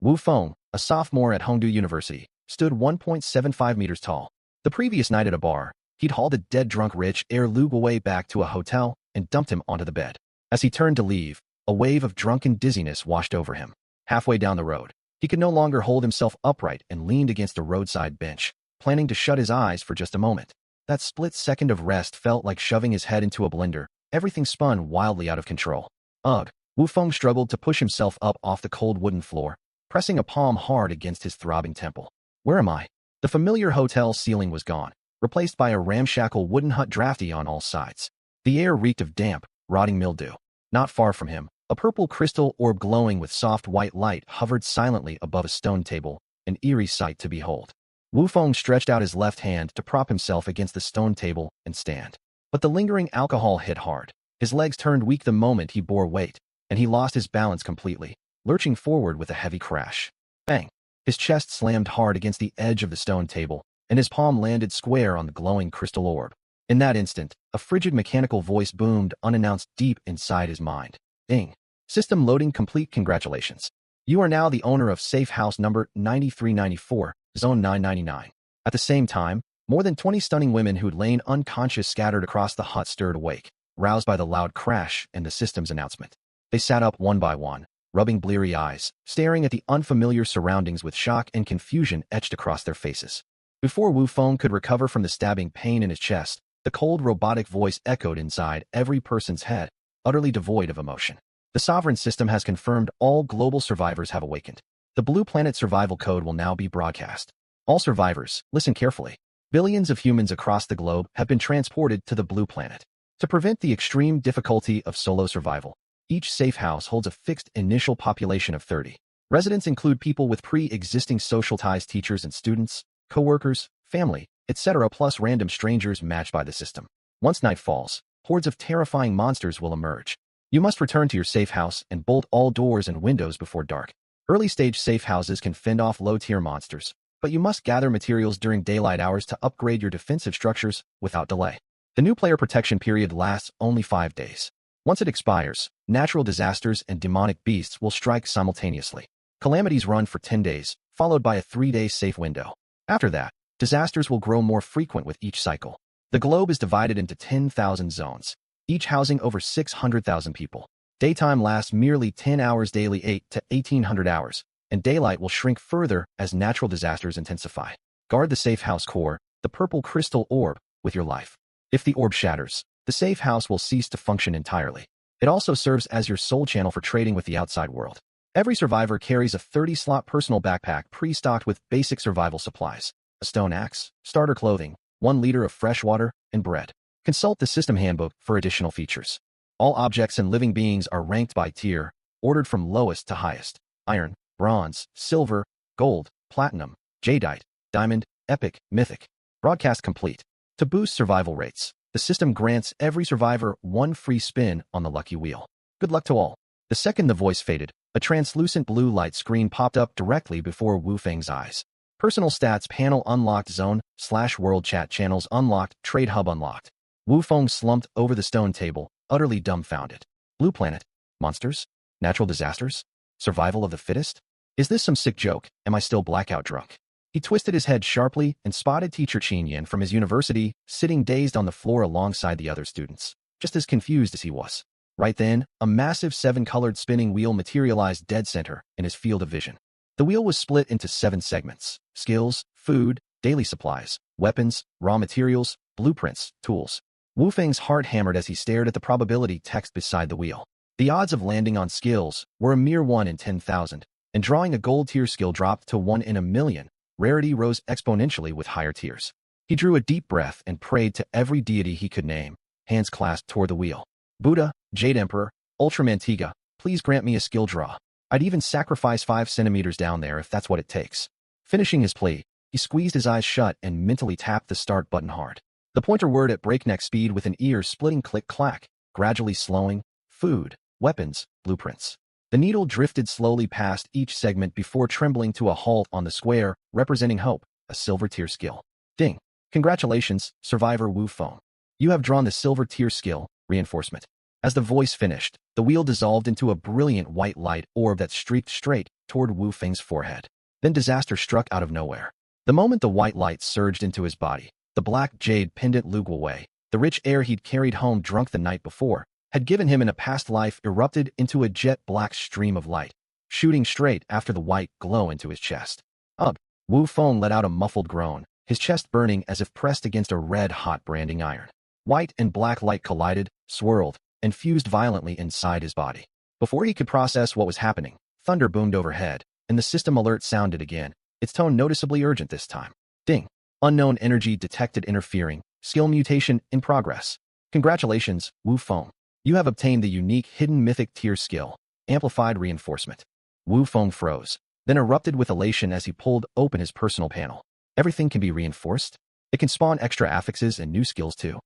Wu Feng, a sophomore at Hongdu University, stood 1.75 meters tall. The previous night at a bar, he'd hauled a dead-drunk rich heir Luguwei back to a hotel and dumped him onto the bed. As he turned to leave, a wave of drunken dizziness washed over him. Halfway down the road, he could no longer hold himself upright and leaned against a roadside bench, planning to shut his eyes for just a moment. That split second of rest felt like shoving his head into a blender. Everything spun wildly out of control. Ugh! Wu Feng struggled to push himself up off the cold wooden floor, pressing a palm hard against his throbbing temple. Where am I? The familiar hotel ceiling was gone, replaced by a ramshackle wooden hut drafty on all sides. The air reeked of damp, rotting mildew. Not far from him, a purple crystal orb glowing with soft white light hovered silently above a stone table, an eerie sight to behold. Wu Feng stretched out his left hand to prop himself against the stone table and stand. But the lingering alcohol hit hard. His legs turned weak the moment he bore weight, and he lost his balance completely, lurching forward with a heavy crash. Bang! His chest slammed hard against the edge of the stone table, and his palm landed square on the glowing crystal orb. In that instant, a frigid mechanical voice boomed unannounced deep inside his mind. Ding! System loading complete. Congratulations. You are now the owner of safe house number 9394, zone 999. At the same time, more than 20 stunning women who'd lain unconscious scattered across the hut stirred awake, roused by the loud crash and the system's announcement. They sat up one by one, rubbing bleary eyes, staring at the unfamiliar surroundings with shock and confusion etched across their faces. Before Wu Feng could recover from the stabbing pain in his chest, the cold robotic voice echoed inside every person's head, utterly devoid of emotion. The sovereign system has confirmed all global survivors have awakened. The Blue Planet survival code will now be broadcast. All survivors, listen carefully. Billions of humans across the globe have been transported to the Blue Planet. To prevent the extreme difficulty of solo survival, each safe house holds a fixed initial population of 30. Residents include people with pre-existing social ties, teachers and students, co-workers, family, etc., plus random strangers matched by the system. Once night falls, hordes of terrifying monsters will emerge. You must return to your safe house and bolt all doors and windows before dark. Early-stage safe houses can fend off low-tier monsters, but you must gather materials during daylight hours to upgrade your defensive structures without delay. The new player protection period lasts only 5 days. Once it expires, natural disasters and demonic beasts will strike simultaneously. Calamities run for 10 days, followed by a 3-day safe window. After that, disasters will grow more frequent with each cycle. The globe is divided into 10,000 zones, each housing over 600,000 people. Daytime lasts merely 10 hours daily, 8 to 1800 hours, and daylight will shrink further as natural disasters intensify. Guard the safe house core, the purple crystal orb, with your life. If the orb shatters, the safe house will cease to function entirely. It also serves as your sole channel for trading with the outside world. Every survivor carries a 30-slot personal backpack pre-stocked with basic survival supplies, a stone axe, starter clothing, 1 liter of fresh water, and bread. Consult the system handbook for additional features. All objects and living beings are ranked by tier, ordered from lowest to highest. Iron, bronze, silver, gold, platinum, jadeite, diamond, epic, mythic. Broadcast complete. To boost survival rates, the system grants every survivor 1 free spin on the lucky wheel. Good luck to all. The second the voice faded, a translucent blue light screen popped up directly before Wu Feng's eyes. Personal stats panel unlocked, zone/world chat channels unlocked, trade hub unlocked. Wu Feng slumped over the stone table, utterly dumbfounded. Blue Planet? Monsters? Natural disasters? Survival of the fittest? Is this some sick joke? Am I still blackout drunk? He twisted his head sharply and spotted teacher Qin Yan from his university, sitting dazed on the floor alongside the other students, just as confused as he was. Right then, a massive 7-colored spinning wheel materialized dead center in his field of vision. The wheel was split into 7 segments: skills, food, daily supplies, weapons, raw materials, blueprints, tools. Wu Feng's heart hammered as he stared at the probability text beside the wheel. The odds of landing on skills were a mere 1 in 10,000, and drawing a gold tier skill dropped to 1 in a million. Rarity rose exponentially with higher tiers. He drew a deep breath and prayed to every deity he could name, hands clasped toward the wheel. Buddha, Jade Emperor, Ultramantiga, please grant me a skill draw. I'd even sacrifice 5 centimeters down there if that's what it takes. Finishing his plea, he squeezed his eyes shut and mentally tapped the start button hard. The pointer whirred at breakneck speed with an ear-splitting click-clack, gradually slowing. Food, weapons, blueprints. The needle drifted slowly past each segment before trembling to a halt on the square, representing hope, a silver tier skill. Ding. Congratulations, Survivor Wu Feng. You have drawn the silver tier skill, reinforcement. As the voice finished, the wheel dissolved into a brilliant white light orb that streaked straight toward Wu Feng's forehead. Then disaster struck out of nowhere. The moment the white light surged into his body, the black jade pendant Lu Guowei, the rich heir he'd carried home drunk the night before, had given him in a past life, erupted into a jet-black stream of light, shooting straight after the white glow into his chest. Ugh! Wu Feng let out a muffled groan, his chest burning as if pressed against a red-hot branding iron. White and black light collided, swirled, and fused violently inside his body. Before he could process what was happening, thunder boomed overhead, and the system alert sounded again, its tone noticeably urgent this time. Ding! Unknown energy detected interfering, skill mutation in progress. Congratulations, Wu Feng. You have obtained the unique hidden mythic-tier skill, amplified reinforcement. Wu Feng froze, then erupted with elation as he pulled open his personal panel. Everything can be reinforced? It can spawn extra affixes and new skills too.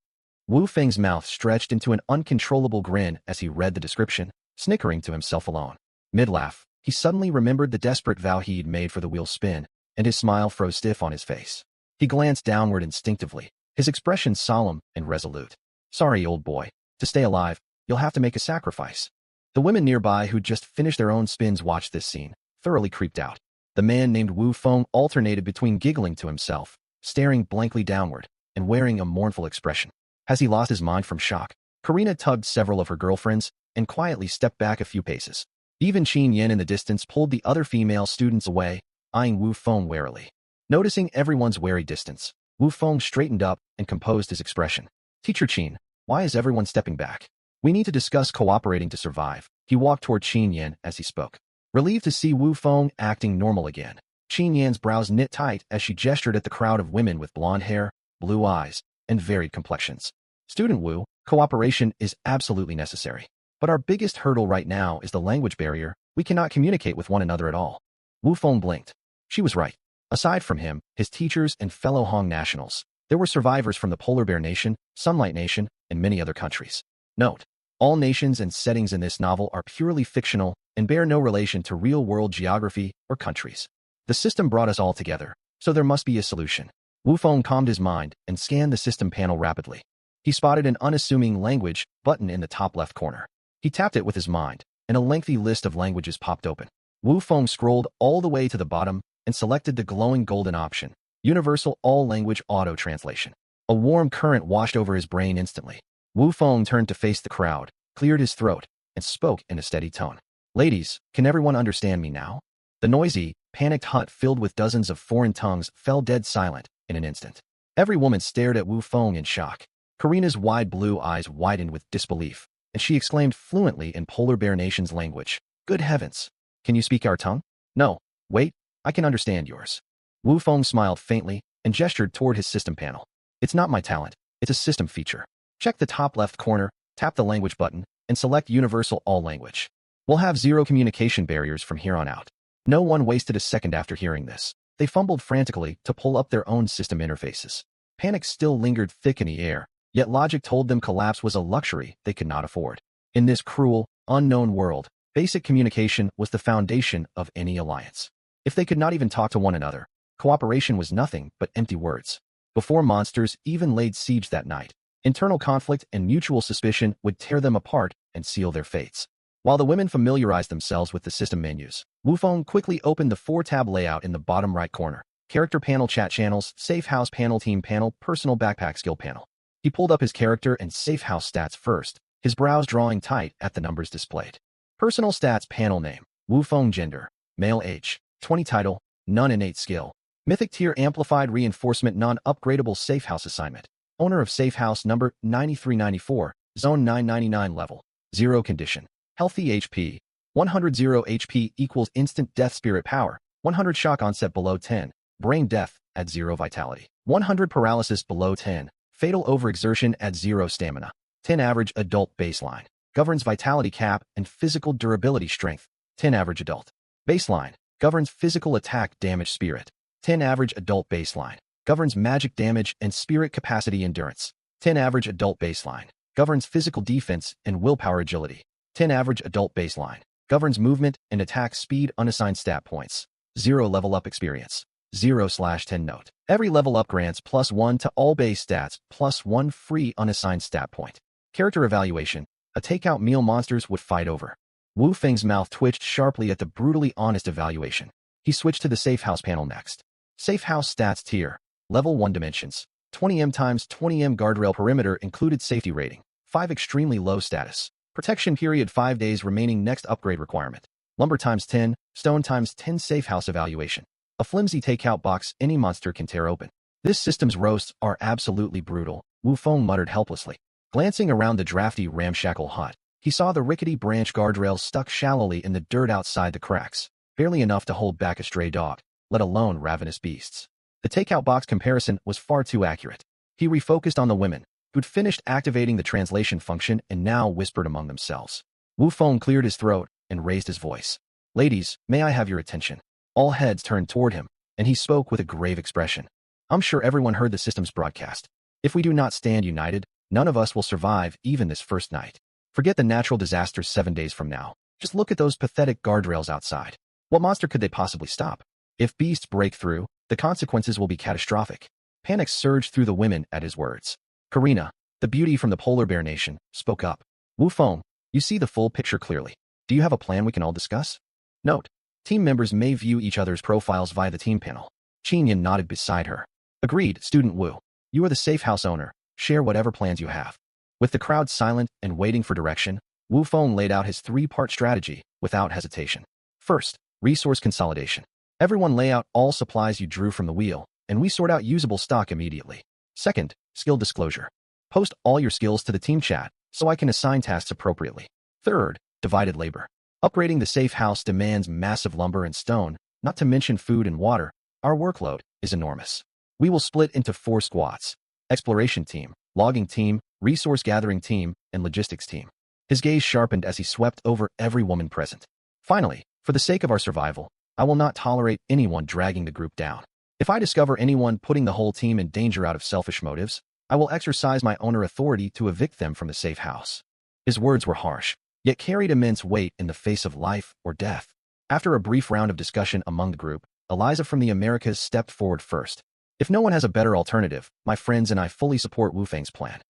Wu Feng's mouth stretched into an uncontrollable grin as he read the description, snickering to himself alone. Mid-laugh, he suddenly remembered the desperate vow he'd made for the wheel's spin, and his smile froze stiff on his face. He glanced downward instinctively, his expression solemn and resolute. Sorry, old boy. To stay alive, you'll have to make a sacrifice. The women nearby who'd just finished their own spins watched this scene, thoroughly creeped out. The man named Wu Feng alternated between giggling to himself, staring blankly downward, and wearing a mournful expression. Has he lost his mind from shock? Karina tugged several of her girlfriends and quietly stepped back a few paces. Even Qin Yen in the distance pulled the other female students away, eyeing Wu Feng warily. Noticing everyone's wary distance, Wu Feng straightened up and composed his expression. Teacher Qin, why is everyone stepping back? We need to discuss cooperating to survive. He walked toward Qin Yen as he spoke. Relieved to see Wu Feng acting normal again, Qin Yan's brows knit tight as she gestured at the crowd of women with blonde hair, blue eyes, and varied complexions. Student Wu, cooperation is absolutely necessary. But our biggest hurdle right now is the language barrier. We cannot communicate with one another at all. Wu Feng blinked. She was right. Aside from him, his teachers and fellow Hong nationals, there were survivors from the Polar Bear Nation, Sunlight Nation, and many other countries. Note: all nations and settings in this novel are purely fictional and bear no relation to real-world geography or countries. The system brought us all together, so there must be a solution. Wu Feng calmed his mind and scanned the system panel rapidly. He spotted an unassuming language button in the top left corner. He tapped it with his mind, and a lengthy list of languages popped open. Wu Feng scrolled all the way to the bottom and selected the glowing golden option, Universal All-Language Auto-Translation. A warm current washed over his brain instantly. Wu Feng turned to face the crowd, cleared his throat, and spoke in a steady tone. Ladies, can everyone understand me now? The noisy, panicked hut filled with dozens of foreign tongues fell dead silent in an instant. Every woman stared at Wu Feng in shock. Karina's wide blue eyes widened with disbelief, and she exclaimed fluently in Polar Bear Nation's language, "Good heavens! Can you speak our tongue?" "No, wait, I can understand yours." Wu Feng smiled faintly and gestured toward his system panel. "It's not my talent, it's a system feature. Check the top left corner, tap the language button, and select Universal All Language. We'll have zero communication barriers from here on out." No one wasted a second after hearing this. They fumbled frantically to pull up their own system interfaces. Panic still lingered thick in the air, yet logic told them collapse was a luxury they could not afford. In this cruel, unknown world, basic communication was the foundation of any alliance. If they could not even talk to one another, cooperation was nothing but empty words. Before monsters even laid siege that night, internal conflict and mutual suspicion would tear them apart and seal their fates. While the women familiarized themselves with the system menus, Wu Feng quickly opened the 4-tab layout in the bottom right corner. Character panel, chat channels, safe house panel, team panel, personal backpack skill panel. He pulled up his character and safe house stats first, his brows drawing tight at the numbers displayed. Personal stats panel name, Wu Feng gender, male age, 20 title, none innate skill. Mythic tier amplified reinforcement non-upgradable safe house assignment. Owner of safe house number 9394, zone 999 level, 0 condition. Healthy HP, 100 0 HP equals instant death spirit power, 100 shock onset below 10, brain death at 0 vitality, 100 paralysis below 10, fatal overexertion at 0 stamina, 10 average adult baseline, governs vitality cap and physical durability strength, 10 average adult. Baseline, governs physical attack damage spirit, 10 average adult baseline, governs magic damage and spirit capacity endurance, 10 average adult baseline, governs physical defense and willpower agility, 10 average adult baseline, governs movement and attack speed unassigned stat points, 0 level up experience, 0/10 note. Every level up grants +1 to all base stats, +1 free unassigned stat point. Character evaluation, A takeout meal monsters would fight over. Wu Feng's mouth twitched sharply at the brutally honest evaluation. He switched to the Safe House panel next. Safe House stats tier. Level 1 dimensions. 20m x 20m guardrail perimeter included safety rating. 5 extremely low status. Protection period 5 days remaining next upgrade requirement. Lumber times 10, stone times 10 Safe House evaluation. A flimsy takeout box any monster can tear open. This system's roasts are absolutely brutal, Wu Feng muttered helplessly. Glancing around the drafty ramshackle hut, he saw the rickety branch guardrails stuck shallowly in the dirt outside the cracks, barely enough to hold back a stray dog, let alone ravenous beasts. The takeout box comparison was far too accurate. He refocused on the women, who'd finished activating the translation function and now whispered among themselves. Wu Feng cleared his throat and raised his voice. Ladies, may I have your attention? All heads turned toward him, and he spoke with a grave expression. I'm sure everyone heard the system's broadcast. If we do not stand united, none of us will survive even this first night. Forget the natural disasters 7 days from now. Just look at those pathetic guardrails outside. What monster could they possibly stop? If beasts break through, the consequences will be catastrophic. Panic surged through the women at his words. Karina, the beauty from the polar bear nation, spoke up. Wu Feng, you see the full picture clearly. Do you have a plan we can all discuss? Note, team members may view each other's profiles via the team panel. Qin Yin nodded beside her. Agreed, Student Wu. You are the Safe House owner. Share whatever plans you have. With the crowd silent and waiting for direction, Wu Feng laid out his 3-part strategy without hesitation. First, resource consolidation. Everyone lay out all supplies you drew from the wheel, and we sort out usable stock immediately. Second, skill disclosure. Post all your skills to the team chat, so I can assign tasks appropriately. Third, divided labor. Upgrading the Safe House demands massive lumber and stone, not to mention food and water. Our workload is enormous. We will split into 4 squads. Exploration team, logging team, resource gathering team, and logistics team. His gaze sharpened as he swept over every woman present. Finally, for the sake of our survival, I will not tolerate anyone dragging the group down. If I discover anyone putting the whole team in danger out of selfish motives, I will exercise my owner authority to evict them from the Safe House. His words were harsh, yet carried immense weight in the face of life or death. After a brief round of discussion among the group, Eliza from the Americas stepped forward first. If no one has a better alternative, my friends and I fully support Wu Feng's plan.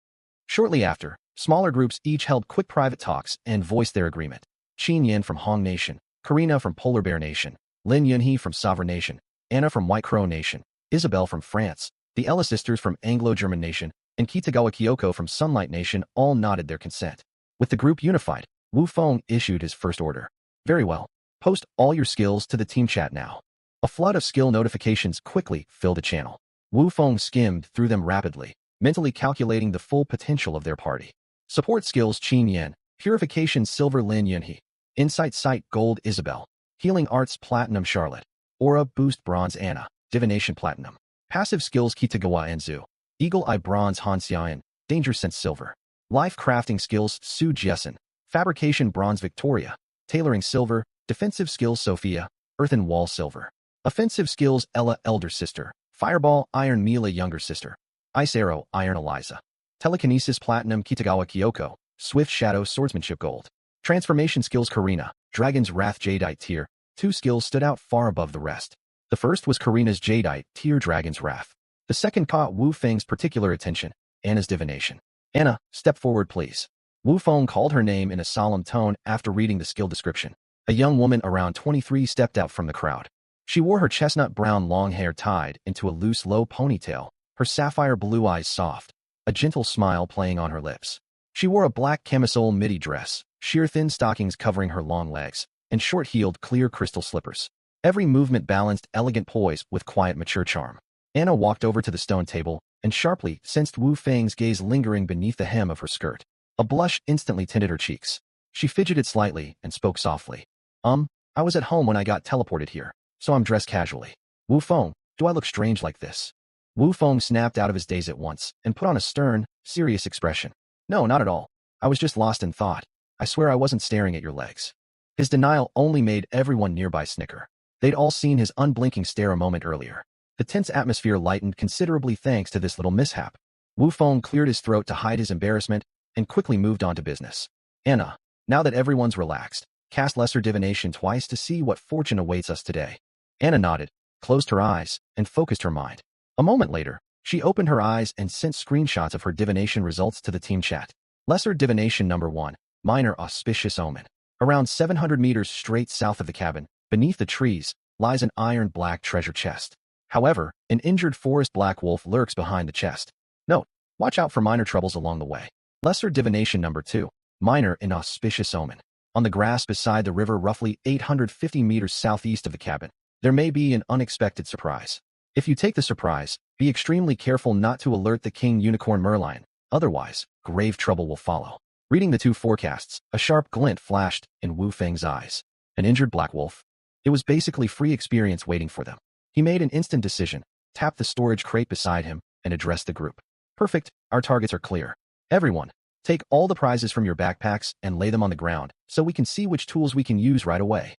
Shortly after, smaller groups each held quick private talks and voiced their agreement. Qin Yin from Hong Nation, Karina from Polar Bear Nation, Lin Yunhee from Sovereign Nation, Anna from White Crow Nation, Isabel from France, the Ella sisters from Anglo-German Nation, and Kitagawa Kyoko from Sunlight Nation all nodded their consent. With the group unified, Wu Feng issued his first order. Very well. Post all your skills to the team chat now. A flood of skill notifications quickly filled the channel. Wu Feng skimmed through them rapidly, mentally calculating the full potential of their party. Support skills Qin Yin, Purification Silver Lin Yunhee, Insight Sight Gold Isabel, Healing Arts Platinum Charlotte, Aura Boost Bronze Anna, Divination Platinum. Passive skills Kitagawa Enzu, Eagle Eye Bronze Han Xiaoyan, Danger Sense Silver. Life crafting skills Su Jessen, Fabrication Bronze Victoria, Tailoring Silver, Defensive skills Sophia, Earthen Wall Silver. Offensive skills Ella Elder Sister, Fireball Iron Mila Younger Sister, Ice Arrow Iron Eliza. Telekinesis Platinum Kitagawa Kyoko, Swift Shadow Swordsmanship Gold. Transformation skills Karina, Dragon's Wrath Jadeite tier. 2 skills stood out far above the rest. The first was Karina's Jadeite tier Dragon's Wrath. The second caught Wu Feng's particular attention, Anna's Divination. Anna, step forward please. Wu Feng called her name in a solemn tone after reading the skill description. A young woman around 23 stepped out from the crowd. She wore her chestnut brown long hair tied into a loose low ponytail, her sapphire blue eyes soft, a gentle smile playing on her lips. She wore a black camisole midi dress, sheer thin stockings covering her long legs, and short-heeled clear crystal slippers. Every movement balanced elegant poise with quiet mature charm. Anna walked over to the stone table and sharply sensed Wu Feng's gaze lingering beneath the hem of her skirt. A blush instantly tinted her cheeks. She fidgeted slightly and spoke softly. I was at home when I got teleported here, so I'm dressed casually. Wu Feng, do I look strange like this? Wu Feng snapped out of his daze at once and put on a stern, serious expression. No, not at all. I was just lost in thought. I swear I wasn't staring at your legs. His denial only made everyone nearby snicker. They'd all seen his unblinking stare a moment earlier. The tense atmosphere lightened considerably thanks to this little mishap. Wu Feng cleared his throat to hide his embarrassment and quickly moved on to business. Anna, now that everyone's relaxed, cast Lesser Divination twice to see what fortune awaits us today. Anna nodded, closed her eyes, and focused her mind. A moment later, she opened her eyes and sent screenshots of her divination results to the team chat. Lesser Divination number 1, Minor auspicious omen. Around 700 meters straight south of the cabin, beneath the trees, lies an iron-black treasure chest. However, an injured forest black wolf lurks behind the chest. Note: watch out for minor troubles along the way. Lesser divination number 2. Minor inauspicious omen. On the grass beside the river roughly 850 meters southeast of the cabin, there may be an unexpected surprise. If you take the surprise, be extremely careful not to alert the king unicorn merlion, otherwise, grave trouble will follow. Reading the two forecasts, a sharp glint flashed in Wu Feng's eyes. An injured black wolf? It was basically free experience waiting for them. He made an instant decision, tapped the storage crate beside him, and addressed the group. Perfect, our targets are clear. Everyone, take all the prizes from your backpacks and lay them on the ground, so we can see which tools we can use right away.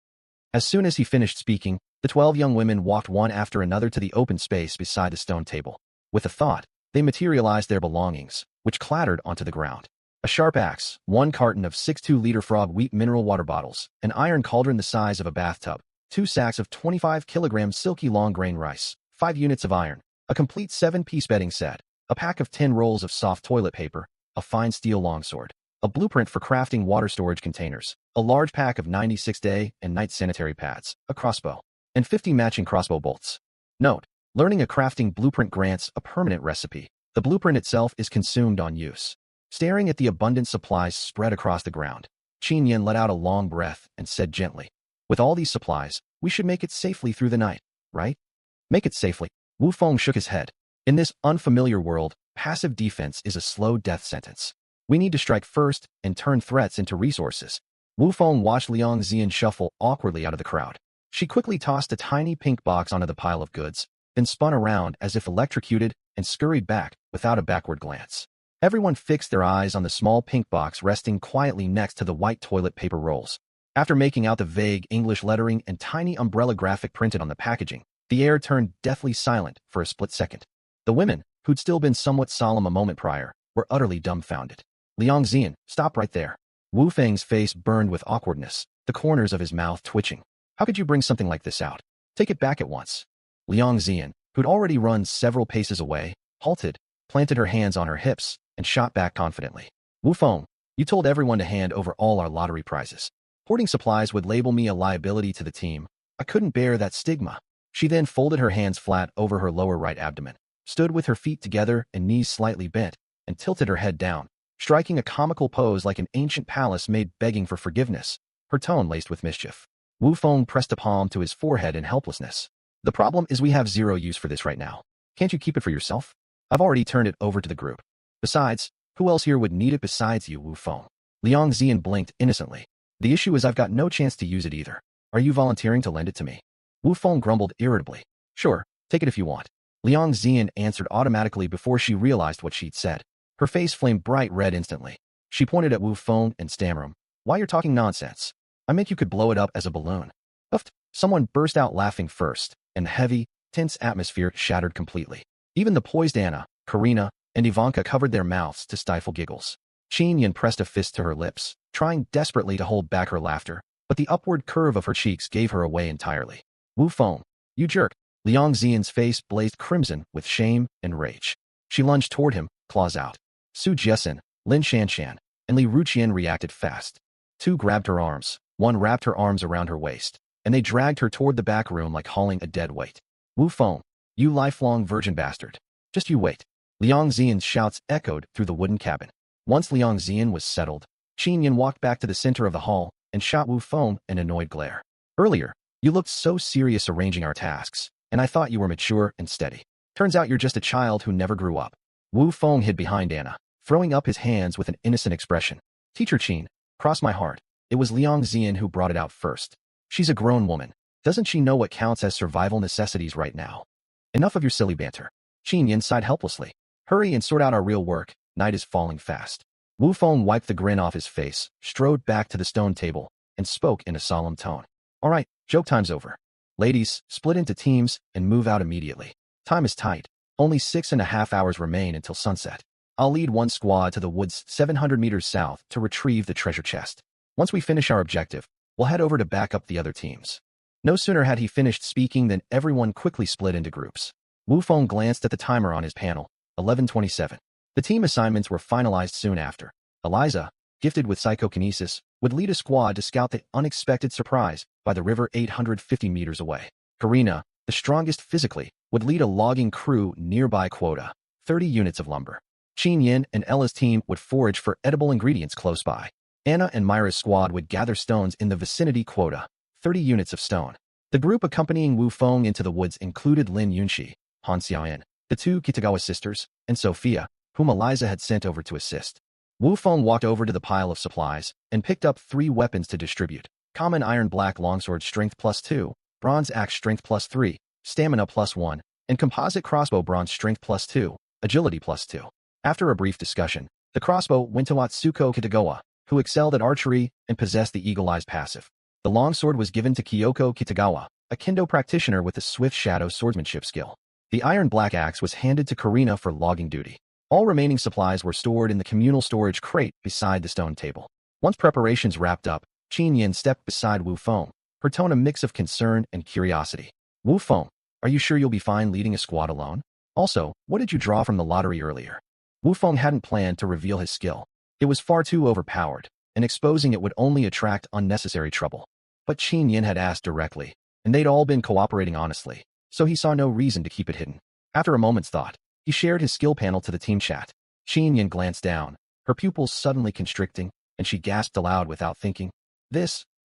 As soon as he finished speaking, the 12 young women walked one after another to the open space beside the stone table. With a thought, they materialized their belongings, which clattered onto the ground. A sharp axe, 1 carton of 6 2-liter frog wheat mineral water bottles, an iron cauldron the size of a bathtub, 2 sacks of 25 kilograms silky long-grain rice, 5 units of iron, a complete 7-piece bedding set, a pack of 10 rolls of soft toilet paper, a fine steel longsword, a blueprint for crafting water storage containers, a large pack of 96 day and night sanitary pads, a crossbow, and 50 matching crossbow bolts. Note: learning a crafting blueprint grants a permanent recipe. The blueprint itself is consumed on use. Staring at the abundant supplies spread across the ground, Qin Yan let out a long breath and said gently, "With all these supplies, we should make it safely through the night, right?" Make it safely. Wu Feng shook his head. In this unfamiliar world, passive defense is a slow death sentence. We need to strike first and turn threats into resources. Wu Feng watched Liang Xian shuffle awkwardly out of the crowd. She quickly tossed a tiny pink box onto the pile of goods, then spun around as if electrocuted and scurried back without a backward glance. Everyone fixed their eyes on the small pink box resting quietly next to the white toilet paper rolls. After making out the vague English lettering and tiny umbrella graphic printed on the packaging, the air turned deathly silent for a split second. The women, who'd still been somewhat solemn a moment prior, were utterly dumbfounded. Liang Xian, stop right there. Wu Feng's face burned with awkwardness, the corners of his mouth twitching. How could you bring something like this out? Take it back at once. Liang Xian, who'd already run several paces away, halted, planted her hands on her hips, and shot back confidently. Wu Feng, you told everyone to hand over all our lottery prizes. Hoarding supplies would label me a liability to the team. I couldn't bear that stigma. She then folded her hands flat over her lower right abdomen, stood with her feet together and knees slightly bent, and tilted her head down, striking a comical pose like an ancient palace maid begging for forgiveness, her tone laced with mischief. Wu Feng pressed a palm to his forehead in helplessness. The problem is we have zero use for this right now. Can't you keep it for yourself? I've already turned it over to the group. Besides, who else here would need it besides you, Wu Feng? Liang Xian blinked innocently. The issue is I've got no chance to use it either. Are you volunteering to lend it to me? Wu Feng grumbled irritably. Sure, take it if you want. Liang Xian answered automatically before she realized what she'd said. Her face flamed bright red instantly. She pointed at Wu Feng and stammered, "Why you're talking nonsense? I meant you could blow it up as a balloon." Uffed. Someone burst out laughing first, and the heavy, tense atmosphere shattered completely. Even the poised Anna, Karina, and Ivanka covered their mouths to stifle giggles. Qin Yan pressed a fist to her lips, trying desperately to hold back her laughter, but the upward curve of her cheeks gave her away entirely. Wu Feng, you jerk. Liang Xian's face blazed crimson with shame and rage. She lunged toward him, claws out. Su Jiesin, Lin Shanshan, and Li Ruqian reacted fast. Two grabbed her arms, one wrapped her arms around her waist, and they dragged her toward the back room like hauling a dead weight. Wu Feng, you lifelong virgin bastard. Just you wait. Liang Xian's shouts echoed through the wooden cabin. Once Liang Xian was settled, Qin Yan walked back to the center of the hall and shot Wu Feng an annoyed glare. Earlier, you looked so serious arranging our tasks, and I thought you were mature and steady. Turns out you're just a child who never grew up. Wu Feng hid behind Anna, throwing up his hands with an innocent expression. Teacher Qin, cross my heart. It was Liang Xian who brought it out first. She's a grown woman. Doesn't she know what counts as survival necessities right now? Enough of your silly banter. Qin Yan sighed helplessly. Hurry and sort out our real work. Night is falling fast. Wu Feng wiped the grin off his face, strode back to the stone table, and spoke in a solemn tone. All right, joke time's over. Ladies, split into teams and move out immediately. Time is tight. Only 6.5 hours remain until sunset. I'll lead one squad to the woods 700 meters south to retrieve the treasure chest. Once we finish our objective, we'll head over to back up the other teams. No sooner had he finished speaking than everyone quickly split into groups. Wu Feng glanced at the timer on his panel, 11:27. The team assignments were finalized soon after. Eliza, gifted with psychokinesis, would lead a squad to scout the unexpected surprise by the river 850 meters away. Karina, the strongest physically, would lead a logging crew nearby quota, 30 units of lumber. Qin Yin and Ella's team would forage for edible ingredients close by. Anna and Myra's squad would gather stones in the vicinity quota, 30 units of stone. The group accompanying Wu Feng into the woods included Lin Yunxi, Han Xiaoyan, the two Kitagawa sisters, and Sophia, whom Eliza had sent over to assist. Wu Feng walked over to the pile of supplies and picked up 3 weapons to distribute: common iron black longsword strength +2, bronze axe strength +3, stamina +1, and composite crossbow bronze strength +2, agility +2. After a brief discussion, the crossbow went to Atsuko Kitagawa, who excelled at archery and possessed the Eagle Eyes passive. The longsword was given to Kyoko Kitagawa, a kendo practitioner with a swift shadow swordsmanship skill. The iron black axe was handed to Karina for logging duty. All remaining supplies were stored in the communal storage crate beside the stone table. Once preparations wrapped up, Qin Yin stepped beside Wu Feng, her tone a mix of concern and curiosity. Wu Feng, are you sure you'll be fine leading a squad alone? Also, what did you draw from the lottery earlier? Wu Feng hadn't planned to reveal his skill. It was far too overpowered, and exposing it would only attract unnecessary trouble. But Qin Yin had asked directly, and they'd all been cooperating honestly, so he saw no reason to keep it hidden. After a moment's thought, he shared his skill panel to the team chat. Qin Yin glanced down, her pupils suddenly constricting, and she gasped aloud without thinking.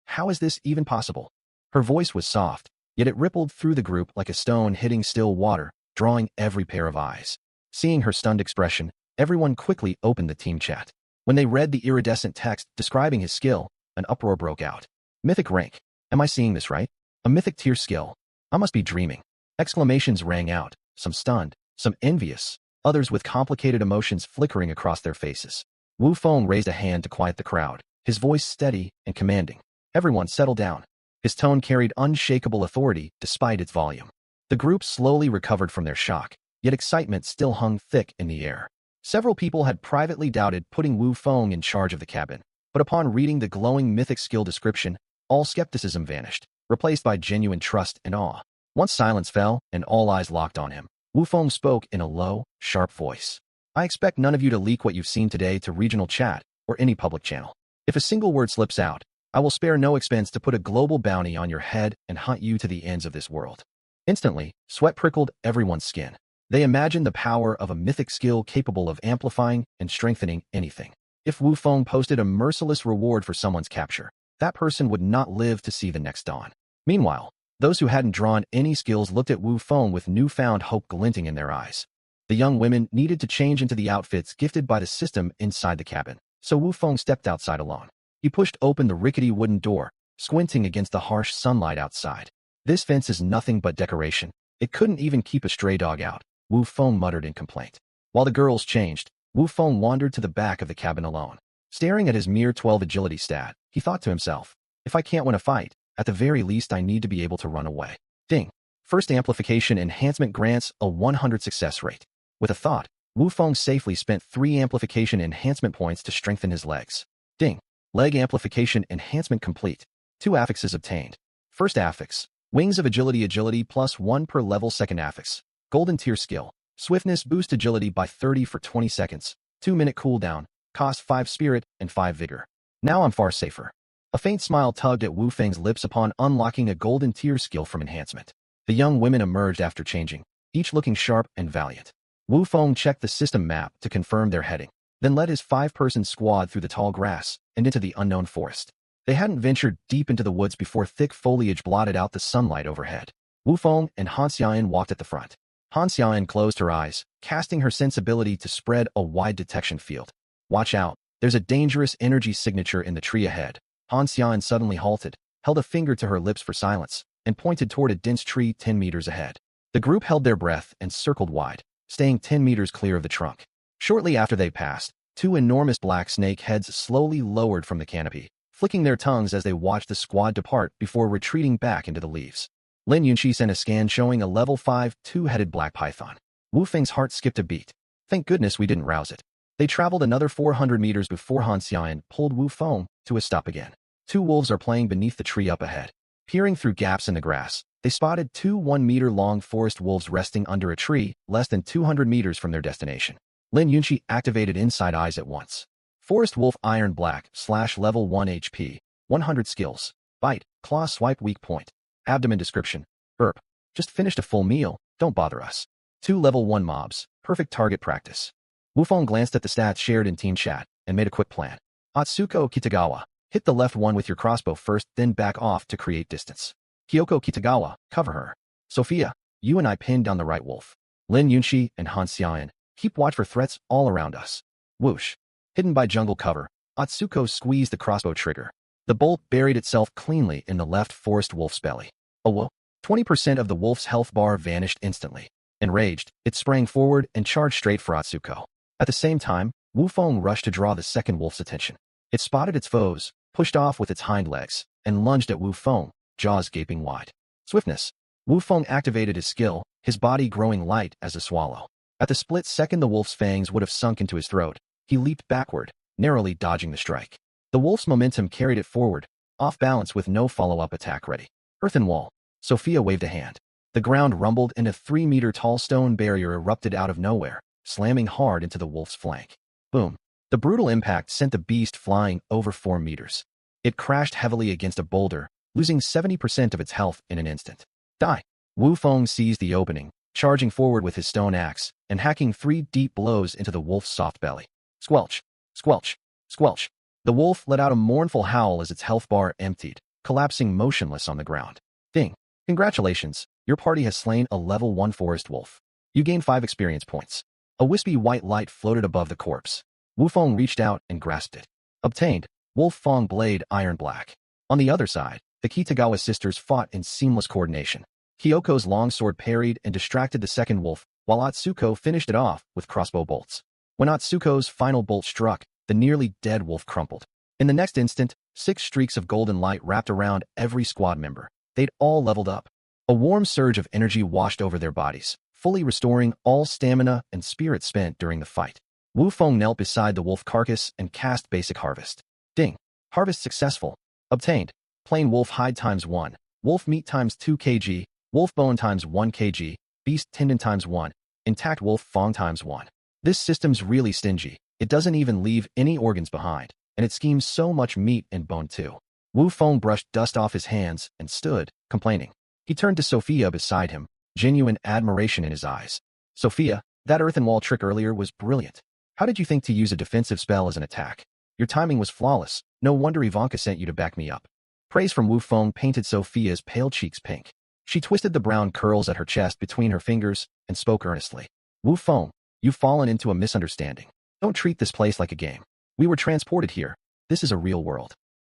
How is this even possible? Her voice was soft, yet it rippled through the group like a stone hitting still water, drawing every pair of eyes. Seeing her stunned expression, everyone quickly opened the team chat. When they read the iridescent text describing his skill, an uproar broke out. Mythic rank. Am I seeing this right? A mythic tier skill. I must be dreaming. Exclamations rang out, some stunned, some envious, others with complicated emotions flickering across their faces. Wu Feng raised a hand to quiet the crowd, his voice steady and commanding. Everyone settle down. His tone carried unshakable authority despite its volume. The group slowly recovered from their shock, yet excitement still hung thick in the air. Several people had privately doubted putting Wu Feng in charge of the cabin, but upon reading the glowing mythic skill description, all skepticism vanished, replaced by genuine trust and awe. Once silence fell and all eyes locked on him, Wu Feng spoke in a low, sharp voice. I expect none of you to leak what you've seen today to regional chat or any public channel. If a single word slips out, I will spare no expense to put a global bounty on your head and hunt you to the ends of this world. Instantly, sweat prickled everyone's skin. They imagined the power of a mythic skill capable of amplifying and strengthening anything. If Wu Feng posted a merciless reward for someone's capture, that person would not live to see the next dawn. Meanwhile, those who hadn't drawn any skills looked at Wu Feng with newfound hope glinting in their eyes. The young women needed to change into the outfits gifted by the system inside the cabin, so Wu Feng stepped outside alone. He pushed open the rickety wooden door, squinting against the harsh sunlight outside. This fence is nothing but decoration. It couldn't even keep a stray dog out, Wu Feng muttered in complaint. While the girls changed, Wu Feng wandered to the back of the cabin alone. Staring at his mere 12 agility stat, he thought to himself, if I can't win a fight, at the very least I need to be able to run away. Ding. First amplification enhancement grants a 100 success rate. With a thought, Wu Feng safely spent 3 amplification enhancement points to strengthen his legs. Ding. Leg amplification enhancement complete. 2 affixes obtained. First affix, wings of agility +1 per level. Second affix, golden tier skill, swiftness boost agility by 30 for 20 seconds, 2-minute cooldown, cost 5 spirit and 5 vigor. Now I'm far safer. A faint smile tugged at Wu Feng's lips upon unlocking a golden tier skill from enhancement. The young women emerged after changing, each looking sharp and valiant. Wu Feng checked the system map to confirm their heading, then led his 5-person squad through the tall grass and into the unknown forest. They hadn't ventured deep into the woods before thick foliage blotted out the sunlight overhead. Wu Feng and Han Xiaoyan walked at the front. Han Xiaoyan closed her eyes, casting her sensibility to spread a wide detection field. Watch out, there's a dangerous energy signature in the tree ahead. Han Xiaoyan suddenly halted, held a finger to her lips for silence, and pointed toward a dense tree 10 meters ahead. The group held their breath and circled wide, staying 10 meters clear of the trunk. Shortly after they passed, 2 enormous black snake heads slowly lowered from the canopy, flicking their tongues as they watched the squad depart before retreating back into the leaves. Lin Yunxi sent a scan showing a level 5 2-headed black python. Wu Feng's heart skipped a beat. Thank goodness we didn't rouse it. They traveled another 400 meters before Han Xiaoyan pulled Wu Feng to a stop again. 2 wolves are playing beneath the tree up ahead. Peering through gaps in the grass, they spotted 2 1-meter-long forest wolves resting under a tree less than 200 meters from their destination. Lin Yunxi activated inside eyes at once. Forest Wolf Iron Black / level 1 HP, 100 skills. Bite, claw swipe weak point. Abdomen description. Burp. Just finished a full meal, don't bother us. 2 level 1 mobs, perfect target practice. Wufeng glanced at the stats shared in team chat and made a quick plan. Atsuko Kitagawa, hit the left one with your crossbow first, then back off to create distance. Kyoko Kitagawa, cover her. Sophia, you and I pin down the right wolf. Lin Yunxi and Han Xiaoyan, keep watch for threats all around us. Whoosh. Hidden by jungle cover, Atsuko squeezed the crossbow trigger. The bolt buried itself cleanly in the left forest wolf's belly. Oh whoa. 20% of the wolf's health bar vanished instantly. Enraged, it sprang forward and charged straight for Atsuko. At the same time, Wufeng rushed to draw the second wolf's attention. It spotted its foes, pushed off with its hind legs, and lunged at Wufeng, jaws gaping wide. Swiftness. Wufeng activated his skill, his body growing light as a swallow. At the split second the wolf's fangs would have sunk into his throat, he leaped backward, narrowly dodging the strike. The wolf's momentum carried it forward, off balance with no follow-up attack ready. Earthen wall. Sophia waved a hand. The ground rumbled and a 3-meter-tall stone barrier erupted out of nowhere, slamming hard into the wolf's flank. Boom. The brutal impact sent the beast flying over 4 meters. It crashed heavily against a boulder, losing 70% of its health in an instant. Die. Wufeng seized the opening, charging forward with his stone axe, and hacking 3 deep blows into the wolf's soft belly. Squelch. Squelch. Squelch. The wolf let out a mournful howl as its health bar emptied, collapsing motionless on the ground. Ding. Congratulations, your party has slain a level 1 forest wolf. You gain 5 experience points. A wispy white light floated above the corpse. Wufeng reached out and grasped it. Obtained, Wolf Feng Blade Iron Black. On the other side, the Kitagawa sisters fought in seamless coordination. Kyoko's longsword parried and distracted the second wolf, while Atsuko finished it off with crossbow bolts. When Atsuko's final bolt struck, the nearly dead wolf crumpled. In the next instant, 6 streaks of golden light wrapped around every squad member. They'd all leveled up. A warm surge of energy washed over their bodies, fully restoring all stamina and spirit spent during the fight. Wufeng knelt beside the wolf carcass and cast Basic Harvest. Ding. Harvest successful. Obtained. Plain wolf hide ×1, wolf meat ×2 kg, wolf bone ×1 kg, beast tendon ×1, intact wolf fong ×1. This system's really stingy. It doesn't even leave any organs behind, and it schemes so much meat and bone too. Wufeng brushed dust off his hands and stood, complaining. He turned to Sophia beside him, genuine admiration in his eyes. Sophia, that earthen wall trick earlier was brilliant. How did you think to use a defensive spell as an attack? Your timing was flawless. No wonder Ivanka sent you to back me up. Praise from Wufeng painted Sophia's pale cheeks pink. She twisted the brown curls at her chest between her fingers and spoke earnestly. Wufeng, you've fallen into a misunderstanding. Don't treat this place like a game. We were transported here. This is a real world.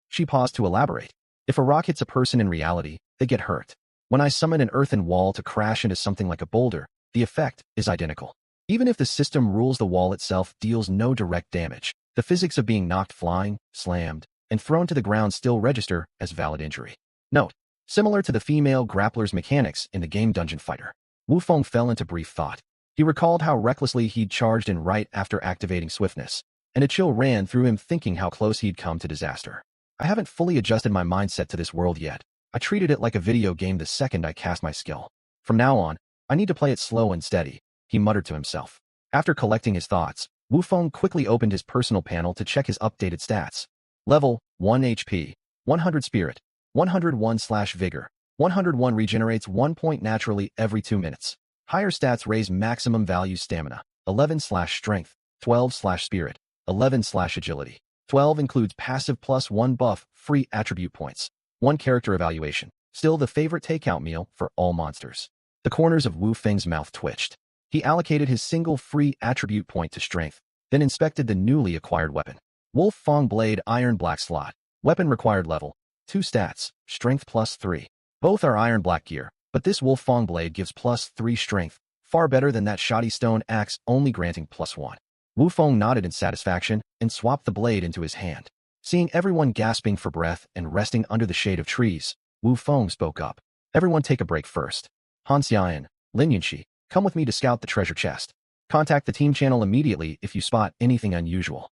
She paused to elaborate. If a rock hits a person in reality, they get hurt. When I summon an earthen wall to crash into something like a boulder, the effect is identical. Even if the system rules the wall itself deals no direct damage, the physics of being knocked flying, slammed, and thrown to the ground still register as valid injury. Note, similar to the female grappler's mechanics in the game Dungeon Fighter. Wufeng fell into brief thought. He recalled how recklessly he'd charged in right after activating swiftness, and a chill ran through him thinking how close he'd come to disaster. I haven't fully adjusted my mindset to this world yet. I treated it like a video game the second I cast my skill. From now on, I need to play it slow and steady, he muttered to himself. After collecting his thoughts, Wufeng quickly opened his personal panel to check his updated stats. Level, 1 HP, 100 Spirit, 101/Vigor, 101 regenerates 1 point naturally every 2 minutes. Higher stats raise maximum value stamina, 11/Strength, 12/Spirit, 11/Agility. 12 includes passive +1 buff, free attribute points. 1 character evaluation, still the favorite takeout meal for all monsters. The corners of Wufeng's mouth twitched. He allocated his single free attribute point to strength, then inspected the newly acquired weapon. Wolf Feng Blade Iron Black slot. Weapon required level. 2 stats, strength +3. Both are iron black gear, but this Wolf Feng Blade gives +3 strength, far better than that shoddy stone axe only granting +1. Wufeng nodded in satisfaction and swapped the blade into his hand. Seeing everyone gasping for breath and resting under the shade of trees, Wufeng spoke up. Everyone take a break first. Han Xiaoyan, Lin Yunxi, come with me to scout the treasure chest. Contact the team channel immediately if you spot anything unusual.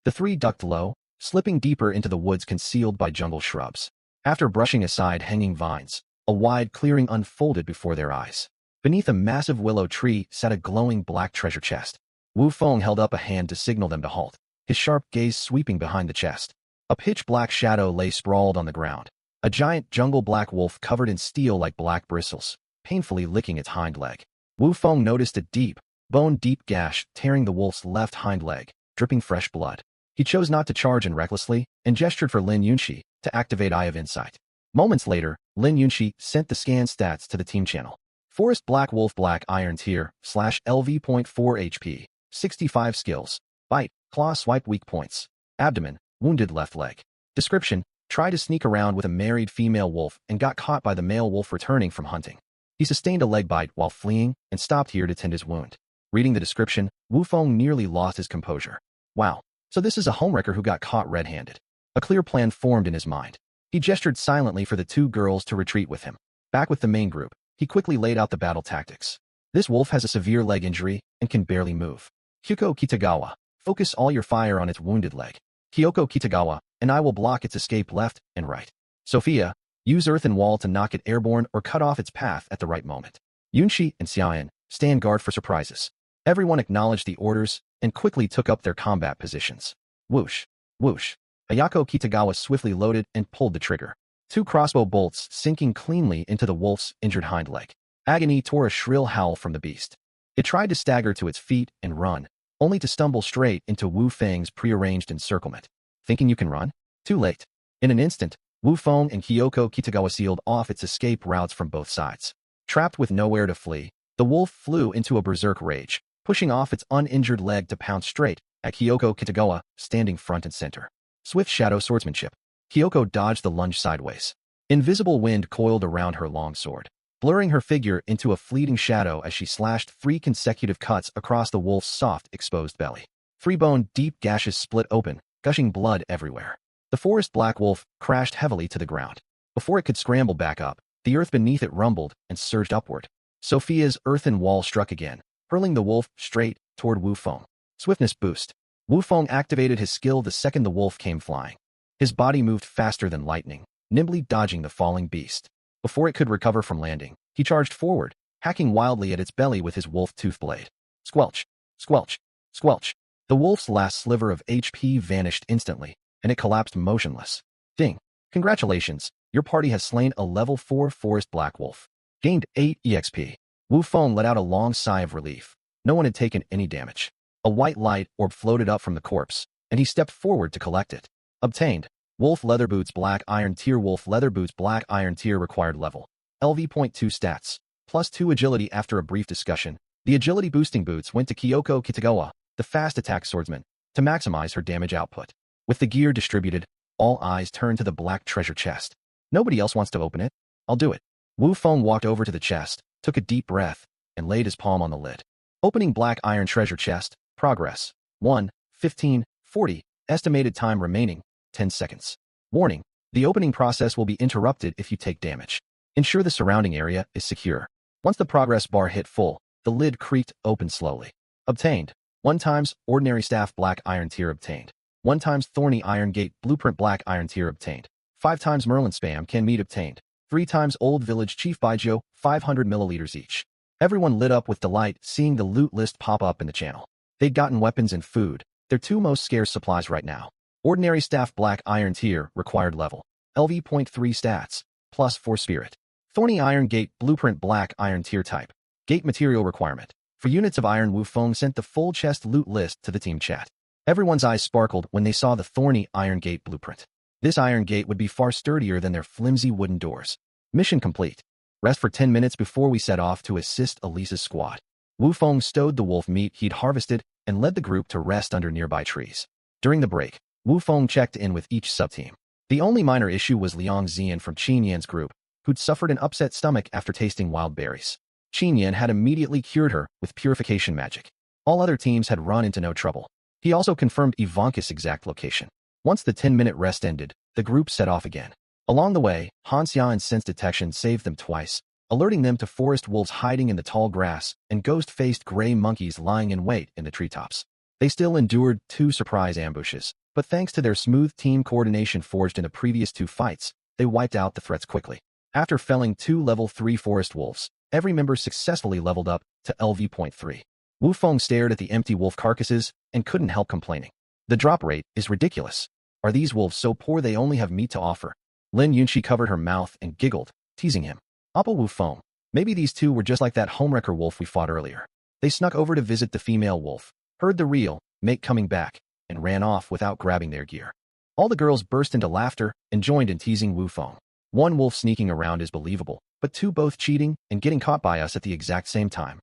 The 3 ducked low, slipping deeper into the woods concealed by jungle shrubs. After brushing aside hanging vines, a wide clearing unfolded before their eyes. Beneath a massive willow tree sat a glowing black treasure chest. Wufeng held up a hand to signal them to halt. his sharp gaze sweeping behind the chest. A pitch-black shadow lay sprawled on the ground. A giant jungle black wolf covered in steel like black bristles, painfully licking its hind leg. Wu Feng noticed a deep, bone-deep gash tearing the wolf's left hind leg, dripping fresh blood. He chose not to charge in recklessly and gestured for Lin Yunxi to activate Eye of Insight. Moments later, Lin Yunxi sent the scan stats to the team channel. Forest Black Wolf Black Iron Tier / LV.4 HP, 65 skills. Bite, claw swipe weak points. Abdomen, wounded left leg. Description, tried to sneak around with a married female wolf and got caught by the male wolf returning from hunting. He sustained a leg bite while fleeing and stopped here to tend his wound. Reading the description, Wu Feng nearly lost his composure. Wow, so this is a homewrecker who got caught red-handed. A clear plan formed in his mind. He gestured silently for the two girls to retreat with him. Back with the main group, he quickly laid out the battle tactics. This wolf has a severe leg injury and can barely move. Kyoko Kitagawa, focus all your fire on its wounded leg. Kyoko Kitagawa, and I will block its escape left and right. Sophia, use earthen wall to knock it airborne or cut off its path at the right moment. Yunxi and Xiaoyan, stand guard for surprises. Everyone acknowledged the orders and quickly took up their combat positions. Whoosh, whoosh. Ayako Kitagawa swiftly loaded and pulled the trigger. Two crossbow bolts sinking cleanly into the wolf's injured hind leg. Agony tore a shrill howl from the beast. It tried to stagger to its feet and run, only to stumble straight into Wu Feng's prearranged encirclement. Thinking you can run? Too late. In an instant, Wu Feng and Kyoko Kitagawa sealed off its escape routes from both sides. Trapped with nowhere to flee, the wolf flew into a berserk rage, pushing off its uninjured leg to pounce straight at Kyoko Kitagawa, standing front and center. Swift shadow swordsmanship. Kyoko dodged the lunge sideways. Invisible wind coiled around her long sword, blurring her figure into a fleeting shadow as she slashed 3 consecutive cuts across the wolf's soft, exposed belly. 3 bone-deep gashes split open, gushing blood everywhere. The forest black wolf crashed heavily to the ground. Before it could scramble back up, the earth beneath it rumbled and surged upward. Sophia's earthen wall struck again, hurling the wolf straight toward Wu Feng. Swiftness boost. Wu Feng activated his skill the second the wolf came flying. His body moved faster than lightning, nimbly dodging the falling beast. Before it could recover from landing, he charged forward, hacking wildly at its belly with his wolf-tooth blade. Squelch, squelch, squelch. The wolf's last sliver of HP vanished instantly, and it collapsed motionless. Ding. Congratulations, your party has slain a level 4 forest black wolf. Gained 8 EXP. Wu Feng let out a long sigh of relief. No one had taken any damage. A white light orb floated up from the corpse, and he stepped forward to collect it. Obtained. Wolf Leather Boots Black Iron Tier. Wolf Leather Boots Black Iron Tier required level. LV.2 stats. +2 agility. After a brief discussion, the agility boosting boots went to Kyoko Kitagawa, the fast attack swordsman, to maximize her damage output. With the gear distributed, all eyes turned to the black treasure chest. Nobody else wants to open it? I'll do it. Wu Feng walked over to the chest, took a deep breath, and laid his palm on the lid. Opening black iron treasure chest. Progress. 1, 15, 40. Estimated time remaining, 10 seconds. Warning. The opening process will be interrupted if you take damage. Ensure the surrounding area is secure. Once the progress bar hit full, the lid creaked open slowly. Obtained. 1 times Ordinary Staff Black Iron Tier obtained. 1 times Thorny Iron Gate Blueprint Black Iron Tier obtained. 5 times Merlin Spam Can Meat obtained. 3 times Old Village Chief Baijiu, 500 milliliters each. Everyone lit up with delight seeing the loot list pop up in the channel. They'd gotten weapons and food, their 2 most scarce supplies right now. Ordinary Staff Black Iron Tier required level. LV.3 stats, +4 spirit. Thorny Iron Gate Blueprint Black Iron Tier type. Gate material requirement. For units of iron, Wu Feng sent the full chest loot list to the team chat. Everyone's eyes sparkled when they saw the Thorny Iron Gate blueprint. This iron gate would be far sturdier than their flimsy wooden doors. Mission complete. Rest for 10 minutes before we set off to assist Elisa's squad. Wu Feng stowed the wolf meat he'd harvested and led the group to rest under nearby trees. During the break, Wu Feng checked in with each subteam. The only minor issue was Liang Xian from Qin Yan's group, who'd suffered an upset stomach after tasting wild berries. Qin Yan had immediately cured her with purification magic. All other teams had run into no trouble. He also confirmed Ivanka's exact location. Once the 10-minute rest ended, the group set off again. Along the way, Han Xiao's sense detection saved them twice, alerting them to forest wolves hiding in the tall grass and ghost-faced gray monkeys lying in wait in the treetops. They still endured 2 surprise ambushes, but thanks to their smooth team coordination forged in the previous 2 fights, they wiped out the threats quickly. After felling 2 level 3 forest wolves, every member successfully leveled up to LV.3. Wu Feng stared at the empty wolf carcasses and couldn't help complaining. The drop rate is ridiculous. Are these wolves so poor they only have meat to offer? Lin Yunxi covered her mouth and giggled, teasing him. Appa Wu Feng. Maybe these two were just like that homewrecker wolf we fought earlier. They snuck over to visit the female wolf, heard the real mate coming back, and ran off without grabbing their gear. All the girls burst into laughter and joined in teasing Wu Feng. One wolf sneaking around is believable, but two both cheating and getting caught by us at the exact same time.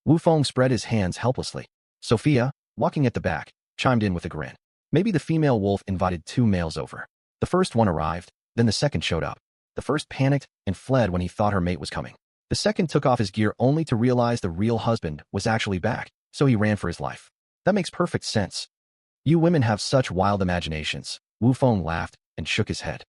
Wu Feng spread his hands helplessly. Sophia, walking at the back, chimed in with a grin. Maybe the female wolf invited two males over. The first one arrived, then the second showed up. The first panicked and fled when he thought her mate was coming. The second took off his gear only to realize the real husband was actually back, so he ran for his life. That makes perfect sense. You women have such wild imaginations. Wu Feng laughed and shook his head.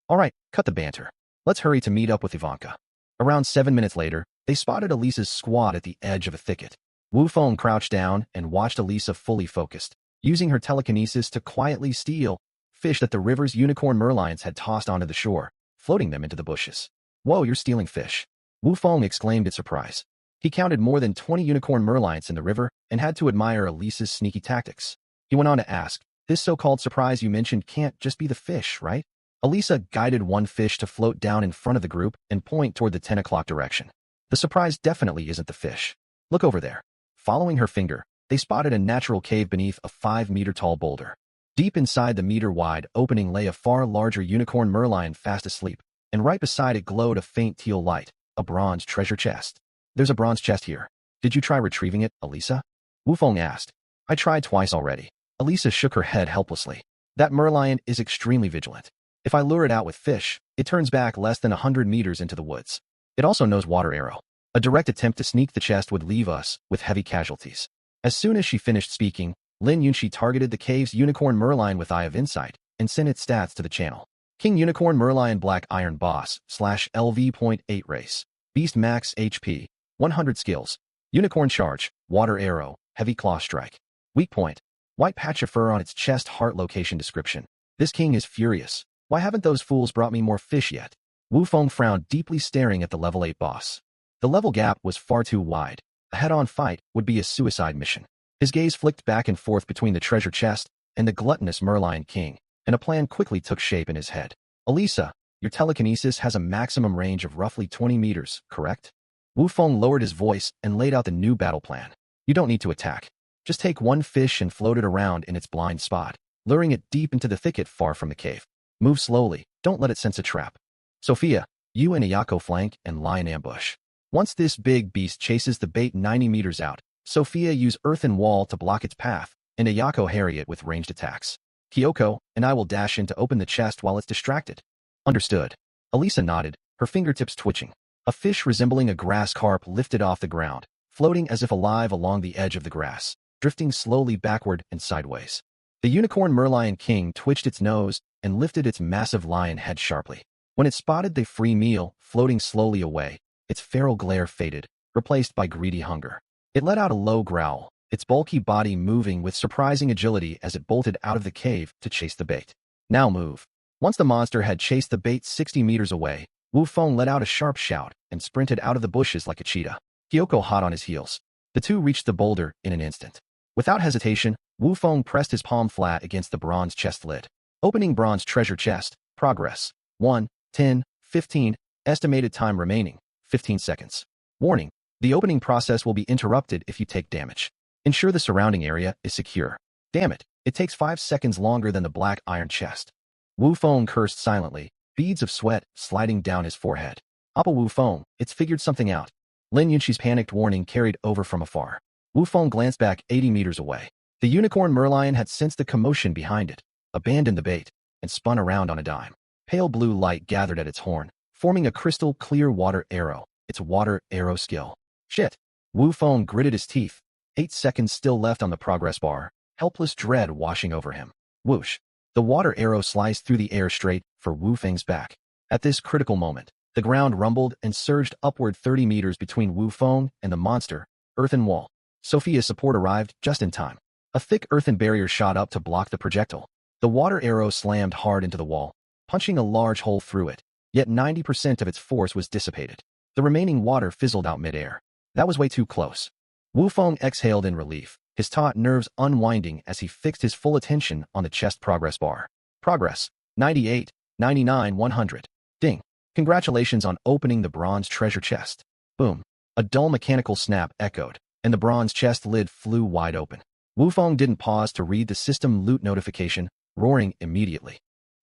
All right, cut the banter. Let's hurry to meet up with Ivanka. Around 7 minutes later, they spotted Elisa's squad at the edge of a thicket. Wu Feng crouched down and watched Elisa fully focused, using her telekinesis to quietly steal fish that the river's unicorn merlions had tossed onto the shore, floating them into the bushes. Whoa, you're stealing fish. Wu Feng exclaimed in surprise. He counted more than 20 unicorn merlions in the river and had to admire Elisa's sneaky tactics. He went on to ask, this so-called surprise you mentioned can't just be the fish, right? Elisa guided one fish to float down in front of the group and point toward the 10 o'clock direction. The surprise definitely isn't the fish. Look over there. Following her finger, they spotted a natural cave beneath a 5-meter-tall boulder. Deep inside the meter-wide opening lay a far larger unicorn merlion fast asleep, and right beside it glowed a faint teal light, a bronze treasure chest. There's a bronze chest here. Did you try retrieving it, Elisa? Wu Feng asked. I tried twice already. Elisa shook her head helplessly. That merlion is extremely vigilant. If I lure it out with fish, it turns back less than 100 meters into the woods. It also knows water arrow. A direct attempt to sneak the chest would leave us with heavy casualties. As soon as she finished speaking, Lin Yunxi targeted the cave's unicorn merlion with Eye of Insight and sent its stats to the channel. King Unicorn Merlion Black Iron Boss /LV.8 Race. Beast Max HP. 100 Skills. Unicorn Charge. Water Arrow. Heavy Claw Strike. Weak Point. White patch of fur on its chest. Heart Location Description. This king is furious. Why haven't those fools brought me more fish yet? Wu Feng frowned, deeply staring at the level 8 boss. The level gap was far too wide. A head-on fight would be a suicide mission. His gaze flicked back and forth between the treasure chest and the gluttonous Merlion King, and a plan quickly took shape in his head. Elisa, your telekinesis has a maximum range of roughly 20 meters, correct? Wu Feng lowered his voice and laid out the new battle plan. You don't need to attack. Just take one fish and float it around in its blind spot, luring it deep into the thicket far from the cave. Move slowly, don't let it sense a trap. Sophia, you and Ayako flank and lie in ambush. Once this big beast chases the bait 90 meters out, Sophia use earthen wall to block its path, and Ayako harry it with ranged attacks. Kyoko and I will dash in to open the chest while it's distracted. Understood. Elisa nodded, her fingertips twitching. A fish resembling a grass carp lifted off the ground, floating as if alive along the edge of the grass, drifting slowly backward and sideways. The unicorn Merlion King twitched its nose and lifted its massive lion head sharply. When it spotted the free meal floating slowly away, its feral glare faded, replaced by greedy hunger. It let out a low growl, its bulky body moving with surprising agility as it bolted out of the cave to chase the bait. Now move. Once the monster had chased the bait 60 meters away, Wu Feng let out a sharp shout and sprinted out of the bushes like a cheetah. Kyoko hot on his heels. The two reached the boulder in an instant. Without hesitation, Wu Feng pressed his palm flat against the bronze chest lid. Opening bronze treasure chest. Progress. 1, 10, 15. Estimated time remaining. 15 seconds. Warning. The opening process will be interrupted if you take damage. Ensure the surrounding area is secure. Damn it, it takes 5 seconds longer than the black iron chest. Wu Feng cursed silently, beads of sweat sliding down his forehead. Appa Wu Feng, it's figured something out. Lin Yunxi's panicked warning carried over from afar. Wu Feng glanced back 80 meters away. The unicorn merlion had sensed the commotion behind it, abandoned the bait, and spun around on a dime. Pale blue light gathered at its horn, forming a crystal clear water arrow, its water arrow skill. Shit. Wu Feng gritted his teeth. 8 seconds still left on the progress bar, helpless dread washing over him. Whoosh. The water arrow sliced through the air straight for Wu Feng's back. At this critical moment, the ground rumbled and surged upward 30 meters between Wu Feng and the monster, earthen wall. Sophia's support arrived just in time. A thick earthen barrier shot up to block the projectile. The water arrow slammed hard into the wall, punching a large hole through it, yet 90% of its force was dissipated. The remaining water fizzled out midair. That was way too close. Wu Feng exhaled in relief, his taut nerves unwinding as he fixed his full attention on the chest progress bar. Progress, 98, 99, 100. Ding. Congratulations on opening the bronze treasure chest. Boom. A dull mechanical snap echoed, and the bronze chest lid flew wide open. Wu Feng didn't pause to read the system loot notification, roaring immediately.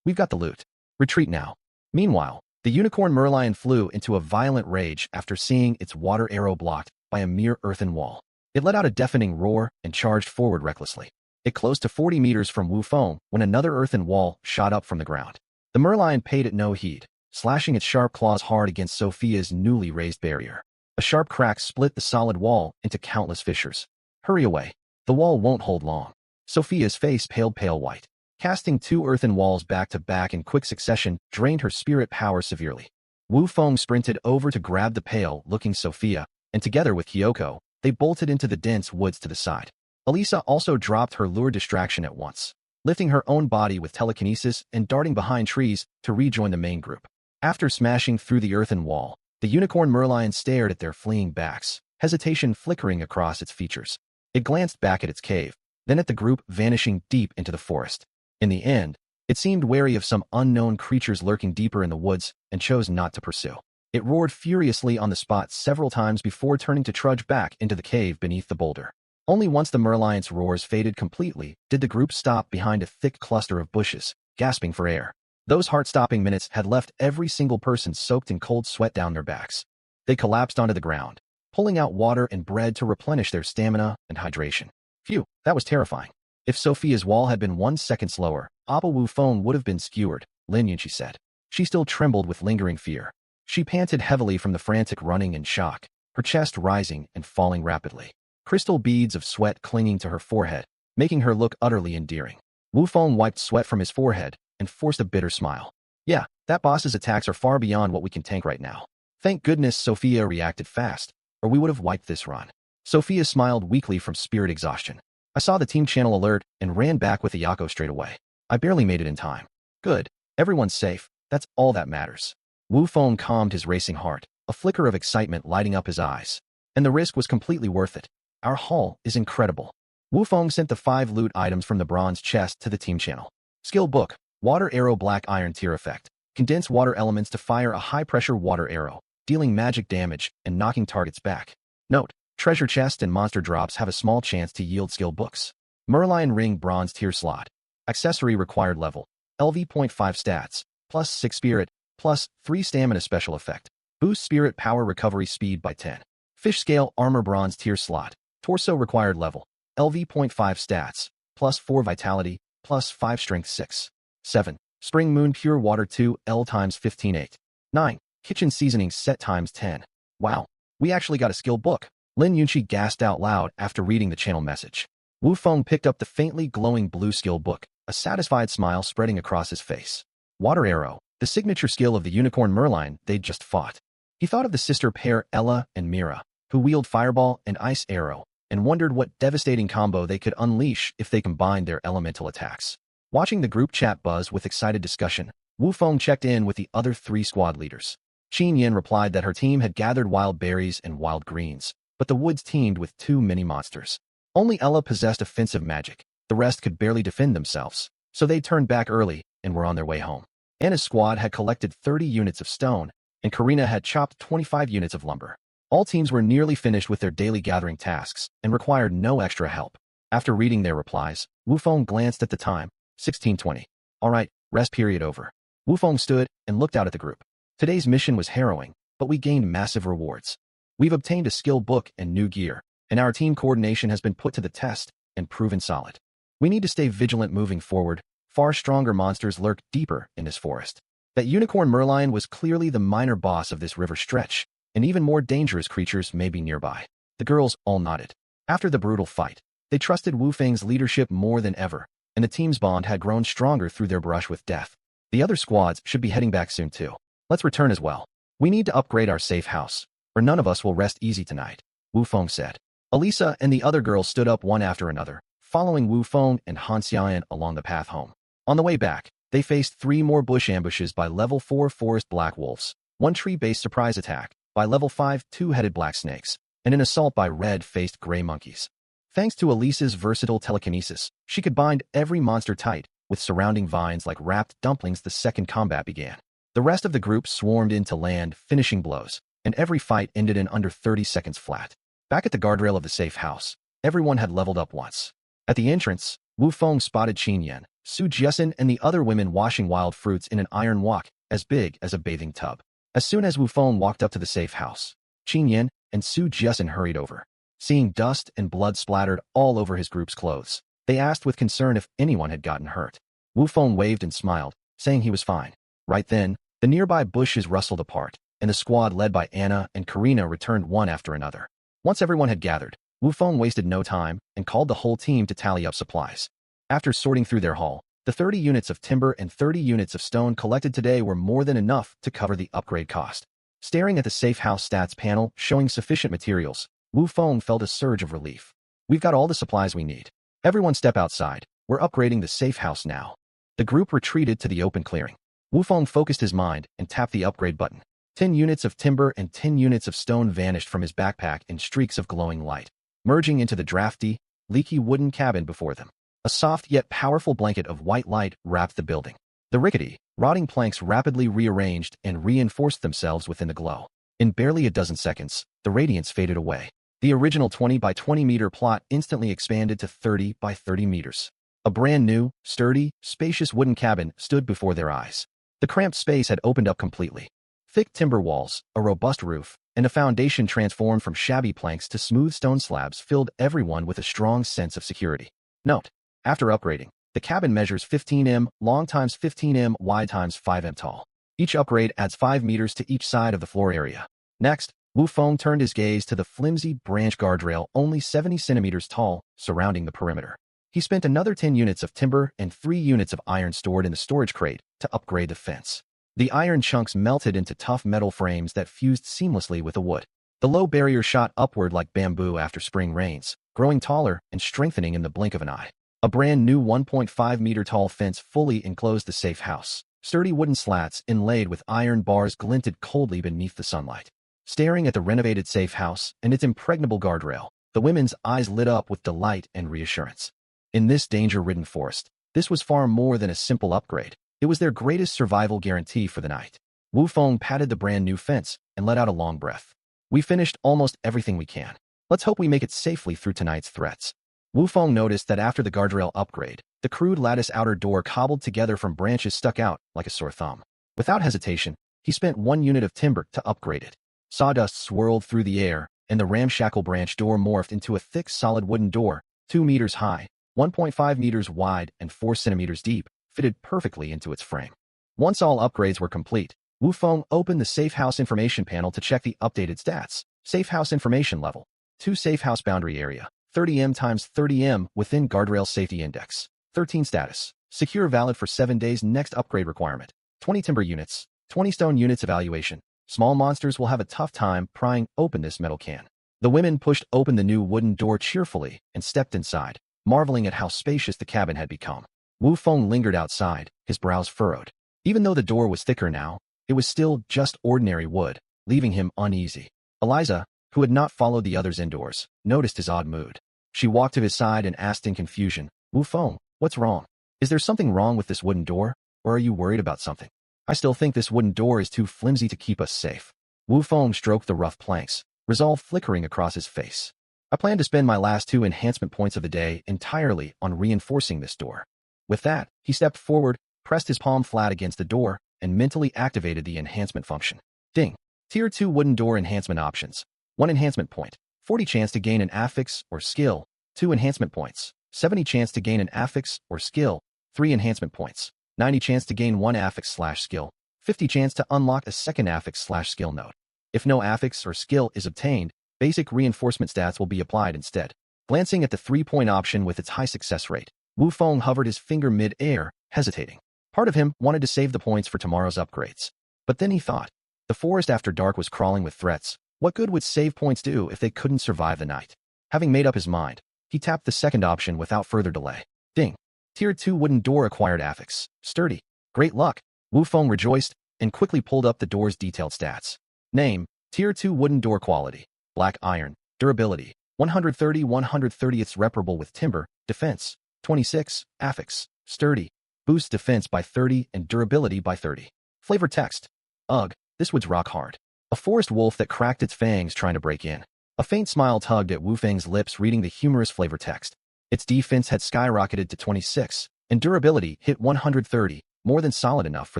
We've got the loot. Retreat now. Meanwhile, the unicorn merlion flew into a violent rage after seeing its water arrow blocked by a mere earthen wall. It let out a deafening roar and charged forward recklessly. It closed to 40 meters from Wu Feng when another earthen wall shot up from the ground. The merlion paid it no heed, slashing its sharp claws hard against Sophia's newly raised barrier. A sharp crack split the solid wall into countless fissures. Hurry away. The wall won't hold long. Sophia's face paled pale white. Casting two earthen walls back to back in quick succession drained her spirit power severely. Wu Feng sprinted over to grab the pale-looking Sophia, and together with Kyoko, they bolted into the dense woods to the side. Elisa also dropped her lure distraction at once, lifting her own body with telekinesis and darting behind trees to rejoin the main group. After smashing through the earthen wall, the unicorn merlion stared at their fleeing backs, hesitation flickering across its features. It glanced back at its cave, then at the group vanishing deep into the forest. In the end, it seemed wary of some unknown creatures lurking deeper in the woods and chose not to pursue. It roared furiously on the spot several times before turning to trudge back into the cave beneath the boulder. Only once the merlion's roars faded completely did the group stop behind a thick cluster of bushes, gasping for air. Those heart-stopping minutes had left every single person soaked in cold sweat down their backs. They collapsed onto the ground, pulling out water and bread to replenish their stamina and hydration. Phew, that was terrifying. If Sophia's wall had been 1 second slower, Appa Wu Feng would have been skewered, Lin Yunqi said. She still trembled with lingering fear. She panted heavily from the frantic running and shock, her chest rising and falling rapidly. Crystal beads of sweat clinging to her forehead, making her look utterly endearing. Wu Feng wiped sweat from his forehead and forced a bitter smile. Yeah, that boss's attacks are far beyond what we can tank right now. Thank goodness Sophia reacted fast, or we would have wiped this run. Sophia smiled weakly from spirit exhaustion. I saw the team channel alert and ran back with the Yako straight away. I barely made it in time. Good. Everyone's safe. That's all that matters. Wu Feng calmed his racing heart, a flicker of excitement lighting up his eyes. And the risk was completely worth it. Our haul is incredible. Wu Feng sent the 5 loot items from the bronze chest to the team channel. Skill book, water arrow black iron tier effect. Condense water elements to fire a high-pressure water arrow, dealing magic damage and knocking targets back. Note, treasure chest and monster drops have a small chance to yield skill books. Merlion ring bronze tier slot. Accessory required level. LV.5 stats, plus 6 spirit, plus 3 stamina special effect. Boost spirit power recovery speed by 10. Fish scale armor bronze tier slot. Torso required level. LV.5 stats, plus 4 vitality, plus 5 strength 6. 7. Spring moon pure water 2 L times 15 8. 9. Kitchen seasoning set times 10. Wow, we actually got a skill book. Lin Yunqi gasped out loud after reading the channel message. Wu Feng picked up the faintly glowing blue skill book, a satisfied smile spreading across his face. Water arrow, the signature skill of the unicorn merlion they'd just fought. He thought of the sister pair Ella and Mira, who wield fireball and ice arrow, and wondered what devastating combo they could unleash if they combined their elemental attacks. Watching the group chat buzz with excited discussion, Wu Feng checked in with the other 3 squad leaders. Qin Yin replied that her team had gathered wild berries and wild greens, but the woods teemed with too many monsters. Only Ella possessed offensive magic. The rest could barely defend themselves, so they turned back early and were on their way home. Anna's squad had collected 30 units of stone, and Karina had chopped 25 units of lumber. All teams were nearly finished with their daily gathering tasks and required no extra help. After reading their replies, Wu Feng glanced at the time, 16:20. All right, rest period over. Wu Feng stood and looked out at the group. Today's mission was harrowing, but we gained massive rewards. We've obtained a skill book and new gear, and our team coordination has been put to the test and proven solid. We need to stay vigilant moving forward. Far stronger monsters lurk deeper in this forest. That unicorn merlion was clearly the minor boss of this river stretch, and even more dangerous creatures may be nearby. The girls all nodded. After the brutal fight, they trusted Wu Feng's leadership more than ever, and the team's bond had grown stronger through their brush with death. The other squads should be heading back soon too. Let's return as well. We need to upgrade our safe house, or none of us will rest easy tonight, Wu Feng said. Elisa and the other girls stood up one after another, following Wu Feng and Han Xiaoyan along the path home. On the way back, they faced 3 more bush ambushes by level 4 forest black wolves, 1 tree-based surprise attack by level 5 2-headed black snakes, and an assault by red-faced gray monkeys. Thanks to Elise's versatile telekinesis, she could bind every monster tight, with surrounding vines like wrapped dumplings. The second combat began. The rest of the group swarmed in to land finishing blows, and every fight ended in under 30 seconds flat. Back at the guardrail of the safe house, everyone had leveled up once. At the entrance, Wu Feng spotted Qin Yan, Su Jiasen, and the other women washing wild fruits in an iron wok as big as a bathing tub. As soon as Wu Feng walked up to the safe house, Qin Yan and Su Jiasen hurried over. Seeing dust and blood splattered all over his group's clothes, they asked with concern if anyone had gotten hurt. Wu Feng waved and smiled, saying he was fine. Right then, the nearby bushes rustled apart, and the squad led by Anna and Karina returned one after another. Once everyone had gathered, Wu Feng wasted no time and called the whole team to tally up supplies. After sorting through their haul, the 30 units of timber and 30 units of stone collected today were more than enough to cover the upgrade cost. Staring at the safe house stats panel showing sufficient materials, Wu Feng felt a surge of relief. We've got all the supplies we need. Everyone step outside. We're upgrading the safe house now. The group retreated to the open clearing. Wu Feng focused his mind and tapped the upgrade button. 10 units of timber and 10 units of stone vanished from his backpack in streaks of glowing light, merging into the drafty, leaky wooden cabin before them. A soft yet powerful blanket of white light wrapped the building. The rickety, rotting planks rapidly rearranged and reinforced themselves within the glow. In barely a dozen seconds, the radiance faded away. The original 20 by 20 meter plot instantly expanded to 30 by 30 meters. A brand new, sturdy, spacious wooden cabin stood before their eyes. The cramped space had opened up completely. Thick timber walls, a robust roof, and a foundation transformed from shabby planks to smooth stone slabs filled everyone with a strong sense of security. Note: after upgrading, the cabin measures 15 long times 15 wide times 5 tall. Each upgrade adds 5 meters to each side of the floor area. Next, Wu Feng turned his gaze to the flimsy branch guardrail only 70 centimeters tall surrounding the perimeter. He spent another 10 units of timber and 3 units of iron stored in the storage crate to upgrade the fence. The iron chunks melted into tough metal frames that fused seamlessly with the wood. The low barrier shot upward like bamboo after spring rains, growing taller and strengthening in the blink of an eye. A brand new 1.5-meter-tall fence fully enclosed the safe house. Sturdy wooden slats inlaid with iron bars glinted coldly beneath the sunlight. Staring at the renovated safe house and its impregnable guardrail, the women's eyes lit up with delight and reassurance. In this danger-ridden forest, this was far more than a simple upgrade. It was their greatest survival guarantee for the night. Wu Feng patted the brand-new fence and let out a long breath. We finished almost everything we can. Let's hope we make it safely through tonight's threats. Wu Feng noticed that after the guardrail upgrade, the crude lattice outer door cobbled together from branches stuck out like a sore thumb. Without hesitation, he spent 1 unit of timber to upgrade it. Sawdust swirled through the air, and the ramshackle branch door morphed into a thick solid wooden door, 2 meters high, 1.5 meters wide, and 4 centimeters deep, fitted perfectly into its frame. Once all upgrades were complete, Wu Feng opened the Safe House information panel to check the updated stats. Safe House information level: 2 Safe House boundary area, 30 times 30 within guardrail safety index. 13 status: secure, valid for 7 days. Next upgrade requirement: 20 timber units, 20 stone units. Evaluation: small monsters will have a tough time prying open this metal can. The women pushed open the new wooden door cheerfully and stepped inside, marveling at how spacious the cabin had become. Wu Feng lingered outside, his brows furrowed. Even though the door was thicker now, it was still just ordinary wood, leaving him uneasy. Eliza, who had not followed the others indoors, noticed his odd mood. She walked to his side and asked in confusion, "Wu Feng, what's wrong? Is there something wrong with this wooden door, or are you worried about something?" "I still think this wooden door is too flimsy to keep us safe." Wu Feng stroked the rough planks, resolve flickering across his face. "I plan to spend my last 2 enhancement points of the day entirely on reinforcing this door." With that, he stepped forward, pressed his palm flat against the door, and mentally activated the enhancement function. Ding! Tier 2 wooden door enhancement options. 1 enhancement point. 40 chance to gain an affix or skill. 2 enhancement points. 70 chance to gain an affix or skill. 3 enhancement points. 90 chance to gain 1 affix/skill. 50 chance to unlock a second affix/skill node. If no affix or skill is obtained, basic reinforcement stats will be applied instead. Glancing at the 3-point option with its high success rate, Wu Feng hovered his finger mid-air, hesitating. Part of him wanted to save the points for tomorrow's upgrades. But then he thought, the forest after dark was crawling with threats. What good would save points do if they couldn't survive the night? Having made up his mind, he tapped the second option without further delay. Ding! Tier 2 wooden door acquired affix. Sturdy. Great luck! Wu Feng rejoiced and quickly pulled up the door's detailed stats. Name: Tier 2 wooden door. Quality: black iron. Durability: 130 130ths reparable with timber, defense, 26, affix, sturdy, boosts defense by 30 and durability by 30. Flavor text. Ugh, this wood's rock hard. A forest wolf that cracked its fangs trying to break in. A faint smile tugged at Wu Feng's lips reading the humorous flavor text. Its defense had skyrocketed to 26, and durability hit 130, more than solid enough for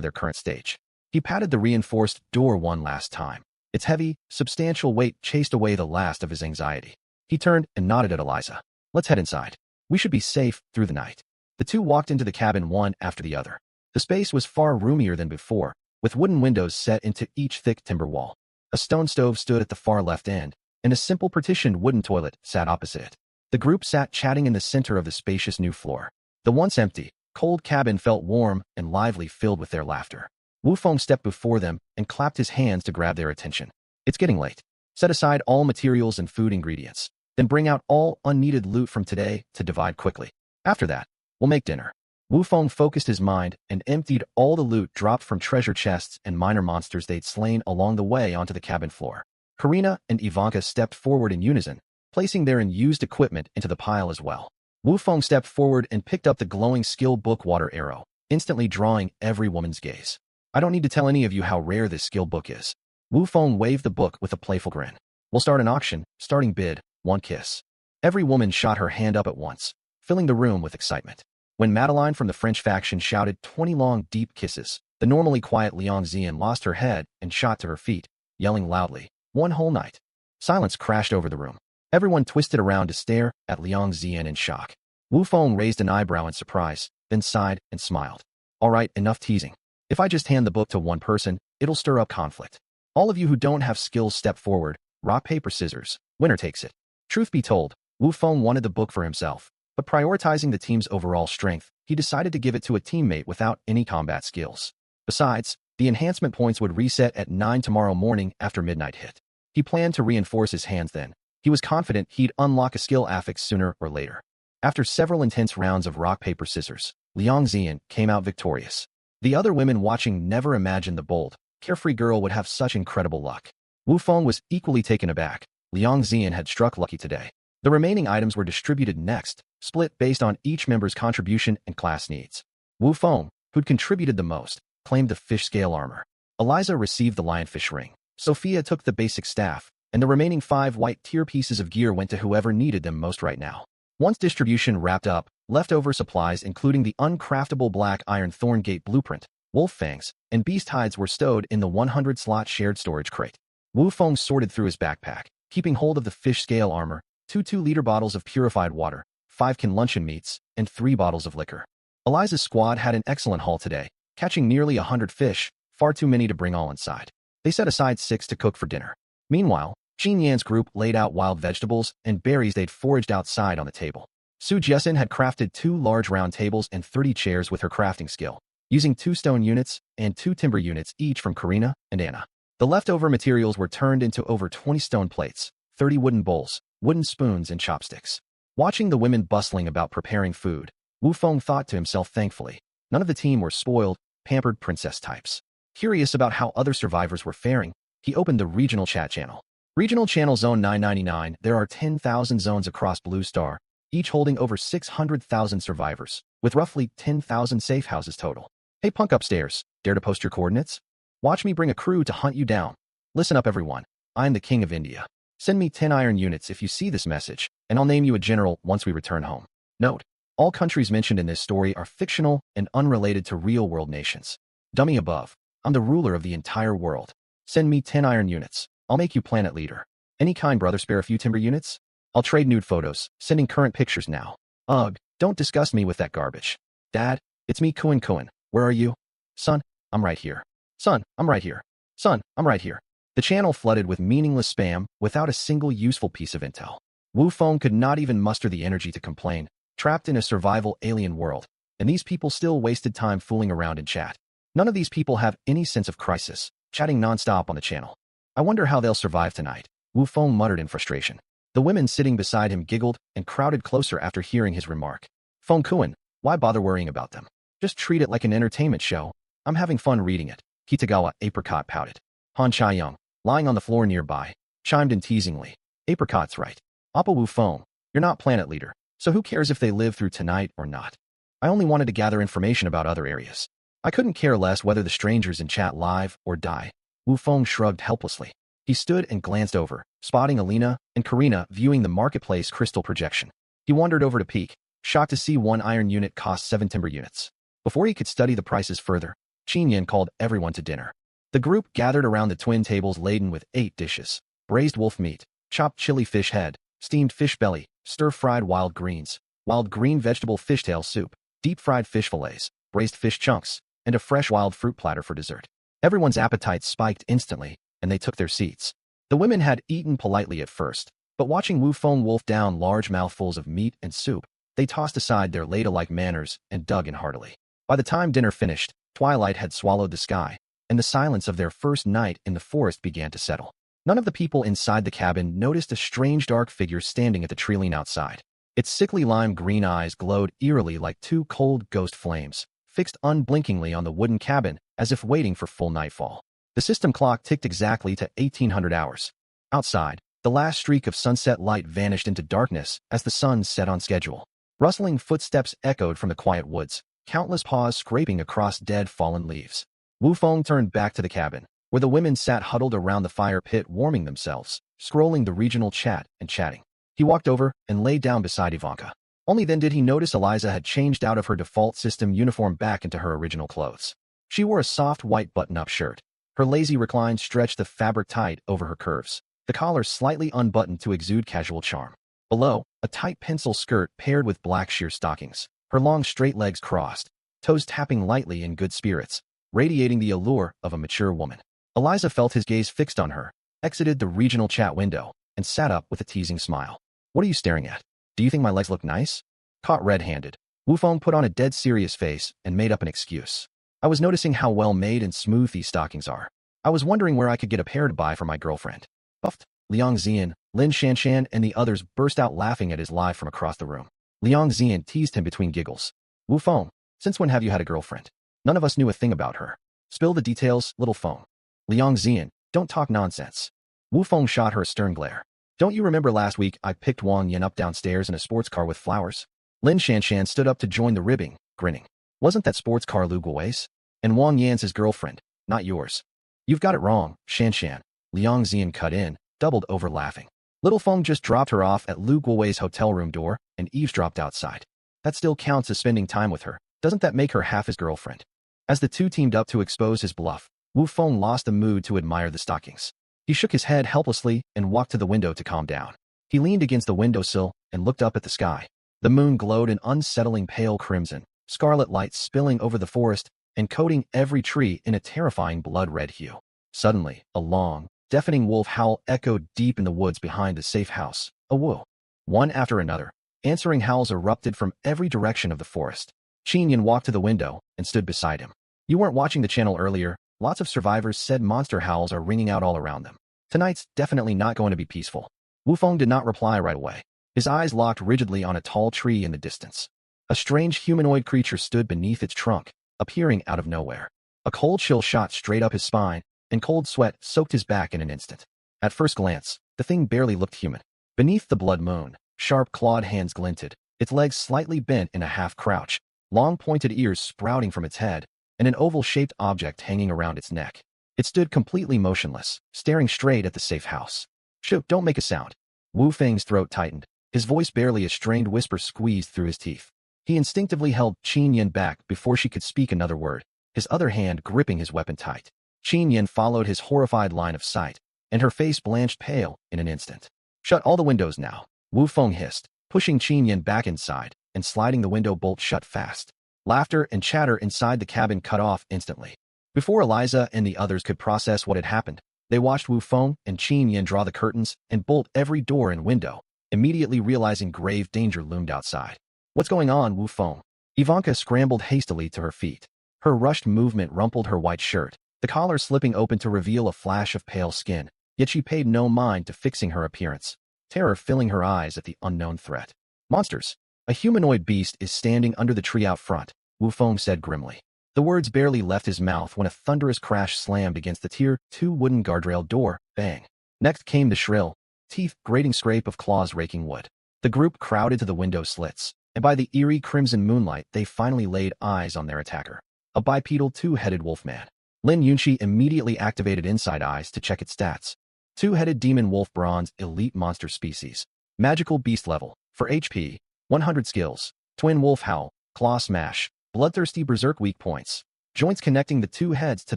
their current stage. He patted the reinforced door one last time. Its heavy, substantial weight chased away the last of his anxiety. He turned and nodded at Eliza. Let's head inside. We should be safe through the night. The two walked into the cabin one after the other. The space was far roomier than before, with wooden windows set into each thick timber wall. A stone stove stood at the far left end, and a simple partitioned wooden toilet sat opposite it. The group sat chatting in the center of the spacious new floor. The once empty, cold cabin felt warm and lively, filled with their laughter. Wu Feng stepped before them and clapped his hands to grab their attention. It's getting late. Set aside all materials and food ingredients. Then bring out all unneeded loot from today to divide quickly. After that, we'll make dinner. Wu Feng focused his mind and emptied all the loot dropped from treasure chests and minor monsters they'd slain along the way onto the cabin floor. Karina and Ivanka stepped forward in unison, placing their unused equipment into the pile as well. Wu Feng stepped forward and picked up the glowing skill book water arrow, instantly drawing every woman's gaze. I don't need to tell any of you how rare this skill book is. Wu Feng waved the book with a playful grin. We'll start an auction, starting bid, 1 kiss. Every woman shot her hand up at once, filling the room with excitement. When Madeline from the French faction shouted 20 long, deep kisses, the normally quiet Liang Xian lost her head and shot to her feet, yelling loudly, 1 whole night. Silence crashed over the room. Everyone twisted around to stare at Liang Xian in shock. Wu Feng raised an eyebrow in surprise, then sighed and smiled. All right, enough teasing. If I just hand the book to one person, it'll stir up conflict. All of you who don't have skills step forward, rock, paper, scissors. Winner takes it. Truth be told, Wu Feng wanted the book for himself, but prioritizing the team's overall strength, he decided to give it to a teammate without any combat skills. Besides, the enhancement points would reset at 9 tomorrow morning after midnight hit. He planned to reinforce his hands then. He was confident he'd unlock a skill affix sooner or later. After several intense rounds of rock, paper, scissors, Liang Xian came out victorious. The other women watching never imagined the bold, carefree girl would have such incredible luck. Wu Feng was equally taken aback. Liang Xian had struck lucky today. The remaining items were distributed next, split based on each member's contribution and class needs. Wu Feng, who'd contributed the most, claimed the fish scale armor. Eliza received the lionfish ring. Sophia took the basic staff, and the remaining 5 white tier pieces of gear went to whoever needed them most right now. Once distribution wrapped up, leftover supplies including the uncraftable black iron thorn gate blueprint, wolf fangs, and beast hides were stowed in the 100-slot shared storage crate. Wu Feng sorted through his backpack, keeping hold of the fish scale armor, 2 2-liter bottles of purified water, 5 can luncheon meats, and 3 bottles of liquor. Eliza's squad had an excellent haul today, catching nearly 100 fish, far too many to bring all inside. They set aside 6 to cook for dinner. Meanwhile, Jin Yan's group laid out wild vegetables and berries they'd foraged outside on the table. Su Jessen had crafted 2 large round tables and 30 chairs with her crafting skill, using 2 stone units and 2 timber units each from Karina and Anna. The leftover materials were turned into over 20 stone plates, 30 wooden bowls, wooden spoons, and chopsticks. Watching the women bustling about preparing food, Wu Feng thought to himself thankfully. None of the team were spoiled, pampered princess types. Curious about how other survivors were faring, he opened the regional chat channel. Regional Channel Zone 999. There are 10,000 zones across Blue Star, each holding over 600,000 survivors, with roughly 10,000 safe houses total. Hey punk upstairs, dare to post your coordinates? Watch me bring a crew to hunt you down. Listen up everyone, I'm the King of India. Send me 10 iron units if you see this message, and I'll name you a general once we return home. Note, all countries mentioned in this story are fictional and unrelated to real-world nations. Dummy above, I'm the ruler of the entire world. Send me 10 iron units. I'll make you planet leader. Any kind, brother, spare a few timber units? I'll trade nude photos, sending current pictures now. Ugh, don't disgust me with that garbage. Dad, it's me, Kuan. Where are you? Son, I'm right here. Son, I'm right here. Son, I'm right here. The channel flooded with meaningless spam without a single useful piece of intel. Wu Feng could not even muster the energy to complain, trapped in a survival alien world, and these people still wasted time fooling around in chat. None of these people have any sense of crisis, chatting nonstop on the channel. I wonder how they'll survive tonight, Wu Feng muttered in frustration. The women sitting beside him giggled and crowded closer after hearing his remark. Feng Kuan, why bother worrying about them? Just treat it like an entertainment show. I'm having fun reading it. Kitagawa Apricot pouted. Han Chaiyong, lying on the floor nearby, chimed in teasingly. Apricot's right. Appa Wu Feng, you're not planet leader, so who cares if they live through tonight or not? I only wanted to gather information about other areas. I couldn't care less whether the strangers in chat live or die. Wu Feng shrugged helplessly. He stood and glanced over, spotting Alina and Karina viewing the marketplace crystal projection. He wandered over to peek, shocked to see one iron unit cost 7 timber units. Before he could study the prices further, Qinyan called everyone to dinner. The group gathered around the twin tables laden with 8 dishes: braised wolf meat, chopped chili fish head, steamed fish belly, stir-fried wild greens, wild green vegetable fishtail soup, deep-fried fish fillets, braised fish chunks, and a fresh wild fruit platter for dessert. Everyone's appetites spiked instantly, and they took their seats. The women had eaten politely at first, but watching Wu Feng wolf down large mouthfuls of meat and soup, they tossed aside their ladylike manners and dug in heartily. By the time dinner finished, twilight had swallowed the sky, and the silence of their first night in the forest began to settle. None of the people inside the cabin noticed a strange dark figure standing at the treeline outside. Its sickly lime-green eyes glowed eerily like 2 cold ghost flames, fixed unblinkingly on the wooden cabin as if waiting for full nightfall. The system clock ticked exactly to 1800 hours. Outside, the last streak of sunset light vanished into darkness as the sun set on schedule. Rustling footsteps echoed from the quiet woods, countless paws scraping across dead fallen leaves. Wu Feng turned back to the cabin, where the women sat huddled around the fire pit warming themselves, scrolling the regional chat and chatting. He walked over and lay down beside Ivanka. Only then did he notice Eliza had changed out of her default system uniform back into her original clothes. She wore a soft white button-up shirt. Her lazy recline stretched the fabric tight over her curves, the collar slightly unbuttoned to exude casual charm. Below, a tight pencil skirt paired with black sheer stockings, her long straight legs crossed, toes tapping lightly in good spirits, radiating the allure of a mature woman. Eliza felt his gaze fixed on her, exited the regional chat window, and sat up with a teasing smile. What are you staring at? Do you think my legs look nice? Caught red-handed, Wu Feng put on a dead serious face and made up an excuse. I was noticing how well made and smooth these stockings are. I was wondering where I could get a pair to buy for my girlfriend. Puffed. Liang Xian, Lin Shanshan, and the others burst out laughing at his lie from across the room. Liang Xian teased him between giggles. Wu Feng, since when have you had a girlfriend? None of us knew a thing about her. Spill the details, little Feng. Liang Xian, don't talk nonsense. Wu Feng shot her a stern glare. Don't you remember last week I picked Wang Yan up downstairs in a sports car with flowers? Lin Shanshan stood up to join the ribbing, grinning. Wasn't that sports car Lu Guo's? And Wang Yan's his girlfriend, not yours. You've got it wrong, Shanshan. Liang Xian cut in, doubled over laughing. Little Feng just dropped her off at Lu Guo's hotel room door and eavesdropped outside. That still counts as spending time with her. Doesn't that make her half his girlfriend? As the two teamed up to expose his bluff, Wu Feng lost the mood to admire the stockings. He shook his head helplessly and walked to the window to calm down. He leaned against the windowsill and looked up at the sky. The moon glowed an unsettling pale crimson, scarlet light spilling over the forest and coating every tree in a terrifying blood-red hue. Suddenly, a long, deafening wolf howl echoed deep in the woods behind the safe house. A woo. One after another, answering howls erupted from every direction of the forest. Qinyan walked to the window and stood beside him. You weren't watching the channel earlier. Lots of survivors said monster howls are ringing out all around them. Tonight's definitely not going to be peaceful. Wu Feng did not reply right away. His eyes locked rigidly on a tall tree in the distance. A strange humanoid creature stood beneath its trunk, appearing out of nowhere. A cold chill shot straight up his spine, and cold sweat soaked his back in an instant. At first glance, the thing barely looked human. Beneath the blood moon, sharp clawed hands glinted, its legs slightly bent in a half-crouch, long pointed ears sprouting from its head, and an oval-shaped object hanging around its neck. It stood completely motionless, staring straight at the safe house. Shoo, don't make a sound. Wu Feng's throat tightened, his voice barely a strained whisper squeezed through his teeth. He instinctively held Qinyan back before she could speak another word, his other hand gripping his weapon tight. Qinyan followed his horrified line of sight, and her face blanched pale in an instant. Shut all the windows now, Wu Feng hissed, pushing Qinyan back inside and sliding the window bolt shut fast. Laughter and chatter inside the cabin cut off instantly. Before Eliza and the others could process what had happened, they watched Wu Feng and Qinyan draw the curtains and bolt every door and window, immediately realizing grave danger loomed outside. What's going on, Wu Feng? Ivanka scrambled hastily to her feet. Her rushed movement rumpled her white shirt, the collar slipping open to reveal a flash of pale skin, yet she paid no mind to fixing her appearance, terror filling her eyes at the unknown threat. Monsters! A humanoid beast is standing under the tree out front, Wu Feng said grimly. The words barely left his mouth when a thunderous crash slammed against the Tier 2 wooden guardrail door. Bang! Next came the shrill, teeth grating scrape of claws raking wood. The group crowded to the window slits, and by the eerie crimson moonlight they finally laid eyes on their attacker. A bipedal two-headed wolfman. Lin Yunxi immediately activated Inside Eyes to check its stats. Two-headed demon wolf bronze elite monster species. Magical beast level. For HP, 100 skills. Twin wolf howl, claw smash, bloodthirsty berserk weak points. Joints connecting the two heads to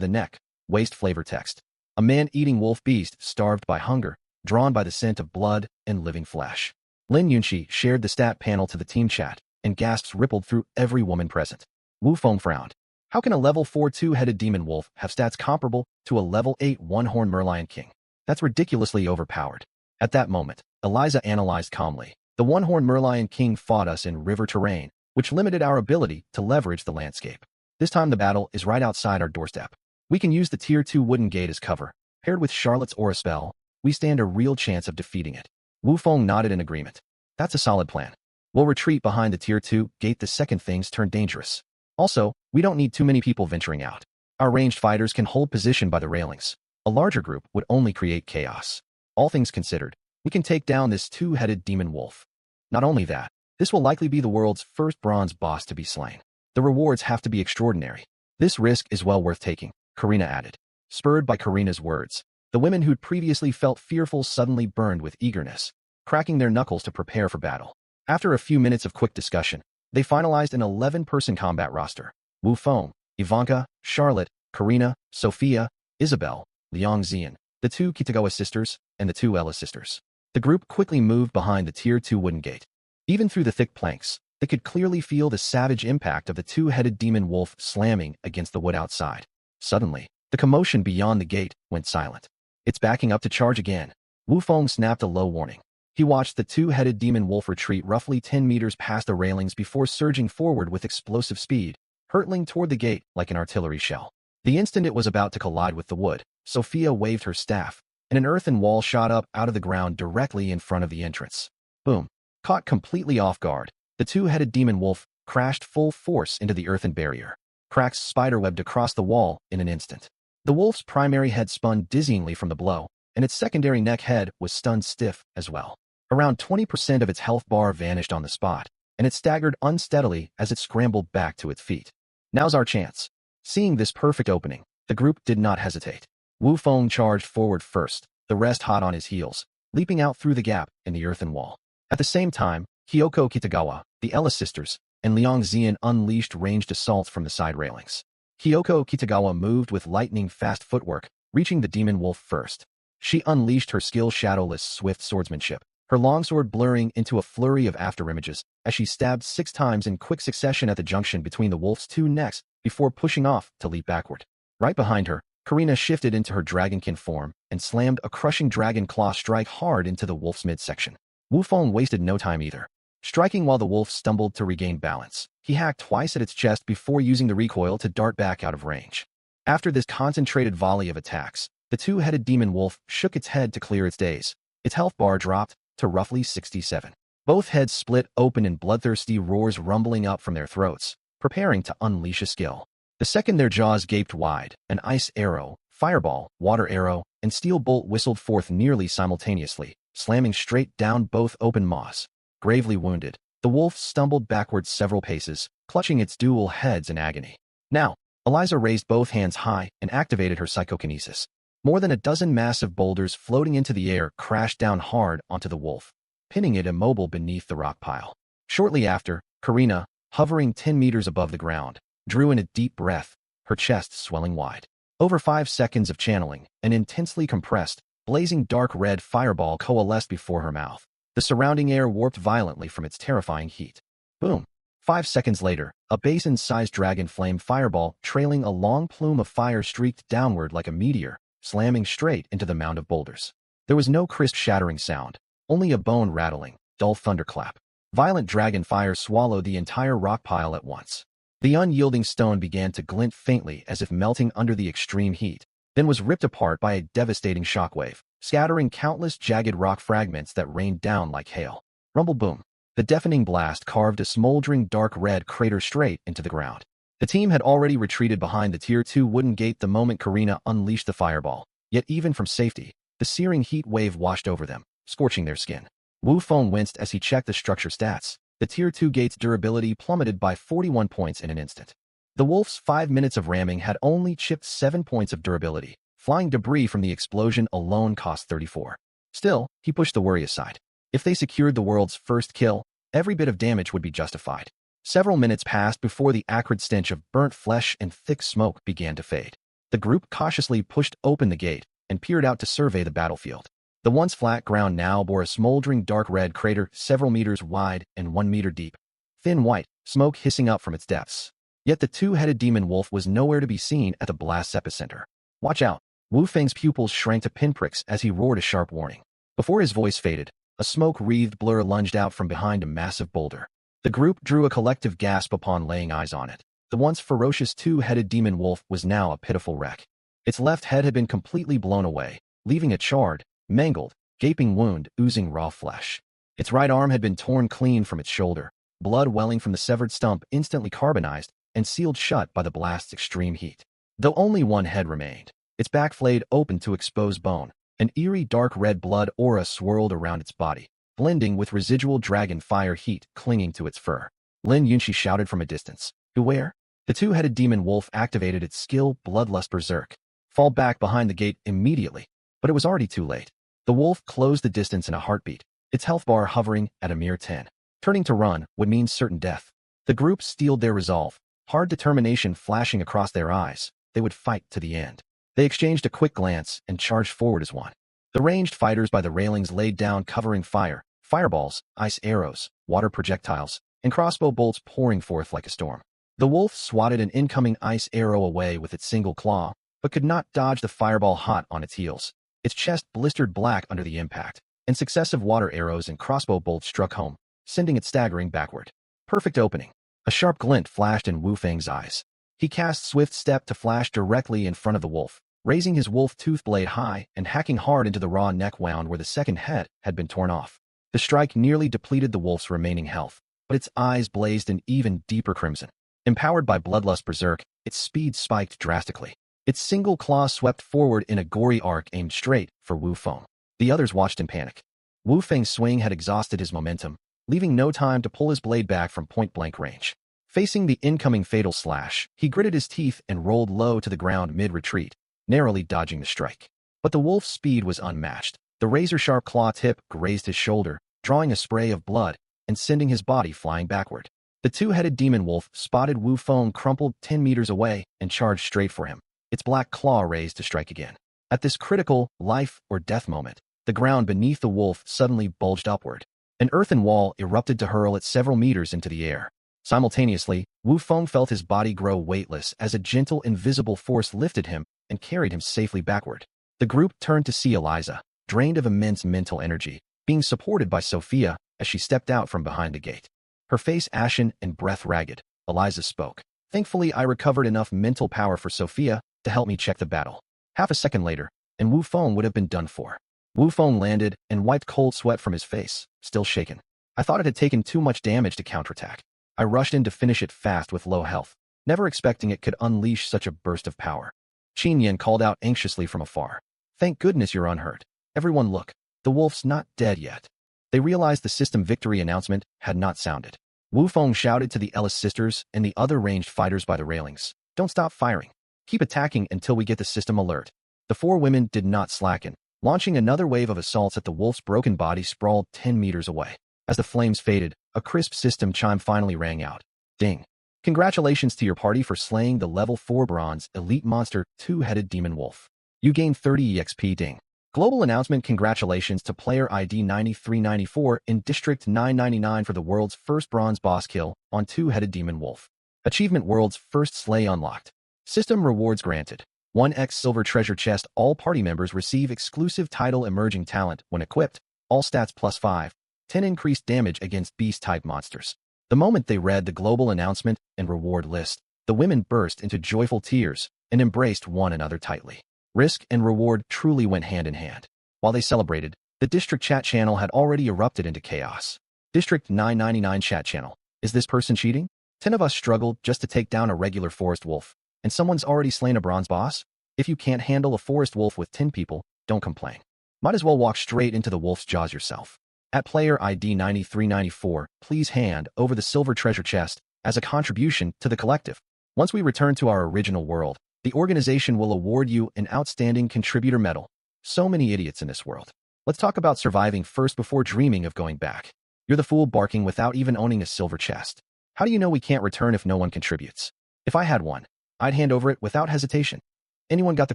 the neck. Waste flavor text. A man-eating wolf beast starved by hunger, drawn by the scent of blood and living flesh. Lin Yunxi shared the stat panel to the team chat, and gasps rippled through every woman present. Wu Feng frowned. How can a level 4 two-headed demon wolf have stats comparable to a level 8 one-horn merlion king? That's ridiculously overpowered. At that moment, Eliza analyzed calmly. The one-horn merlion king fought us in river terrain, which limited our ability to leverage the landscape. This time the battle is right outside our doorstep. We can use the tier 2 wooden gate as cover. Paired with Charlotte's aura spell, we stand a real chance of defeating it. Wu Feng nodded in agreement. That's a solid plan. We'll retreat behind the tier 2 gate the second things turn dangerous. Also, we don't need too many people venturing out. Our ranged fighters can hold position by the railings. A larger group would only create chaos. All things considered, we can take down this two-headed demon wolf. Not only that, this will likely be the world's first bronze boss to be slain. The rewards have to be extraordinary. This risk is well worth taking, Karina added. Spurred by Karina's words, the women who'd previously felt fearful suddenly burned with eagerness, cracking their knuckles to prepare for battle. After a few minutes of quick discussion, they finalized an 11-person combat roster. Wu Feng, Ivanka, Charlotte, Karina, Sophia, Isabel, Liang Xian, the two Kitagawa sisters, and the two Ella sisters. The group quickly moved behind the tier 2 wooden gate. Even through the thick planks, they could clearly feel the savage impact of the two-headed demon wolf slamming against the wood outside. Suddenly, the commotion beyond the gate went silent. It's backing up to charge again. Wu Feng snapped a low warning. He watched the two-headed demon wolf retreat roughly 10 meters past the railings before surging forward with explosive speed, hurtling toward the gate like an artillery shell. The instant it was about to collide with the wood, Sophia waved her staff, and an earthen wall shot up out of the ground directly in front of the entrance. Boom. Caught completely off guard, the two-headed demon wolf crashed full force into the earthen barrier. Cracks spiderwebbed across the wall in an instant. The wolf's primary head spun dizzyingly from the blow, and its secondary neck head was stunned stiff as well. Around 20% of its health bar vanished on the spot, and it staggered unsteadily as it scrambled back to its feet. Now's our chance. Seeing this perfect opening, the group did not hesitate. Wu Feng charged forward first, the rest hot on his heels, leaping out through the gap in the earthen wall. At the same time, Kyoko Kitagawa, the Ella sisters, and Liang Xian unleashed ranged assaults from the side railings. Kyoko Kitagawa moved with lightning-fast footwork, reaching the demon wolf first. She unleashed her skill shadowless swift swordsmanship, her longsword blurring into a flurry of afterimages as she stabbed 6 times in quick succession at the junction between the wolf's two necks before pushing off to leap backward. Right behind her, Karina shifted into her dragonkin form and slammed a crushing dragon claw strike hard into the wolf's midsection. Wu Feng wasted no time either. Striking while the wolf stumbled to regain balance, he hacked twice at its chest before using the recoil to dart back out of range. After this concentrated volley of attacks, the two-headed demon wolf shook its head to clear its daze. Its health bar dropped to roughly 67. Both heads split open in bloodthirsty roars rumbling up from their throats, preparing to unleash a skill. The second their jaws gaped wide, an ice arrow, fireball, water arrow, and steel bolt whistled forth nearly simultaneously, slamming straight down both open maws. Gravely wounded, the wolf stumbled backwards several paces, clutching its dual heads in agony. Now, Eliza raised both hands high and activated her psychokinesis. More than a dozen massive boulders floating into the air crashed down hard onto the wolf, pinning it immobile beneath the rock pile. Shortly after, Karina, hovering 10 meters above the ground, drew in a deep breath, her chest swelling wide. Over 5 seconds of channeling, an intensely compressed, blazing dark red fireball coalesced before her mouth. The surrounding air warped violently from its terrifying heat. Boom! 5 seconds later, a basin-sized dragon flame fireball trailing a long plume of fire streaked downward like a meteor, slamming straight into the mound of boulders. There was no crisp shattering sound, only a bone-rattling, dull thunderclap. Violent dragon fire swallowed the entire rock pile at once. The unyielding stone began to glint faintly as if melting under the extreme heat, then was ripped apart by a devastating shockwave, scattering countless jagged rock fragments that rained down like hail. Rumble boom. The deafening blast carved a smoldering dark red crater straight into the ground. The team had already retreated behind the tier 2 wooden gate the moment Karina unleashed the fireball, yet even from safety, the searing heat wave washed over them, scorching their skin. Wu Feng winced as he checked the structure stats. The Tier 2 gate's durability plummeted by 41 points in an instant. The wolf's 5 minutes of ramming had only chipped 7 points of durability. Flying debris from the explosion alone cost 34. Still, he pushed the worry aside. If they secured the world's first kill, every bit of damage would be justified. Several minutes passed before the acrid stench of burnt flesh and thick smoke began to fade. The group cautiously pushed open the gate and peered out to survey the battlefield. The once flat ground now bore a smoldering dark red crater several meters wide and 1 meter deep. Thin white, smoke hissing up from its depths. Yet the two-headed demon wolf was nowhere to be seen at the blast's epicenter. Watch out! Wu Feng's pupils shrank to pinpricks as he roared a sharp warning. Before his voice faded, a smoke-wreathed blur lunged out from behind a massive boulder. The group drew a collective gasp upon laying eyes on it. The once ferocious two-headed demon wolf was now a pitiful wreck. Its left head had been completely blown away, leaving a charred, mangled, gaping wound oozing raw flesh. Its right arm had been torn clean from its shoulder, blood welling from the severed stump instantly carbonized and sealed shut by the blast's extreme heat. Though only one head remained, its back flayed open to expose bone. An eerie dark red blood aura swirled around its body, blending with residual dragon fire heat clinging to its fur. Lin Yunxi shouted from a distance, "Beware!" The two-headed demon wolf activated its skill Bloodlust Berserk. Fall back behind the gate immediately, but it was already too late. The wolf closed the distance in a heartbeat, its health bar hovering at a mere 10. Turning to run would mean certain death. The group steeled their resolve, hard determination flashing across their eyes. They would fight to the end. They exchanged a quick glance and charged forward as one. The ranged fighters by the railings laid down covering fire, fireballs, ice arrows, water projectiles, and crossbow bolts pouring forth like a storm. The wolf swatted an incoming ice arrow away with its single claw, but could not dodge the fireball hot on its heels. Its chest blistered black under the impact, and successive water arrows and crossbow bolts struck home, sending it staggering backward. Perfect opening. A sharp glint flashed in Wu Feng's eyes. He cast Swift Step to flash directly in front of the wolf, raising his wolf tooth blade high and hacking hard into the raw neck wound where the second head had been torn off. The strike nearly depleted the wolf's remaining health, but its eyes blazed an even deeper crimson. Empowered by Bloodlust Berserk, its speed spiked drastically. Its single claw swept forward in a gory arc aimed straight for Wu Feng. The others watched in panic. Wu Feng's swing had exhausted his momentum, leaving no time to pull his blade back from point-blank range. Facing the incoming fatal slash, he gritted his teeth and rolled low to the ground mid-retreat, narrowly dodging the strike. But the wolf's speed was unmatched. The razor-sharp claw tip grazed his shoulder, drawing a spray of blood and sending his body flying backward. The two-headed demon wolf spotted Wu Feng crumpled 10 meters away and charged straight for him, its black claw raised to strike again. At this critical, life-or-death moment, the ground beneath the wolf suddenly bulged upward. An earthen wall erupted to hurl it several meters into the air. Simultaneously, Wu Feng felt his body grow weightless as a gentle, invisible force lifted him and carried him safely backward. The group turned to see Eliza, drained of immense mental energy, being supported by Sophia as she stepped out from behind the gate. Her face ashen and breath ragged, Eliza spoke. "Thankfully, I recovered enough mental power for Sophia to help me check the battle." Half a second later, and Wu Feng would have been done for. Wu Feng landed and wiped cold sweat from his face, still shaken. "I thought it had taken too much damage to counterattack. I rushed in to finish it fast with low health, never expecting it could unleash such a burst of power." Qin Yan called out anxiously from afar. "Thank goodness you're unhurt. Everyone look. The wolf's not dead yet." They realized the system victory announcement had not sounded. Wu Feng shouted to the Ellis sisters and the other ranged fighters by the railings, "Don't stop firing. Keep attacking until we get the system alert." The four women did not slacken, launching another wave of assaults at the wolf's broken body sprawled 10 meters away. As the flames faded, a crisp system chime finally rang out. Ding. "Congratulations to your party for slaying the level 4 bronze elite monster two-headed demon wolf. You gained 30 EXP. Ding. Global announcement. Congratulations to player ID 9394 in District 999 for the world's first bronze boss kill on two-headed demon wolf. Achievement world's first slay unlocked. System rewards granted. 1x silver treasure chest. All party members receive exclusive title emerging talent when equipped. All stats +5. 10 increased damage against beast-type monsters. The moment they read the global announcement and reward list, the women burst into joyful tears and embraced one another tightly. Risk and reward truly went hand in hand. While they celebrated, the district chat channel had already erupted into chaos. District 999 chat channel. Is this person cheating? 10 of us struggled just to take down a regular forest wolf, and someone's already slain a bronze boss? If you can't handle a forest wolf with 10 people, don't complain. Might as well walk straight into the wolf's jaws yourself. At player ID 9394, please hand over the silver treasure chest as a contribution to the collective. Once we return to our original world, the organization will award you an outstanding contributor medal. So many idiots in this world. Let's talk about surviving first before dreaming of going back. You're the fool barking without even owning a silver chest. How do you know we can't return if no one contributes? If I had one, I'd hand over it without hesitation. Anyone got the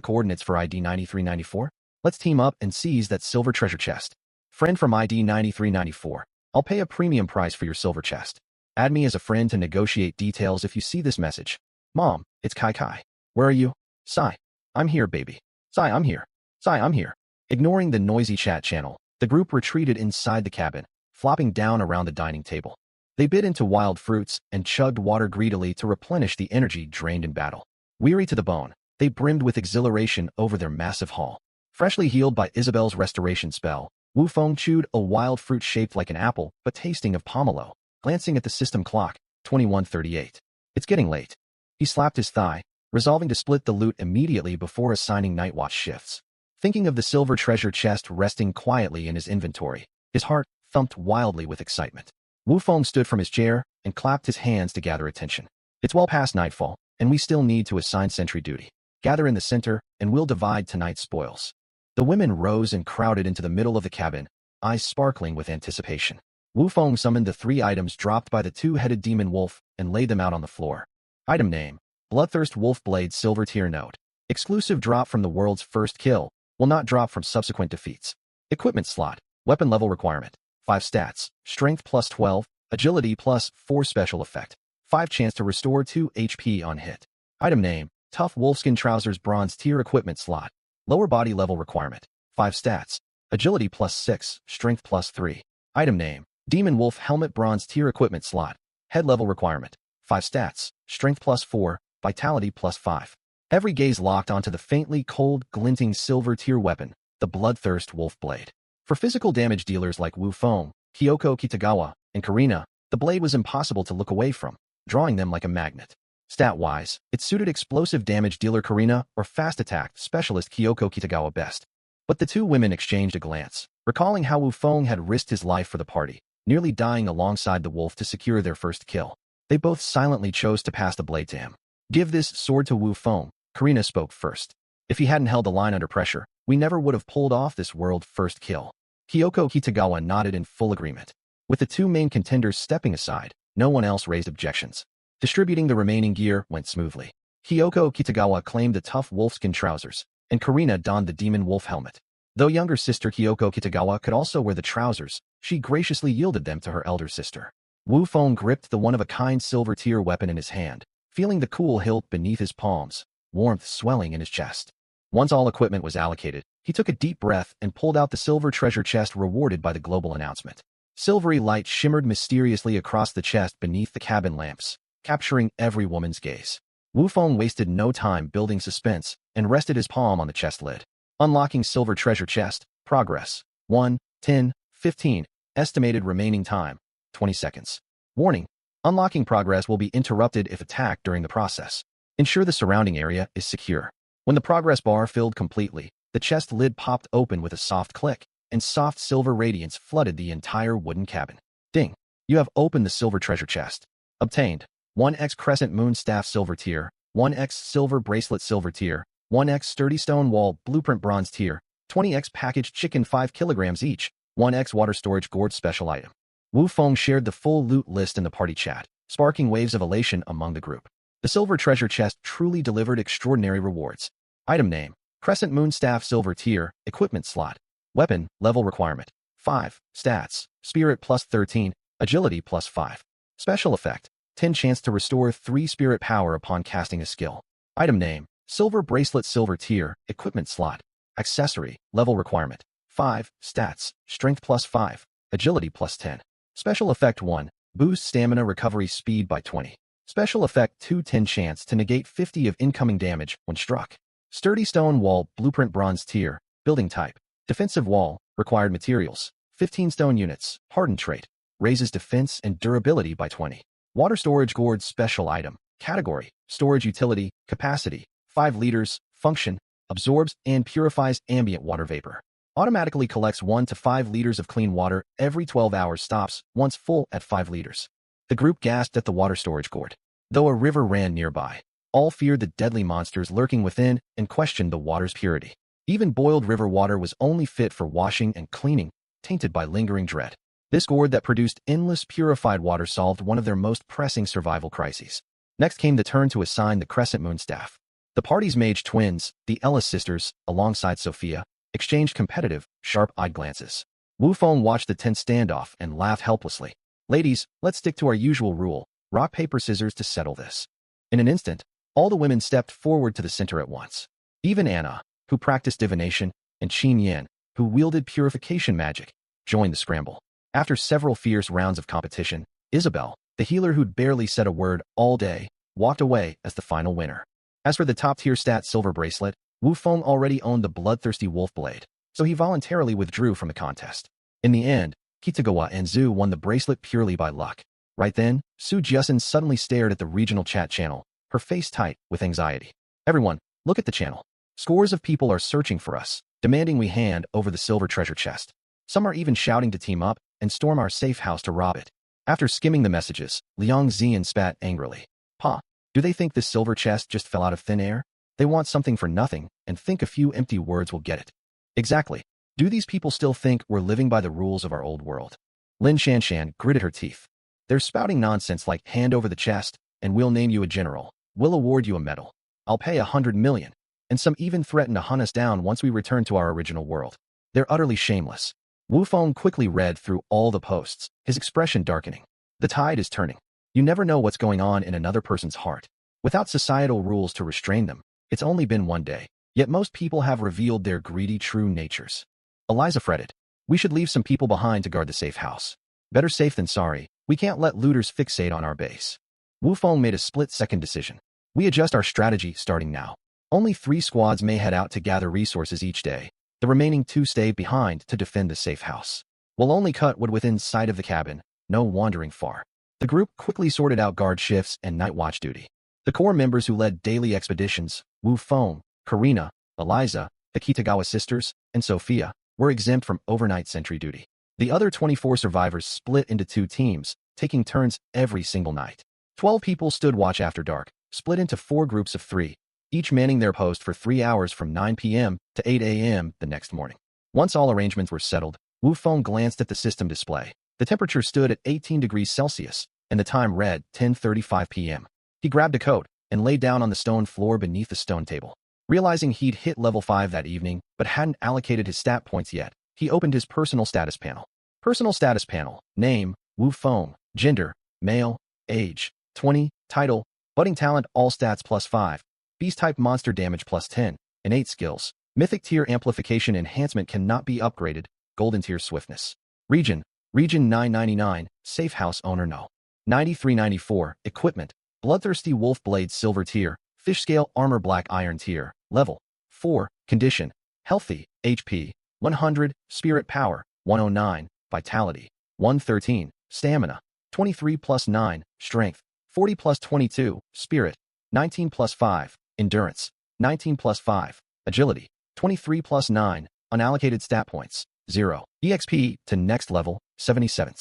coordinates for ID 9394? Let's team up and seize that silver treasure chest. Friend from ID 9394, I'll pay a premium price for your silver chest. Add me as a friend to negotiate details if you see this message. Mom, it's Kai Kai. Where are you? Sai. I'm here, baby. Sai, I'm here. Sai, I'm here. Ignoring the noisy chat channel, the group retreated inside the cabin, flopping down around the dining table. They bit into wild fruits and chugged water greedily to replenish the energy drained in battle. Weary to the bone, they brimmed with exhilaration over their massive haul. Freshly healed by Isabel's restoration spell, Wu Feng chewed a wild fruit shaped like an apple but tasting of pomelo, glancing at the system clock, 21:38. It's getting late. He slapped his thigh, resolving to split the loot immediately before assigning night watch shifts. Thinking of the silver treasure chest resting quietly in his inventory, his heart thumped wildly with excitement. Wu Feng stood from his chair and clapped his hands to gather attention. It's well past nightfall, and we still need to assign sentry duty. Gather in the center, and we'll divide tonight's spoils. The women rose and crowded into the middle of the cabin, eyes sparkling with anticipation. Wu Feng summoned the 3 items dropped by the 2-headed demon wolf and laid them out on the floor. Item name: Bloodthirst Wolf Blade Silver Tier Note. Exclusive drop from the world's first kill, will not drop from subsequent defeats. Equipment slot: Weapon level requirement: 5 stats, Strength plus 12, Agility plus 4 special effect, 5 chance to restore 2 HP on hit. Item name: Tough Wolfskin Trousers Bronze Tier Equipment slot. Lower body level requirement: 5 stats, Agility plus 6, Strength plus 3. Item name: Demon Wolf Helmet Bronze Tier Equipment slot. Head level requirement: 5 stats, Strength plus 4, Vitality plus 5. Every gaze locked onto the faintly cold, glinting silver tier weapon, the Bloodthirst Wolf Blade. For physical damage dealers like Wu Feng, Kyoko Kitagawa, and Karina, the blade was impossible to look away from, drawing them like a magnet. Stat-wise, it suited explosive damage dealer Karina or fast attack specialist Kyoko Kitagawa best. But the 2 women exchanged a glance, recalling how Wu Feng had risked his life for the party, nearly dying alongside the wolf to secure their first kill. They both silently chose to pass the blade to him. Give this sword to Wu Feng, Karina spoke first. If he hadn't held the line under pressure, we never would have pulled off this world-first kill. Kyoko Kitagawa nodded in full agreement. With the 2 main contenders stepping aside, no one else raised objections. Distributing the remaining gear went smoothly. Kyoko Kitagawa claimed the tough wolfskin trousers, and Karina donned the demon wolf helmet. Though younger sister Kyoko Kitagawa could also wear the trousers, she graciously yielded them to her elder sister. Wu Feng gripped the one-of-a-kind silver tier weapon in his hand, feeling the cool hilt beneath his palms, warmth swelling in his chest. Once all equipment was allocated, he took a deep breath and pulled out the silver treasure chest rewarded by the global announcement. Silvery light shimmered mysteriously across the chest beneath the cabin lamps, capturing every woman's gaze. Wu Feng wasted no time building suspense and rested his palm on the chest lid. Unlocking silver treasure chest, progress, 1, 10, 15, estimated remaining time, 20 seconds. Warning, unlocking progress will be interrupted if attacked during the process. Ensure the surrounding area is secure. When the progress bar filled completely, the chest lid popped open with a soft click, and soft silver radiance flooded the entire wooden cabin. Ding! You have opened the silver treasure chest. Obtained 1x Crescent Moon Staff Silver Tier, 1x Silver Bracelet Silver Tier, 1x Sturdy Stone Wall Blueprint Bronze Tier, 20x Packaged Chicken 5 kilograms each, 1x Water Storage Gourd Special Item. Wu Feng shared the full loot list in the party chat, sparking waves of elation among the group. The silver treasure chest truly delivered extraordinary rewards. Item name: Crescent Moon Staff Silver Tier, Equipment slot. Weapon, level requirement: 5, stats, Spirit plus 13, Agility plus 5. Special effect: 10 chance to restore 3 spirit power upon casting a skill. Item name: Silver Bracelet Silver Tier, Equipment slot. Accessory, level requirement: 5, stats, Strength plus 5, Agility plus 10. Special effect 1, boost stamina recovery speed by 20. Special effect 2, 10 chance to negate 50 of incoming damage when struck. Sturdy Stone Wall Blueprint Bronze Tier, Building Type. Defensive Wall, required materials, 15 stone units, Hardened trait. Raises defense and durability by 20. Water Storage Gourd Special Item. Category: Storage Utility, Capacity, 5 liters, Function: absorbs and purifies ambient water vapor. Automatically collects 1 to 5 liters of clean water every 12 hours, stops once full at 5 liters. The group gasped at the water storage gourd. Though a river ran nearby, all feared the deadly monsters lurking within and questioned the water's purity. Even boiled river water was only fit for washing and cleaning, tainted by lingering dread. This gourd that produced endless purified water solved one of their most pressing survival crises. Next came the turn to assign the crescent moon staff. The party's mage twins, the Ellis sisters, alongside Sophia, exchanged competitive, sharp-eyed glances. Wu Feng watched the tense standoff and laughed helplessly. Ladies, let's stick to our usual rule, rock, paper, scissors to settle this. In an instant, all the women stepped forward to the center at once. Even Anna, who practiced divination, and Qin Yan, who wielded purification magic, joined the scramble. After several fierce rounds of competition, Isabel, the healer who'd barely said a word all day, walked away as the final winner. As for the top-tier stat silver bracelet, Wu Feng already owned the bloodthirsty wolf blade, so he voluntarily withdrew from the contest. In the end, Kitagawa and Zhu won the bracelet purely by luck. Right then, Su Jiasen suddenly stared at the regional chat channel, her face tight with anxiety. Everyone, look at the channel. Scores of people are searching for us, demanding we hand over the silver treasure chest. Some are even shouting to team up and storm our safe house to rob it. After skimming the messages, Liang Zian spat angrily. Pa, do they think this silver chest just fell out of thin air? They want something for nothing and think a few empty words will get it. Exactly. Do these people still think we're living by the rules of our old world? Lin Shanshan gritted her teeth. They're spouting nonsense like hand over the chest and we'll name you a general. We'll award you a medal. I'll pay 100 million. And some even threaten to hunt us down once we return to our original world. They're utterly shameless. Wu Feng quickly read through all the posts, his expression darkening. The tide is turning. You never know what's going on in another person's heart. Without societal rules to restrain them, it's only been one day, yet most people have revealed their greedy true natures. Eliza fretted. We should leave some people behind to guard the safe house. Better safe than sorry. We can't let looters fixate on our base. Wu Feng made a split-second decision. We adjust our strategy starting now. Only 3 squads may head out to gather resources each day. The remaining 2 stay behind to defend the safe house. We'll only cut wood within sight of the cabin, no wandering far. The group quickly sorted out guard shifts and night watch duty. The core members who led daily expeditions, Wu Feng, Karina, Eliza, the Kitagawa sisters, and Sophia, were exempt from overnight sentry duty. The other 24 survivors split into 2 teams, taking turns every single night. 12 people stood watch after dark, split into 4 groups of 3, each manning their post for 3 hours from 9 p.m. to 8 a.m. the next morning. Once all arrangements were settled, Wu Feng glanced at the system display. The temperature stood at 18 degrees Celsius, and the time read 10:35 p.m. He grabbed a coat and lay down on the stone floor beneath the stone table. Realizing he'd hit level 5 that evening, but hadn't allocated his stat points yet, he opened his personal status panel. Personal status panel, name, Wu Feng, gender, male, age, 20, title, budding talent, all stats +5, beast type monster damage +10, innate skills, mythic tier amplification enhancement cannot be upgraded, golden tier swiftness. Region 999, safe house owner no. 9394, equipment, bloodthirsty wolf blade silver tier, fish scale armor black iron tier, level 4, condition, healthy, HP, 100, spirit power, 109, vitality, 113, stamina, 23 + 9, strength, 40 + 22, spirit, 19 + 5, endurance, 19 + 5, agility, 23 + 9, unallocated stat points, 0, EXP to next level, 77.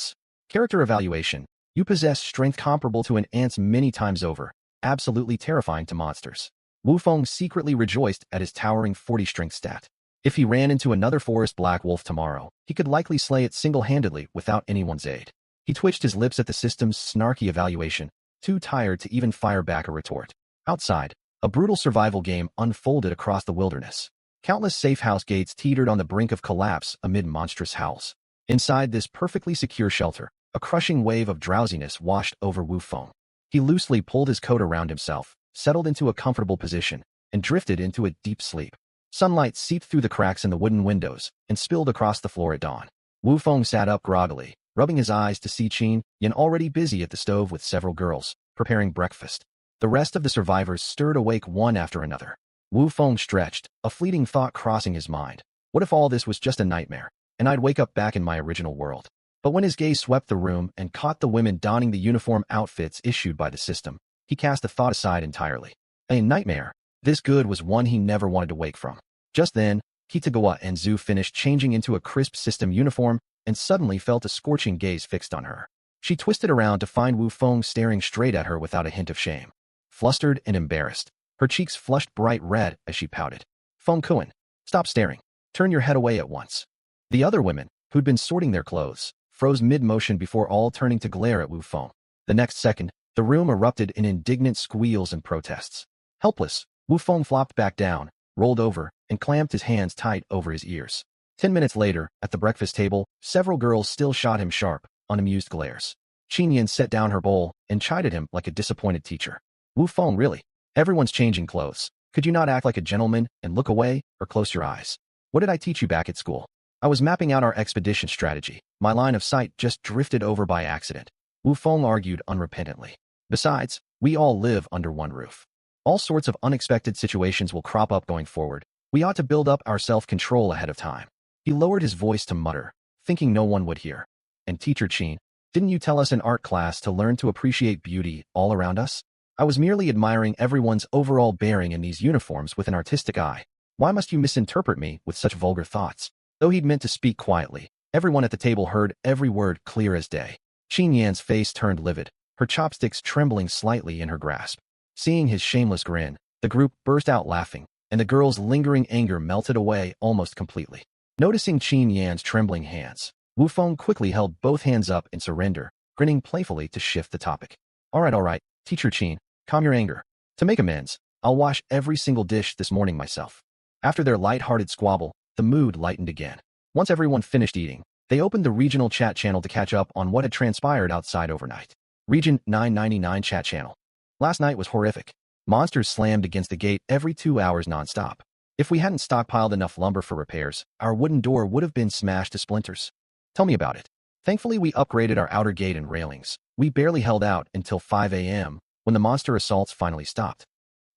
Character evaluation. You possess strength comparable to an ant's many times over, absolutely terrifying to monsters. Wu Feng secretly rejoiced at his towering 40 strength stat. If he ran into another forest black wolf tomorrow, he could likely slay it single-handedly without anyone's aid. He twitched his lips at the system's snarky evaluation, too tired to even fire back a retort. Outside, a brutal survival game unfolded across the wilderness. Countless safe house gates teetered on the brink of collapse amid monstrous howls. Inside this perfectly secure shelter, a crushing wave of drowsiness washed over Wu Feng. He loosely pulled his coat around himself, settled into a comfortable position, and drifted into a deep sleep. Sunlight seeped through the cracks in the wooden windows and spilled across the floor at dawn. Wu Feng sat up groggily, rubbing his eyes to see Qin Yan already busy at the stove with several girls, preparing breakfast. The rest of the survivors stirred awake one after another. Wu Feng stretched, a fleeting thought crossing his mind. What if all this was just a nightmare, and I'd wake up back in my original world? But when his gaze swept the room and caught the women donning the uniform outfits issued by the system, he cast the thought aside entirely. A nightmare. This good was one he never wanted to wake from. Just then, Kitagawa and Zhu finished changing into a crisp system uniform and suddenly felt a scorching gaze fixed on her. She twisted around to find Wu Feng staring straight at her without a hint of shame. Flustered and embarrassed, her cheeks flushed bright red as she pouted. Feng Kuan, stop staring. Turn your head away at once. The other women, who'd been sorting their clothes, froze mid-motion before all turning to glare at Wu Feng. The next second, the room erupted in indignant squeals and protests. Helpless, Wu Feng flopped back down, rolled over, and clamped his hands tight over his ears. 10 minutes later, at the breakfast table, several girls still shot him sharp, unamused glares. Qin Yan set down her bowl and chided him like a disappointed teacher. Wu Feng, really? Everyone's changing clothes. Could you not act like a gentleman and look away or close your eyes? What did I teach you back at school? I was mapping out our expedition strategy. My line of sight just drifted over by accident. Wu Feng argued unrepentantly. Besides, we all live under one roof. All sorts of unexpected situations will crop up going forward. We ought to build up our self-control ahead of time. He lowered his voice to mutter, thinking no one would hear. And Teacher Qin, didn't you tell us in art class to learn to appreciate beauty all around us? I was merely admiring everyone's overall bearing in these uniforms with an artistic eye. Why must you misinterpret me with such vulgar thoughts? Though he'd meant to speak quietly, everyone at the table heard every word clear as day. Qin Yan's face turned livid, her chopsticks trembling slightly in her grasp. Seeing his shameless grin, the group burst out laughing, and the girl's lingering anger melted away almost completely. Noticing Qin Yan's trembling hands, Wu Feng quickly held both hands up in surrender, grinning playfully to shift the topic. All right, Teacher Qin, calm your anger. To make amends, I'll wash every single dish this morning myself. After their light-hearted squabble, the mood lightened again. Once everyone finished eating, they opened the regional chat channel to catch up on what had transpired outside overnight. Region 999 chat channel. Last night was horrific. Monsters slammed against the gate every 2 hours non-stop. If we hadn't stockpiled enough lumber for repairs, our wooden door would have been smashed to splinters. Tell me about it. Thankfully, we upgraded our outer gate and railings. We barely held out until 5 a.m., when the monster assaults finally stopped.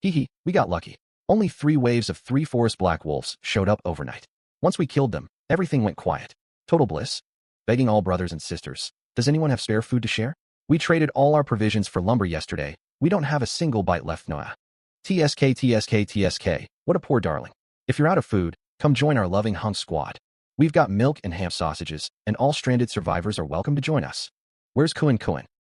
Hee, we got lucky. Only 3 waves of 3 forest black wolves showed up overnight. Once we killed them, everything went quiet. Total bliss. Begging all brothers and sisters, does anyone have spare food to share? We traded all our provisions for lumber yesterday. We don't have a single bite left, Noah. TSK, what a poor darling. If you're out of food, come join our loving hunk squad. We've got milk and ham sausages, and all stranded survivors are welcome to join us. Where's Kuan?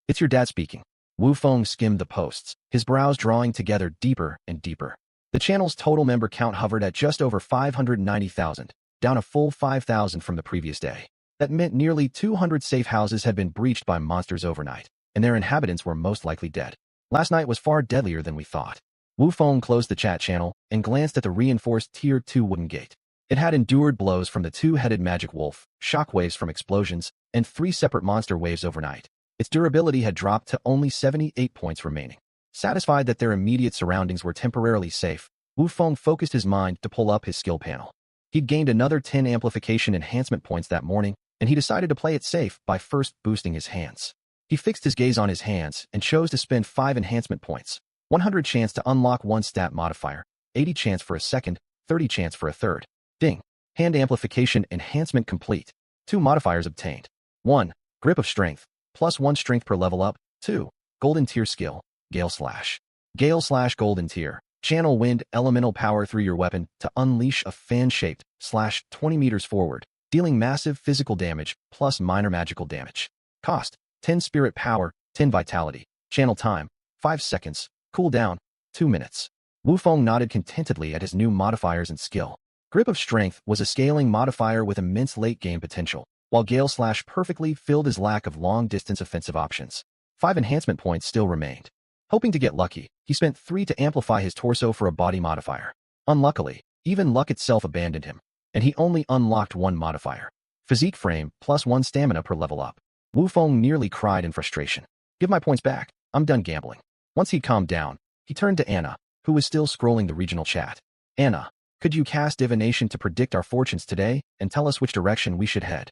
It's your dad speaking. Wu Feng skimmed the posts, his brows drawing together deeper and deeper. The channel's total member count hovered at just over 590,000, down a full 5,000 from the previous day. That meant nearly 200 safe houses had been breached by monsters overnight, and their inhabitants were most likely dead. Last night was far deadlier than we thought. Wu Feng closed the chat channel and glanced at the reinforced Tier 2 wooden gate. It had endured blows from the 2-headed magic wolf, shockwaves from explosions, and 3 separate monster waves overnight. Its durability had dropped to only 78 points remaining. Satisfied that their immediate surroundings were temporarily safe, Wu Feng focused his mind to pull up his skill panel. He'd gained another 10 amplification enhancement points that morning, and he decided to play it safe by first boosting his hands. He fixed his gaze on his hands and chose to spend 5 enhancement points. 100 chance to unlock 1 stat modifier, 80 chance for a second, 30 chance for a third. Ding. Hand amplification enhancement complete. 2 modifiers obtained. 1. Grip of strength, plus 1 strength per level up. 2. Golden tier skill, Gale Slash. Gale Slash Golden tier. Channel wind elemental power through your weapon to unleash a fan-shaped slash 20 meters forward, dealing massive physical damage plus minor magical damage. Cost, 10 spirit power, 10 vitality. Channel time, 5 seconds. Cooldown, 2 minutes. Wu Feng nodded contentedly at his new modifiers and skill. Grip of Strength was a scaling modifier with immense late-game potential, while Gale Slash perfectly filled his lack of long-distance offensive options. 5 enhancement points still remained. Hoping to get lucky, he spent 3 to amplify his torso for a body modifier. Unluckily, even luck itself abandoned him, and he only unlocked 1 modifier. Physique frame plus 1 stamina per level up. Wu Feng nearly cried in frustration. Give my points back. I'm done gambling. Once he calmed down, he turned to Anna, who was still scrolling the regional chat. Anna, could you cast divination to predict our fortunes today and tell us which direction we should head?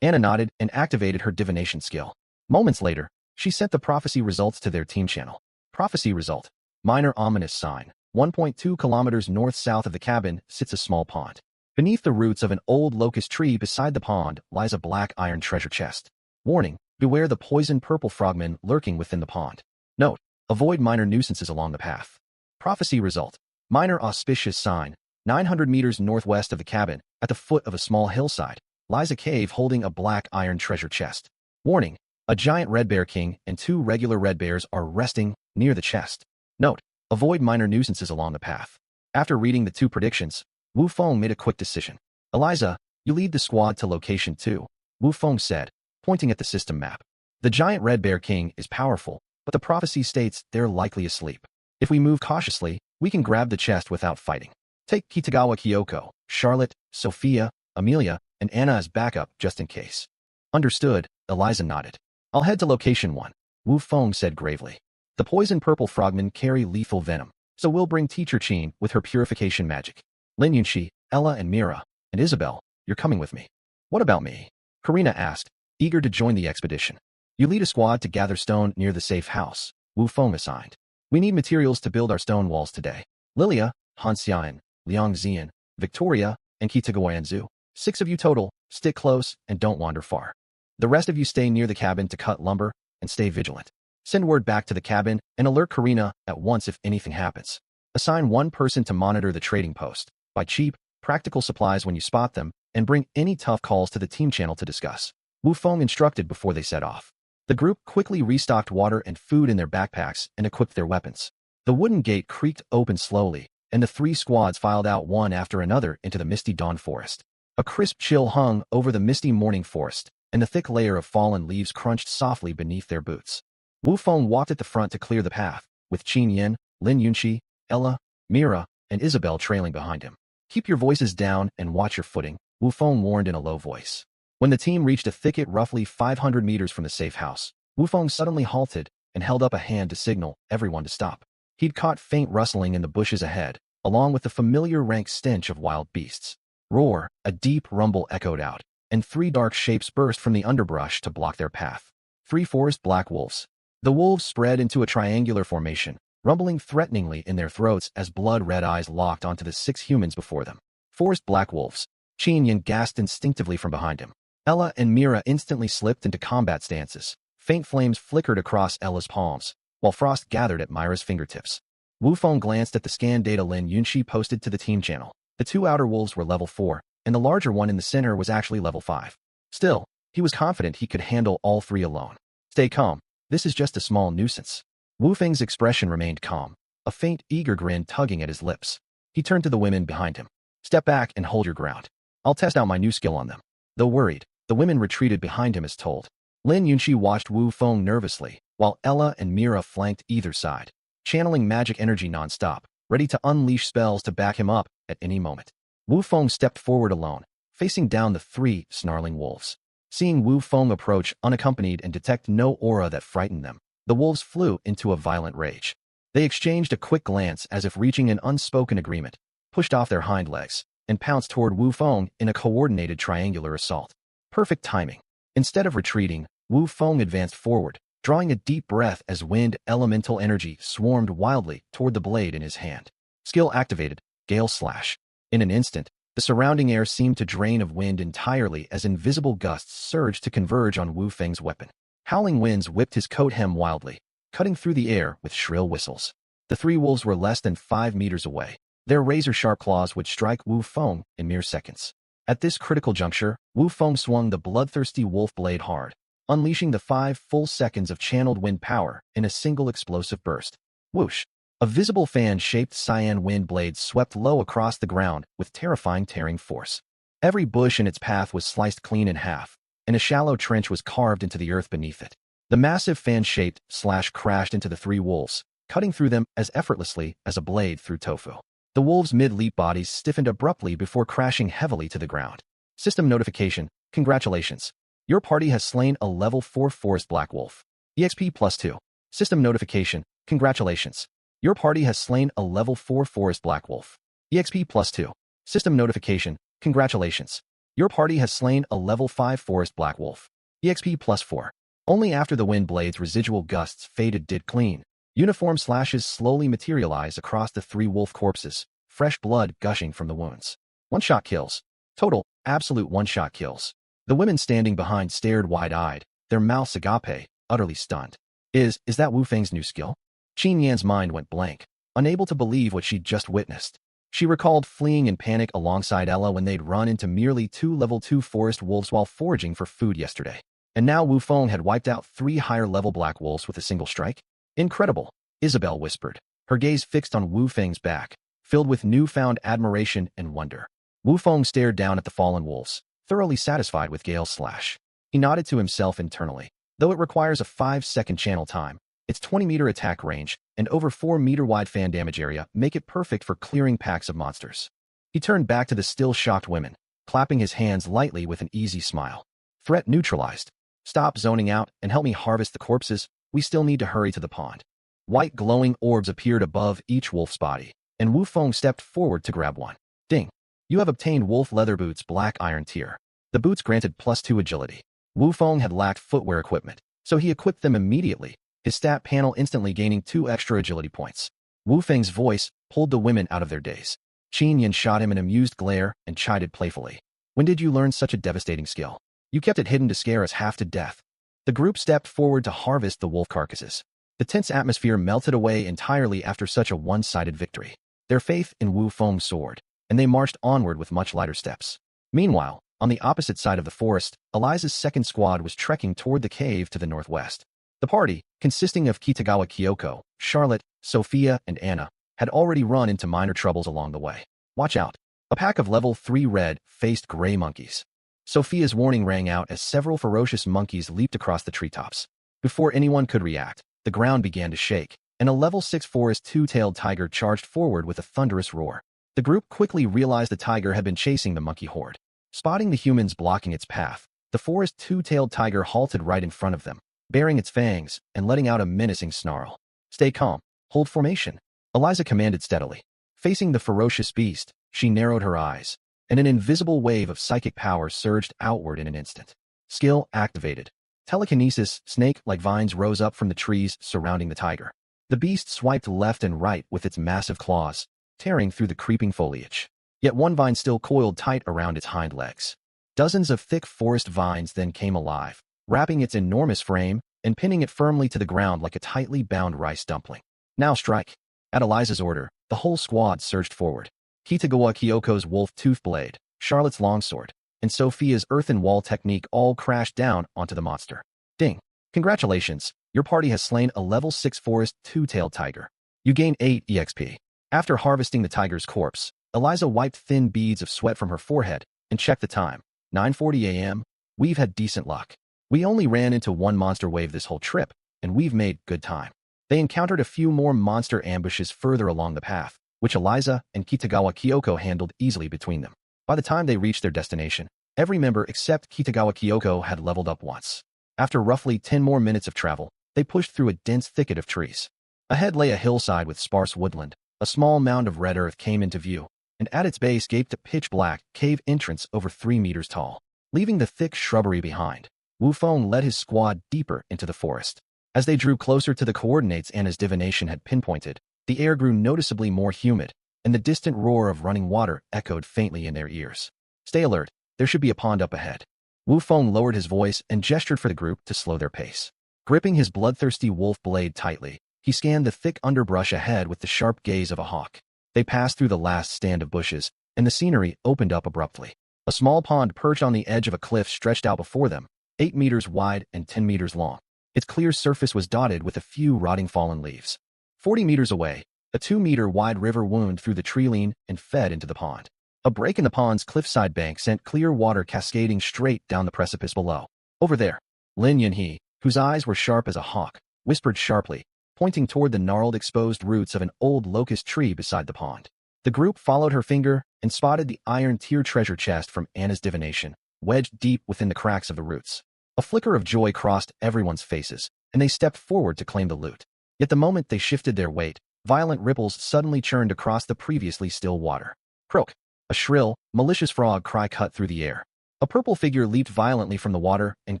Anna nodded and activated her divination skill. Moments later, she sent the prophecy results to their team channel. Prophecy result. Minor ominous sign. 1.2 kilometers north-south of the cabin sits a small pond. Beneath the roots of an old locust tree beside the pond lies a black iron treasure chest. Warning, beware the poison purple frogmen lurking within the pond. Note, avoid minor nuisances along the path. Prophecy result. Minor auspicious sign. 900 meters northwest of the cabin, at the foot of a small hillside, lies a cave holding a black iron treasure chest. Warning: a giant red bear king and 2 regular red bears are resting near the chest. Note: avoid minor nuisances along the path. After reading the 2 predictions, Wu Feng made a quick decision. Eliza, you lead the squad to location 2, Wu Feng said, pointing at the system map. The giant red bear king is powerful, but the prophecy states they're likely asleep. If we move cautiously, we can grab the chest without fighting. Take Kitagawa Kyoko, Charlotte, Sophia, Amelia, and Anna as backup just in case. Understood, Eliza nodded. I'll head to location 1, Wu Feng said gravely. The poison purple frogmen carry lethal venom, so we'll bring Teacher Qin with her purification magic. Lin Yunxi, Ella and Mira, and Isabel, you're coming with me. What about me? Karina asked, eager to join the expedition. You lead a squad to gather stone near the safe house, Wu Feng assigned. We need materials to build our stone walls today. Lilia, Han Xian, Liang Zian, Victoria, and Kitagawa-Anzu. 6 of you total, stick close and don't wander far. The rest of you stay near the cabin to cut lumber and stay vigilant. Send word back to the cabin and alert Karina at once if anything happens. Assign 1 person to monitor the trading post. Buy cheap, practical supplies when you spot them, and bring any tough calls to the team channel to discuss. Wu Feng instructed before they set off. The group quickly restocked water and food in their backpacks and equipped their weapons. The wooden gate creaked open slowly, and the 3 squads filed out one after another into the misty dawn forest. A crisp chill hung over the misty morning forest, and the thick layer of fallen leaves crunched softly beneath their boots. Wu Feng walked at the front to clear the path, with Qin Yin, Lin Yunxi, Ella, Mira, and Isabel trailing behind him. Keep your voices down and watch your footing, Wu Feng warned in a low voice. When the team reached a thicket roughly 500 meters from the safe house, Wu Feng suddenly halted and held up a hand to signal everyone to stop. He'd caught faint rustling in the bushes ahead, along with the familiar rank stench of wild beasts. Roar, a deep rumble echoed out, and 3 dark shapes burst from the underbrush to block their path. 3 forest black wolves. The wolves spread into a triangular formation, rumbling threateningly in their throats as blood-red eyes locked onto the 6 humans before them. Forest black wolves. Qin Yin gasped instinctively from behind him. Ella and Mira instantly slipped into combat stances. Faint flames flickered across Ella's palms, while frost gathered at Myra's fingertips. Wu Feng glanced at the scan data Lin Yunxi posted to the team channel. The 2 outer wolves were level 4, and the larger one in the center was actually level 5. Still, he was confident he could handle all 3 alone. Stay calm. This is just a small nuisance. Wu Feng's expression remained calm, a faint, eager grin tugging at his lips. He turned to the women behind him. Step back and hold your ground. I'll test out my new skill on them. Though worried, the women retreated behind him as told. Lin Yunxi watched Wu Feng nervously, while Ella and Mira flanked either side, channeling magic energy non-stop, ready to unleash spells to back him up at any moment. Wu Feng stepped forward alone, facing down the 3 snarling wolves. Seeing Wu Feng approach unaccompanied and detect no aura that frightened them, the wolves flew into a violent rage. They exchanged a quick glance as if reaching an unspoken agreement, pushed off their hind legs, and pounced toward Wu Feng in a coordinated triangular assault. Perfect timing. Instead of retreating, Wu Feng advanced forward, drawing a deep breath as wind elemental energy swarmed wildly toward the blade in his hand. Skill activated, Gale Slash. In an instant, the surrounding air seemed to drain of wind entirely as invisible gusts surged to converge on Wu Feng's weapon. Howling winds whipped his coat hem wildly, cutting through the air with shrill whistles. The 3 wolves were less than 5 meters away. Their razor-sharp claws would strike Wu Feng in mere seconds. At this critical juncture, Wu Feng swung the bloodthirsty wolf blade hard, unleashing the 5 full seconds of channeled wind power in a single explosive burst. Whoosh! A visible fan-shaped cyan wind blade swept low across the ground with terrifying tearing force. Every bush in its path was sliced clean in half, and a shallow trench was carved into the earth beneath it. The massive fan-shaped slash crashed into the 3 wolves, cutting through them as effortlessly as a blade through tofu. The wolves' mid-leap bodies stiffened abruptly before crashing heavily to the ground. System notification: congratulations. Your party has slain a level 4 forest black wolf. EXP +2. System notification: congratulations. Your party has slain a level 4 forest black wolf. EXP +2. System notification: congratulations. Your party has slain a level 5 forest black wolf. EXP +4. Only after the wind blade's residual gusts faded did clean, uniform slashes slowly materialize across the 3 wolf corpses, fresh blood gushing from the wounds. One-shot kills. Total, absolute one-shot kills. The women standing behind stared wide-eyed, their mouths agape, utterly stunned. Is that Wu Feng's new skill? Qin Yan's mind went blank, unable to believe what she'd just witnessed. She recalled fleeing in panic alongside Ella when they'd run into merely 2 level 2 forest wolves while foraging for food yesterday. And now Wu Feng had wiped out 3 higher-level black wolves with a single strike? Incredible, Isabel whispered, her gaze fixed on Wu Feng's back, filled with newfound admiration and wonder. Wu Feng stared down at the fallen wolves, thoroughly satisfied with Gale's slash. He nodded to himself internally. Though it requires a 5-second channel time, its 20-meter attack range and over 4-meter-wide fan damage area make it perfect for clearing packs of monsters. He turned back to the still shocked women, clapping his hands lightly with an easy smile. Threat neutralized. Stop zoning out and help me harvest the corpses. We still need to hurry to the pond. White glowing orbs appeared above each wolf's body, and Wu Feng stepped forward to grab one. Ding! You have obtained wolf leather boots black iron tier. The boots granted +2 agility. Wu Feng had lacked footwear equipment, so he equipped them immediately, his stat panel instantly gaining 2 extra agility points. Wu Feng's voice pulled the women out of their daze. Qin Yan shot him an amused glare and chided playfully. When did you learn such a devastating skill? You kept it hidden to scare us half to death. The group stepped forward to harvest the wolf carcasses. The tense atmosphere melted away entirely after such a one-sided victory. Their faith in Wu Feng soared, and they marched onward with much lighter steps. Meanwhile, on the opposite side of the forest, Eliza's second squad was trekking toward the cave to the northwest. The party, consisting of Kitagawa Kyoko, Charlotte, Sophia, and Anna, had already run into minor troubles along the way. Watch out. A pack of level 3 red-faced gray monkeys. Sophia's warning rang out as several ferocious monkeys leaped across the treetops. Before anyone could react, the ground began to shake, and a level 6 forest two-tailed tiger charged forward with a thunderous roar. The group quickly realized the tiger had been chasing the monkey horde. Spotting the humans blocking its path, the forest two-tailed tiger halted right in front of them, baring its fangs and letting out a menacing snarl. Stay calm. Hold formation, Eliza commanded steadily. Facing the ferocious beast, she narrowed her eyes, and an invisible wave of psychic power surged outward in an instant. Skill activated. Telekinesis, snake-like vines rose up from the trees surrounding the tiger. The beast swiped left and right with its massive claws, tearing through the creeping foliage. Yet one vine still coiled tight around its hind legs. Dozens of thick forest vines then came alive, wrapping its enormous frame and pinning it firmly to the ground like a tightly bound rice dumpling. Now strike. At Eliza's order, the whole squad surged forward. Kitagawa Kyoko's wolf-tooth blade, Charlotte's longsword, and Sophia's earthen wall technique all crashed down onto the monster. Ding! Congratulations, your party has slain a level 6 forest two-tailed tiger. You gain 8 EXP. After harvesting the tiger's corpse, Eliza wiped thin beads of sweat from her forehead and checked the time. 9:40 a.m. We've had decent luck. We only ran into one monster wave this whole trip, and we've made good time. They encountered a few more monster ambushes further along the path, which Eliza and Kitagawa Kyoko handled easily between them. By the time they reached their destination, every member except Kitagawa Kyoko had leveled up once. After roughly 10 more minutes of travel, they pushed through a dense thicket of trees. Ahead lay a hillside with sparse woodland. A small mound of red earth came into view, and at its base gaped a pitch-black cave entrance over 3 meters tall. Leaving the thick shrubbery behind, Wu Feng led his squad deeper into the forest. As they drew closer to the coordinates Anna's divination had pinpointed, the air grew noticeably more humid, and the distant roar of running water echoed faintly in their ears. Stay alert, there should be a pond up ahead. Wu Feng lowered his voice and gestured for the group to slow their pace. Gripping his bloodthirsty wolf blade tightly, he scanned the thick underbrush ahead with the sharp gaze of a hawk. They passed through the last stand of bushes, and the scenery opened up abruptly. A small pond perched on the edge of a cliff stretched out before them, 8 meters wide and 10 meters long. Its clear surface was dotted with a few rotting fallen leaves. 40 meters away, a 2-meter-wide river wound through the treeline and fed into the pond. A break in the pond's cliffside bank sent clear water cascading straight down the precipice below. Over there, Lin Yunhee, whose eyes were sharp as a hawk, whispered sharply, pointing toward the gnarled exposed roots of an old locust tree beside the pond. The group followed her finger and spotted the iron tier treasure chest from Anna's divination, wedged deep within the cracks of the roots. A flicker of joy crossed everyone's faces, and they stepped forward to claim the loot. Yet the moment they shifted their weight, violent ripples suddenly churned across the previously still water. Croak! A shrill, malicious frog cry cut through the air. A purple figure leaped violently from the water and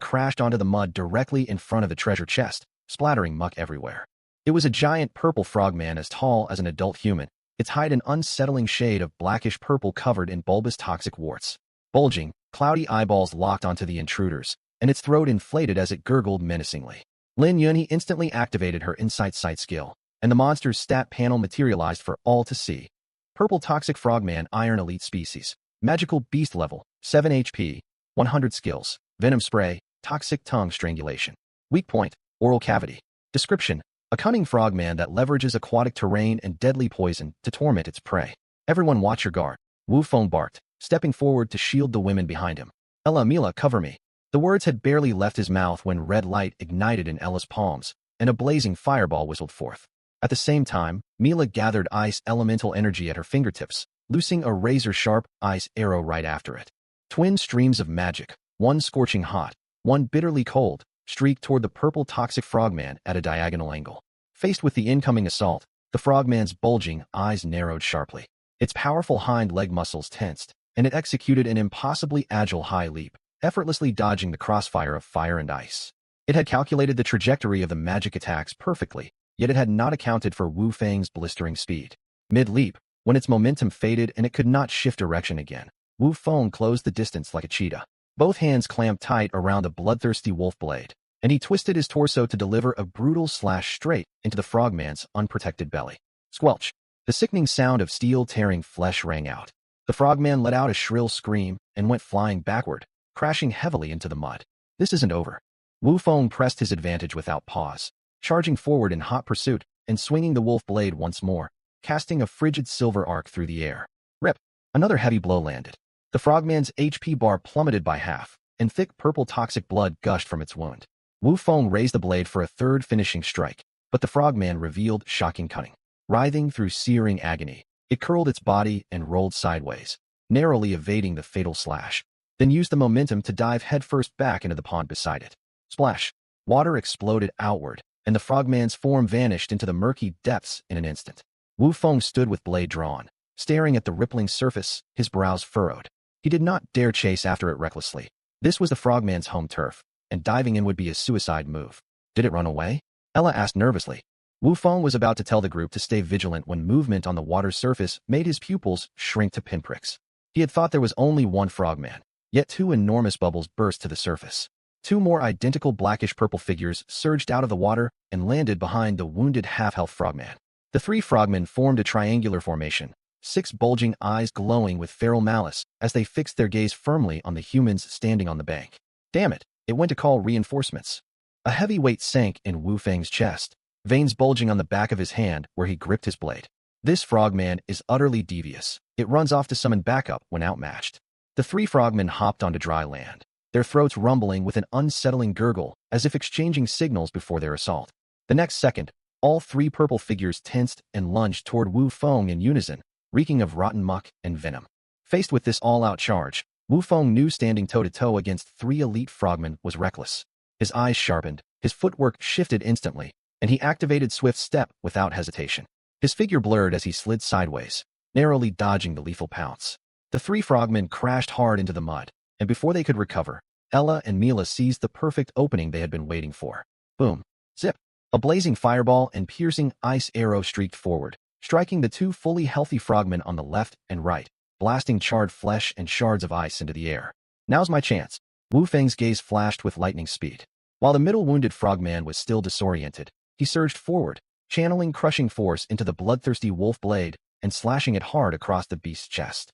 crashed onto the mud directly in front of the treasure chest, splattering muck everywhere. It was a giant purple frogman as tall as an adult human, its hide an unsettling shade of blackish purple covered in bulbous toxic warts. Bulging, cloudy eyeballs locked onto the intruders, and its throat inflated as it gurgled menacingly. Lin Yunhee instantly activated her insight sight skill, and the monster's stat panel materialized for all to see. Purple Toxic Frogman Iron Elite Species. Magical Beast Level, 7 HP, 100 Skills. Venom Spray, Toxic Tongue Strangulation. Weak Point, Oral Cavity. Description: a cunning frogman that leverages aquatic terrain and deadly poison to torment its prey. Everyone watch your guard, Wu Feng barked, stepping forward to shield the women behind him. Ella, Mila, cover me. The words had barely left his mouth when red light ignited in Ella's palms, and a blazing fireball whistled forth. At the same time, Mila gathered ice elemental energy at her fingertips, loosing a razor-sharp ice arrow right after it. Twin streams of magic, one scorching hot, one bitterly cold, streaked toward the purple toxic frogman at a diagonal angle. Faced with the incoming assault, the frogman's bulging eyes narrowed sharply. Its powerful hind leg muscles tensed, and it executed an impossibly agile high leap, effortlessly dodging the crossfire of fire and ice. It had calculated the trajectory of the magic attacks perfectly, yet it had not accounted for Wu Feng's blistering speed. Mid-leap, when its momentum faded and it could not shift direction again, Wu Feng closed the distance like a cheetah. Both hands clamped tight around the bloodthirsty wolf blade, and he twisted his torso to deliver a brutal slash straight into the frogman's unprotected belly. Squelch! The sickening sound of steel tearing flesh rang out. The frogman let out a shrill scream and went flying backward, crashing heavily into the mud. This isn't over. Wu Feng pressed his advantage without pause, charging forward in hot pursuit and swinging the wolf blade once more, casting a frigid silver arc through the air. Rip! Another heavy blow landed. The frogman's HP bar plummeted by half, and thick purple toxic blood gushed from its wound. Wu Feng raised the blade for a third finishing strike, but the frogman revealed shocking cunning. Writhing through searing agony, it curled its body and rolled sideways, narrowly evading the fatal slash, then used the momentum to dive headfirst back into the pond beside it. Splash! Water exploded outward, and the frogman's form vanished into the murky depths in an instant. Wu Feng stood with blade drawn, staring at the rippling surface, his brows furrowed. He did not dare chase after it recklessly. This was the frogman's home turf, and diving in would be a suicide move. Did it run away? Ella asked nervously. Wu Feng was about to tell the group to stay vigilant when movement on the water's surface made his pupils shrink to pinpricks. He had thought there was only one frogman, yet two enormous bubbles burst to the surface. Two more identical blackish-purple figures surged out of the water and landed behind the wounded half-health frogman. The three frogmen formed a triangular formation, 6 bulging eyes glowing with feral malice as they fixed their gaze firmly on the humans standing on the bank. Damn it, it went to call reinforcements. A heavy weight sank in Wu Feng's chest, veins bulging on the back of his hand where he gripped his blade. This frogman is utterly devious. It runs off to summon backup when outmatched. The three frogmen hopped onto dry land, their throats rumbling with an unsettling gurgle as if exchanging signals before their assault. The next second, all 3 purple figures tensed and lunged toward Wu Feng in unison, reeking of rotten muck and venom. Faced with this all-out charge, Wu Feng knew standing toe-to-toe against 3 elite frogmen was reckless. His eyes sharpened, his footwork shifted instantly, and he activated Swift Step without hesitation. His figure blurred as he slid sideways, narrowly dodging the lethal pounce. The 3 frogmen crashed hard into the mud, and before they could recover, Ella and Mila seized the perfect opening they had been waiting for. Boom. Zip. A blazing fireball and piercing ice arrow streaked forward, striking the 2 fully healthy frogmen on the left and right, blasting charred flesh and shards of ice into the air. Now's my chance. Wu Feng's gaze flashed with lightning speed. While the middle wounded frogman was still disoriented, he surged forward, channeling crushing force into the bloodthirsty wolf blade and slashing it hard across the beast's chest.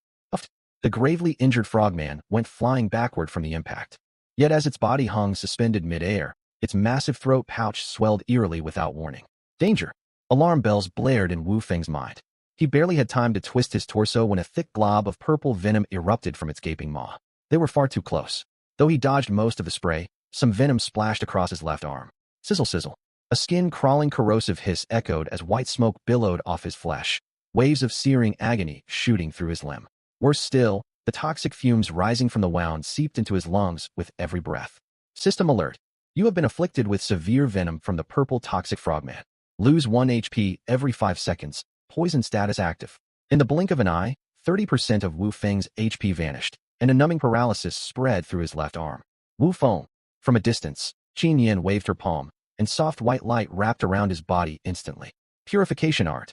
The gravely injured frogman went flying backward from the impact. Yet as its body hung suspended mid-air, its massive throat pouch swelled eerily without warning. Danger! Alarm bells blared in Wu Feng's mind. He barely had time to twist his torso when a thick glob of purple venom erupted from its gaping maw. They were far too close. Though he dodged most of the spray, some venom splashed across his left arm. Sizzle sizzle. A skin-crawling corrosive hiss echoed as white smoke billowed off his flesh, waves of searing agony shooting through his limb. Worse still, the toxic fumes rising from the wound seeped into his lungs with every breath. System alert. You have been afflicted with severe venom from the purple toxic frogman. Lose 1 HP every 5 seconds. Poison status active. In the blink of an eye, 30% of Wu Feng's HP vanished, and a numbing paralysis spread through his left arm. Wu Feng. From a distance, Qin Yan waved her palm, and soft white light wrapped around his body instantly. Purification art.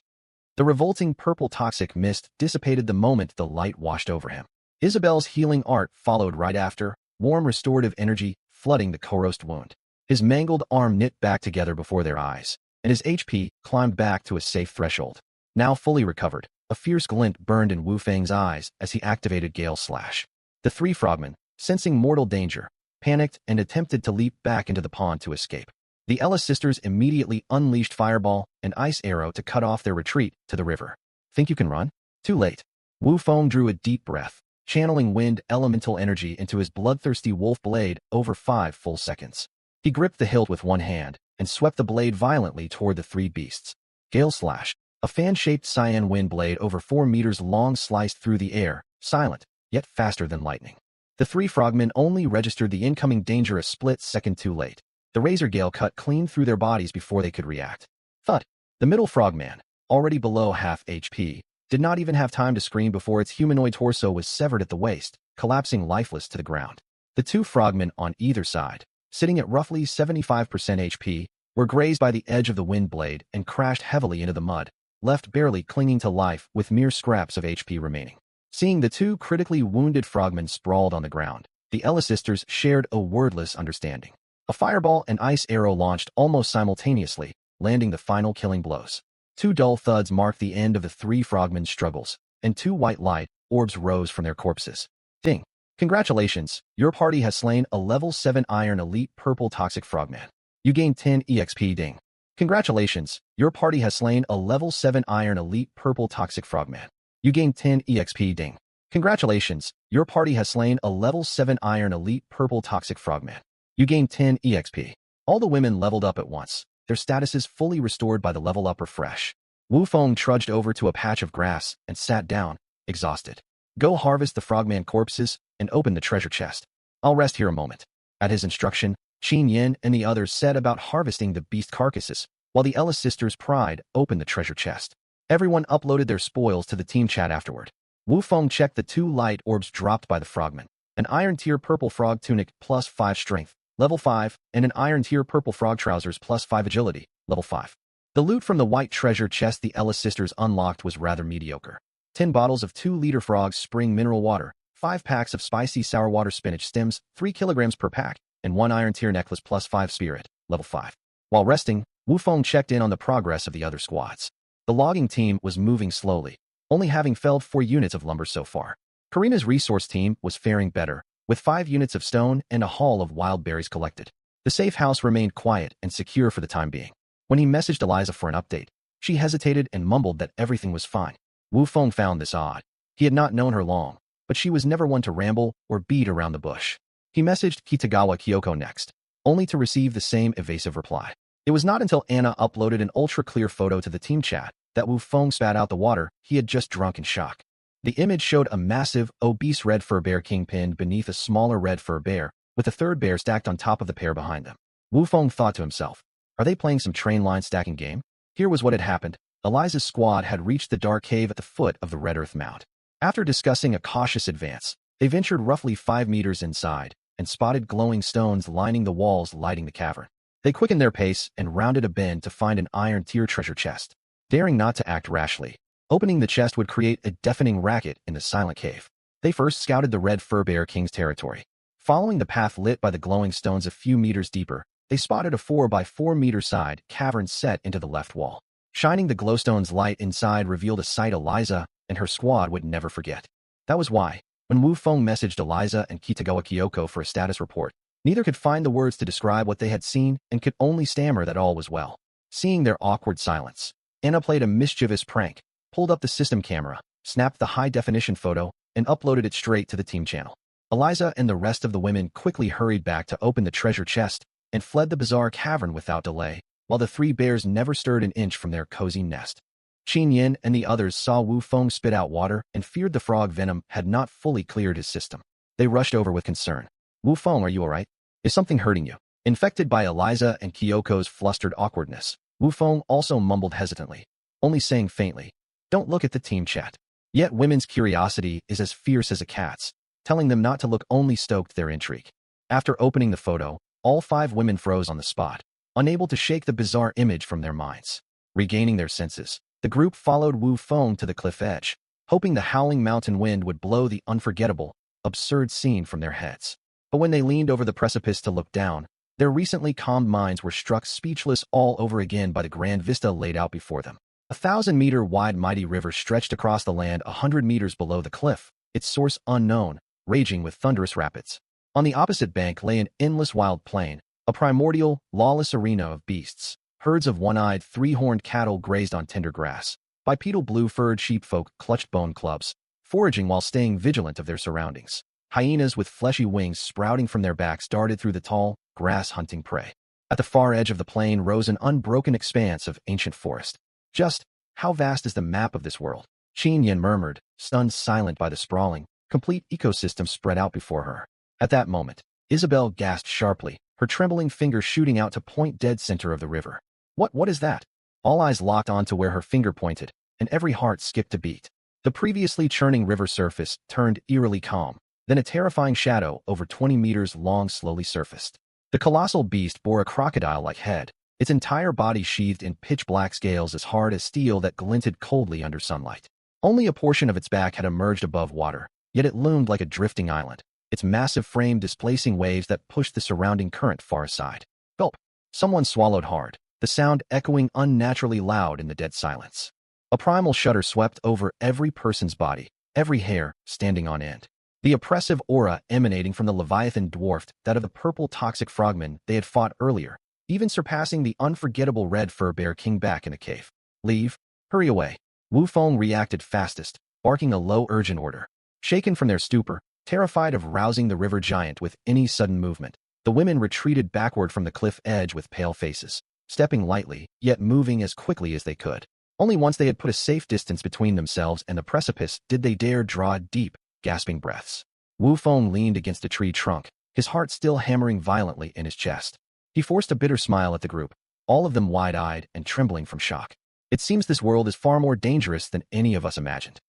The revolting purple toxic mist dissipated the moment the light washed over him. Isabel's healing art followed right after, warm restorative energy flooding the corrosed wound. His mangled arm knit back together before their eyes, and his HP climbed back to a safe threshold. Now fully recovered, A fierce glint burned in Wu Feng's eyes as he activated Gale Slash. The three frogmen, sensing mortal danger, panicked and attempted to leap back into the pond to escape. The Ellis sisters immediately unleashed Fireball and Ice Arrow to cut off their retreat to the river. Think you can run? Too late. Wu Feng drew a deep breath, channeling wind elemental energy into his bloodthirsty wolf blade over 5 full seconds. He gripped the hilt with one hand and swept the blade violently toward the three beasts. Gale Slash, a fan-shaped cyan wind blade over 4 meters long, sliced through the air, silent, yet faster than lightning. The three frogmen only registered the incoming danger a split second too late. The razor gale cut clean through their bodies before they could react. Thud! The middle frogman, already below half HP, did not even have time to scream before its humanoid torso was severed at the waist, collapsing lifeless to the ground. The two frogmen on either side, sitting at roughly 75% HP, were grazed by the edge of the wind blade and crashed heavily into the mud, left barely clinging to life with mere scraps of HP remaining. Seeing the two critically wounded frogmen sprawled on the ground, the Ellis sisters shared a wordless understanding. A fireball and ice arrow launched almost simultaneously, landing the final killing blows. 2 dull thuds marked the end of the three frogmen's struggles, and 2 white light orbs rose from their corpses. Ding! Congratulations, your party has slain a level 7 Iron Elite Purple Toxic Frogman. You gain 10 EXP. Ding! Congratulations, your party has slain a level 7 Iron Elite Purple Toxic Frogman. You gain 10 EXP. Ding! Congratulations, your party has slain a level 7 Iron Elite Purple Toxic Frogman. You gain 10 EXP. All the women leveled up at once, their statuses fully restored by the level up refresh. Wu Feng trudged over to a patch of grass and sat down, exhausted. Go harvest the frogman corpses and open the treasure chest. I'll rest here a moment. At his instruction, Qin Yin and the others set about harvesting the beast carcasses, while the Ellis sisters Pride opened the treasure chest. Everyone uploaded their spoils to the team chat afterward. Wu Feng checked the 2 light orbs dropped by the frogmen, an Iron Tier Purple Frog Tunic plus 5 Strength, level 5, and an Iron Tier Purple Frog Trousers plus 5 Agility, level 5. The loot from the white treasure chest the Ellis sisters unlocked was rather mediocre. 10 bottles of 2-liter Frog's Spring Mineral Water, 5 packs of spicy sour water spinach stems, 3 kilograms per pack, and 1 Iron Tier Necklace plus 5 Spirit, level 5. While resting, Wu Feng checked in on the progress of the other squads. The logging team was moving slowly, only having felled 4 units of lumber so far. Karina's resource team was faring better, with 5 units of stone and a haul of wild berries collected. The safe house remained quiet and secure for the time being. When he messaged Eliza for an update, she hesitated and mumbled that everything was fine. Wu Feng found this odd. He had not known her long, but she was never one to ramble or beat around the bush. He messaged Kitagawa Kyoko next, only to receive the same evasive reply. It was not until Anna uploaded an ultra-clear photo to the team chat that Wu Feng spat out the water he had just drunk in shock. The image showed a massive, obese red fur bear king pinned beneath a smaller red fur bear, with a third bear stacked on top of the pair behind them. Wu Feng thought to himself, are they playing some train line stacking game? Here was what had happened. Eliza's squad had reached the dark cave at the foot of the Red Earth Mount. After discussing a cautious advance, they ventured roughly 5 meters inside and spotted glowing stones lining the walls lighting the cavern. They quickened their pace and rounded a bend to find an Iron Tier treasure chest. Daring not to act rashly, opening the chest would create a deafening racket in the silent cave. They first scouted the Red Fur Bear King's territory. Following the path lit by the glowing stones a few meters deeper, they spotted a 4 by 4 meter side cavern set into the left wall. Shining the glowstone's light inside revealed a sight Eliza and her squad would never forget. That was why, when Wu Feng messaged Eliza and Kitagawa Kyoko for a status report, neither could find the words to describe what they had seen and could only stammer that all was well. Seeing their awkward silence, Anna played a mischievous prank, pulled up the system camera, snapped the high-definition photo, and uploaded it straight to the team channel. Eliza and the rest of the women quickly hurried back to open the treasure chest and fled the bizarre cavern without delay, while the 3 bears never stirred an inch from their cozy nest. Qin Yin and the others saw Wu Feng spit out water and feared the frog venom had not fully cleared his system. They rushed over with concern. Wu Feng, are you alright? Is something hurting you? Infected by Eliza and Kyoko's flustered awkwardness, Wu Feng also mumbled hesitantly, only saying faintly, don't look at the team chat. Yet women's curiosity is as fierce as a cat's, telling them not to look only stoked their intrigue. After opening the photo, all 5 women froze on the spot, unable to shake the bizarre image from their minds. Regaining their senses, the group followed Wu Feng to the cliff edge, hoping the howling mountain wind would blow the unforgettable, absurd scene from their heads. But when they leaned over the precipice to look down, their recently calmed minds were struck speechless all over again by the grand vista laid out before them. 1,000-meter-wide mighty river stretched across the land 100 meters below the cliff, its source unknown, raging with thunderous rapids. On the opposite bank lay an endless wild plain, a primordial, lawless arena of beasts. Herds of one-eyed, three-horned cattle grazed on tender grass. Bipedal blue-furred sheepfolk clutched bone clubs, foraging while staying vigilant of their surroundings. Hyenas with fleshy wings sprouting from their backs darted through the tall grass hunting prey. At the far edge of the plain rose an unbroken expanse of ancient forest. Just how vast is the map of this world? Qin Yin murmured, stunned silent by the sprawling, complete ecosystem spread out before her. At that moment, Isabel gasped sharply, her trembling finger shooting out to point dead center of the river. What is that? All eyes locked on to where her finger pointed, and every heart skipped a beat. The previously churning river surface turned eerily calm, then a terrifying shadow over 20 meters long slowly surfaced. The colossal beast bore a crocodile-like head, its entire body sheathed in pitch-black scales as hard as steel that glinted coldly under sunlight. Only a portion of its back had emerged above water, yet it loomed like a drifting island, its massive frame displacing waves that pushed the surrounding current far aside. Gulp! Someone swallowed hard, the sound echoing unnaturally loud in the dead silence. A primal shudder swept over every person's body, every hair standing on end. The oppressive aura emanating from the Leviathan dwarfed that of the purple toxic frogman they had fought earlier, even surpassing the unforgettable red fur bear king back in the cave. Leave. Hurry away. Wu Feng reacted fastest, barking a low urgent order. Shaken from their stupor, terrified of rousing the river giant with any sudden movement, the women retreated backward from the cliff edge with pale faces, stepping lightly, yet moving as quickly as they could. Only once they had put a safe distance between themselves and the precipice did they dare draw deep, gasping breaths. Wu Feng leaned against a tree trunk, his heart still hammering violently in his chest. He forced a bitter smile at the group, all of them wide-eyed and trembling from shock. It seems this world is far more dangerous than any of us imagined.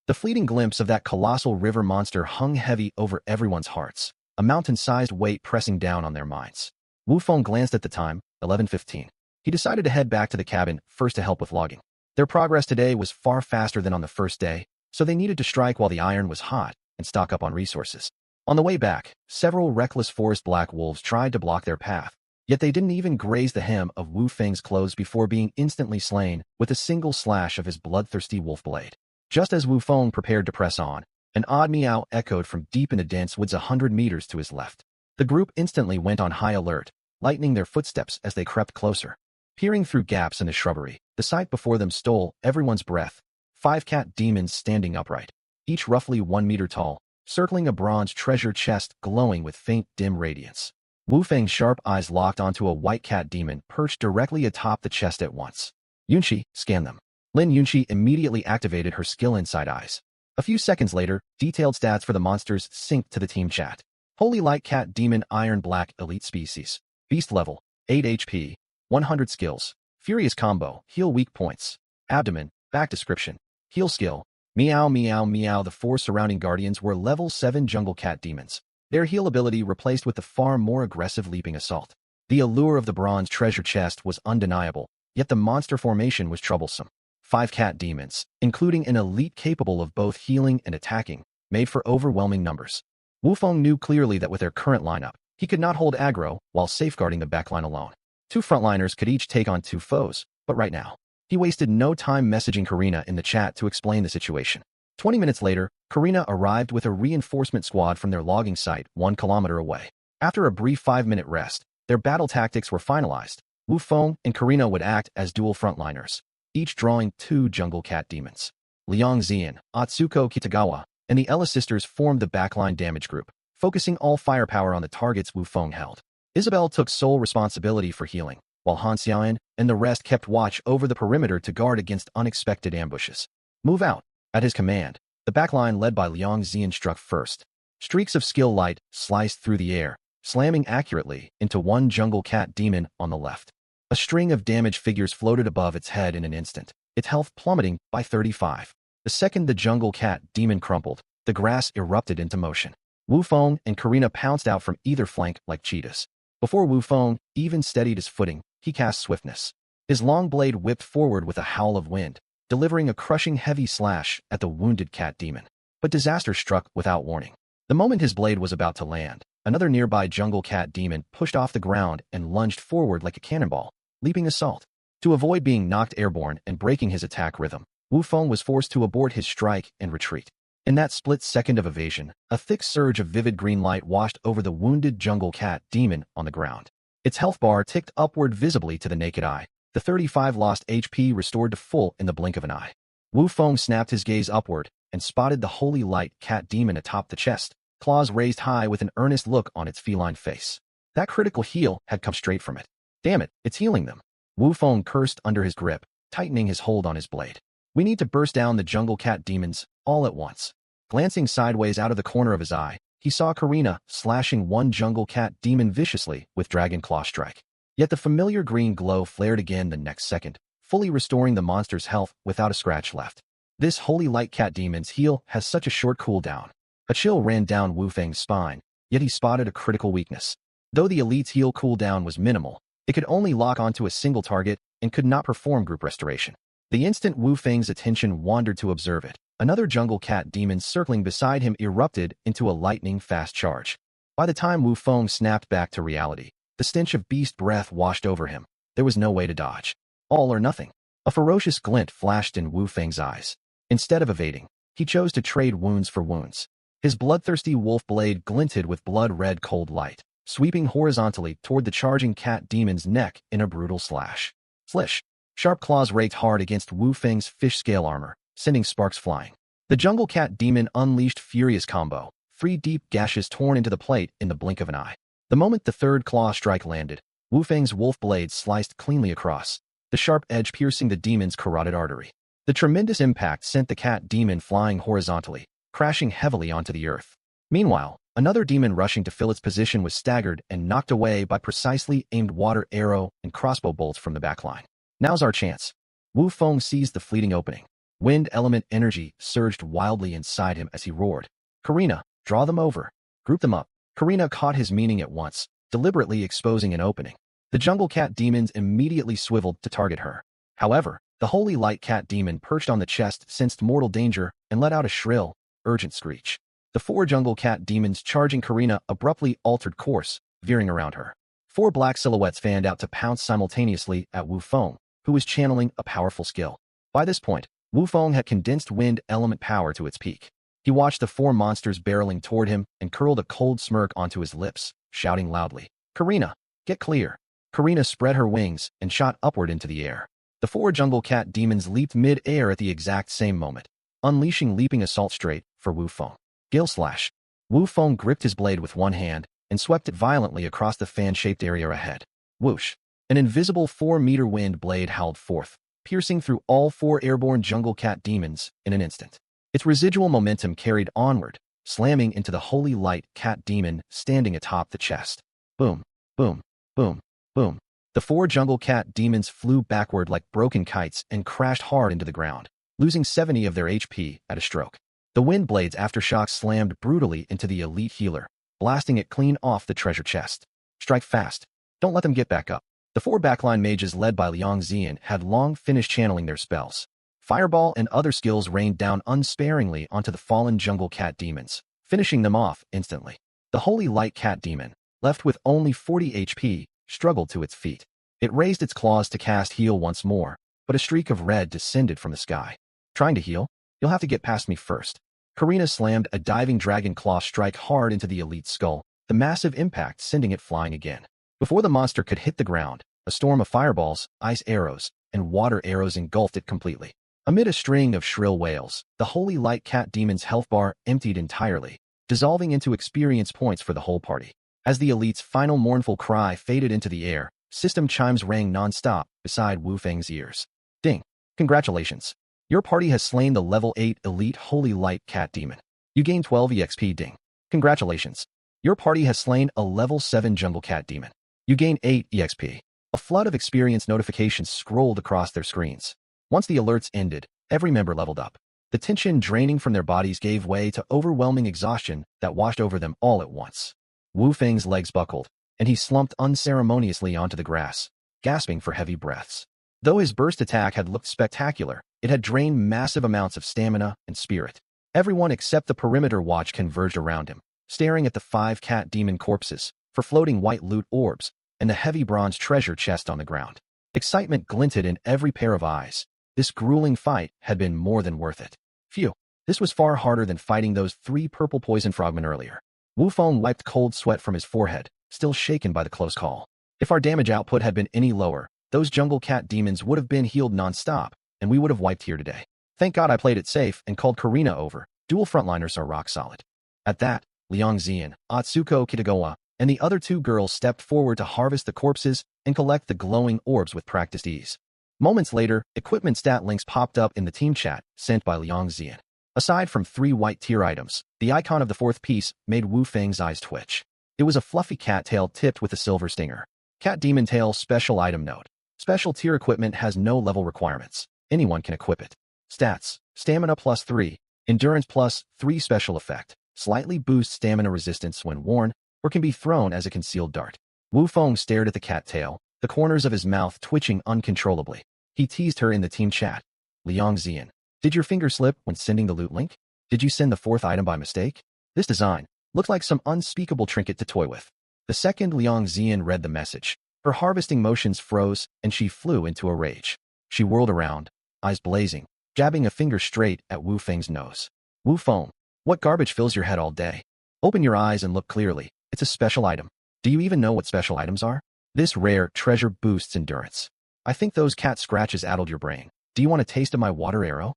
The fleeting glimpse of that colossal river monster hung heavy over everyone's hearts, a mountain-sized weight pressing down on their minds. Wu Feng glanced at the time, 11:15. He decided to head back to the cabin, first to help with logging. Their progress today was far faster than on the first day, so they needed to strike while the iron was hot and stock up on resources. On the way back, several reckless forest black wolves tried to block their path, yet they didn't even graze the hem of Wu Feng's clothes before being instantly slain with a single slash of his bloodthirsty wolf blade. Just as Wu Feng prepared to press on, an odd meow echoed from deep in the dense woods 100 meters to his left. The group instantly went on high alert, lightening their footsteps as they crept closer. Peering through gaps in the shrubbery, the sight before them stole everyone's breath. 5 cat demons standing upright, each roughly 1 meter tall, circling a bronze treasure chest glowing with faint dim radiance. Wu Feng's sharp eyes locked onto a white cat demon perched directly atop the chest at once. Yunqi, scan them. Lin Yunqi immediately activated her skill Inside Eyes. A few seconds later, detailed stats for the monsters synced to the team chat. Holy Light Cat Demon Iron Black Elite Species. Beast level, 8 HP, 100 skills. Furious combo, heal weak points. Abdomen, back description. Heal skill, meow meow meow. The 4 surrounding guardians were level 7 jungle cat demons. Their heal ability replaced with the far more aggressive leaping assault. The allure of the bronze treasure chest was undeniable, yet the monster formation was troublesome. 5 cat demons, including an elite capable of both healing and attacking, made for overwhelming numbers. Wu Feng knew clearly that with their current lineup, he could not hold aggro while safeguarding the backline alone. 2 frontliners could each take on 2 foes, but right now, he wasted no time messaging Karina in the chat to explain the situation. 20 minutes later, Karina arrived with a reinforcement squad from their logging site 1 kilometer away. After a brief 5-minute rest, their battle tactics were finalized. Wu Feng and Karina would act as dual frontliners, each drawing 2 jungle cat demons. Liang Xian, Atsuko Kitagawa, and the Ella sisters formed the backline damage group, focusing all firepower on the targets Wu Feng held. Isabel took sole responsibility for healing, while Han Xian and the rest kept watch over the perimeter to guard against unexpected ambushes. Move out. At his command, the backline led by Liang Xian struck first. Streaks of skill light sliced through the air, slamming accurately into 1 jungle cat demon on the left. A string of damage figures floated above its head in an instant, its health plummeting by 35. The second the jungle cat demon crumpled, the grass erupted into motion. Wu Feng and Karina pounced out from either flank like cheetahs. Before Wu Feng even steadied his footing, he cast swiftness. His long blade whipped forward with a howl of wind, delivering a crushing heavy slash at the wounded cat demon. But disaster struck without warning. The moment his blade was about to land, another nearby jungle cat demon pushed off the ground and lunged forward like a cannonball, leaping assault. To avoid being knocked airborne and breaking his attack rhythm, Wu Feng was forced to abort his strike and retreat. In that split second of evasion, a thick surge of vivid green light washed over the wounded jungle cat demon on the ground. Its health bar ticked upward visibly to the naked eye, the 35 lost HP restored to full in the blink of an eye. Wu Feng snapped his gaze upward and spotted the holy light cat demon atop the chest, claws raised high with an earnest look on its feline face. That critical heal had come straight from it. Damn it, it's healing them. Wu Feng cursed under his grip, tightening his hold on his blade. We need to burst down the jungle cat demons, all at once. Glancing sideways out of the corner of his eye, he saw Karina slashing one jungle cat demon viciously with Dragon Claw Strike. Yet the familiar green glow flared again the next second, fully restoring the monster's health without a scratch left. This holy light cat demon's heal has such a short cooldown. A chill ran down Wu Feng's spine, yet he spotted a critical weakness. Though the elite's heal cooldown was minimal, it could only lock onto a single target and could not perform group restoration. The instant Wu Feng's attention wandered to observe it, another jungle cat demon circling beside him erupted into a lightning-fast charge. By the time Wu Feng snapped back to reality, the stench of beast breath washed over him. There was no way to dodge. All or nothing. A ferocious glint flashed in Wu Feng's eyes. Instead of evading, he chose to trade wounds for wounds. His bloodthirsty wolf blade glinted with blood-red cold light, sweeping horizontally toward the charging cat demon's neck in a brutal slash. Slish! Sharp claws raked hard against Wu Feng's fish-scale armor, sending sparks flying. The jungle cat demon unleashed furious combo, 3 deep gashes torn into the plate in the blink of an eye. The moment the third claw strike landed, Wu Feng's wolf blade sliced cleanly across, the sharp edge piercing the demon's carotid artery. The tremendous impact sent the cat demon flying horizontally, crashing heavily onto the earth. Meanwhile, another demon rushing to fill its position was staggered and knocked away by precisely aimed water arrow and crossbow bolts from the backline. Now's our chance. Wu Feng seized the fleeting opening. Wind element energy surged wildly inside him as he roared. Karina, draw them over. Group them up. Karina caught his meaning at once, deliberately exposing an opening. The jungle cat demons immediately swiveled to target her. However, the holy light cat demon perched on the chest sensed mortal danger and let out a shrill, urgent screech. The 4 jungle cat demons charging Karina abruptly altered course, veering around her. 4 black silhouettes fanned out to pounce simultaneously at Wu Feng, who was channeling a powerful skill. By this point, Wu Feng had condensed wind element power to its peak. He watched the 4 monsters barreling toward him and curled a cold smirk onto his lips, shouting loudly, "Karina, get clear." Karina spread her wings and shot upward into the air. The 4 jungle cat demons leaped mid-air at the exact same moment, unleashing leaping assault straight for Wu Feng. Gill slash. Wu Feng gripped his blade with one hand and swept it violently across the fan-shaped area ahead. Whoosh! An invisible 4-meter wind blade howled forth, piercing through all 4 airborne jungle cat demons in an instant. Its residual momentum carried onward, slamming into the holy light cat demon standing atop the chest. Boom, boom, boom, boom. The 4 jungle cat demons flew backward like broken kites and crashed hard into the ground, losing 70 of their HP at a stroke. The wind blade's aftershocks slammed brutally into the elite healer, blasting it clean off the treasure chest. Strike fast. Don't let them get back up. The 4 backline mages led by Liang Xian had long finished channeling their spells. Fireball and other skills rained down unsparingly onto the fallen jungle cat demons, finishing them off instantly. The holy light cat demon, left with only 40 HP, struggled to its feet. It raised its claws to cast heal once more, but a streak of red descended from the sky. Trying to heal? You'll have to get past me first. Karina slammed a diving dragon claw strike hard into the elite's skull, the massive impact sending it flying again. Before the monster could hit the ground, a storm of fireballs, ice arrows, and water arrows engulfed it completely. Amid a string of shrill wails, the holy light cat demon's health bar emptied entirely, dissolving into experience points for the whole party. As the elite's final mournful cry faded into the air, system chimes rang non-stop beside Wu Feng's ears. Ding! Congratulations! Your party has slain the level 8 elite holy light cat demon. You gain 12 EXP. Ding! Congratulations! Your party has slain a level 7 jungle cat demon. You gain 8 EXP. A flood of experience notifications scrolled across their screens. Once the alerts ended, every member leveled up. The tension draining from their bodies gave way to overwhelming exhaustion that washed over them all at once. Wu Feng's legs buckled, and he slumped unceremoniously onto the grass, gasping for heavy breaths. Though his burst attack had looked spectacular, it had drained massive amounts of stamina and spirit. Everyone except the perimeter watch converged around him, staring at the 5 cat demon corpses, for floating white loot orbs, and the heavy bronze treasure chest on the ground. Excitement glinted in every pair of eyes. This grueling fight had been more than worth it. Phew, this was far harder than fighting those 3 purple poison frogmen earlier. Wu Feng wiped cold sweat from his forehead, still shaken by the close call. If our damage output had been any lower, those jungle cat demons would have been healed non-stop, and we would have wiped here today. Thank God I played it safe and called Karina over. Dual frontliners are rock solid. At that, Liang Xian, Atsuko Kitagawa, and the other 2 girls stepped forward to harvest the corpses and collect the glowing orbs with practiced ease. Moments later, equipment stat links popped up in the team chat sent by Liang Xian. Aside from 3 white tier items, the icon of the 4th piece made Wu Feng's eyes twitch. It was a fluffy cat tail tipped with a silver stinger. Cat Demon Tail Special Item Note. Special tier equipment has no level requirements. Anyone can equip it. Stats: Stamina +3, Endurance +3 special effect. Slightly boosts stamina resistance when worn, or can be thrown as a concealed dart. Wu Feng stared at the cat tail, the corners of his mouth twitching uncontrollably. He teased her in the team chat. Liang Xian, did your finger slip when sending the loot link? Did you send the 4th item by mistake? This design looked like some unspeakable trinket to toy with. The second Liang Xian read the message, her harvesting motions froze and she flew into a rage. She whirled around, eyes blazing, jabbing a finger straight at Wu Feng's nose. Wu Feng, what garbage fills your head all day? Open your eyes and look clearly. It's a special item. Do you even know what special items are? This rare treasure boosts endurance. I think those cat scratches addled your brain. Do you want a taste of my water arrow?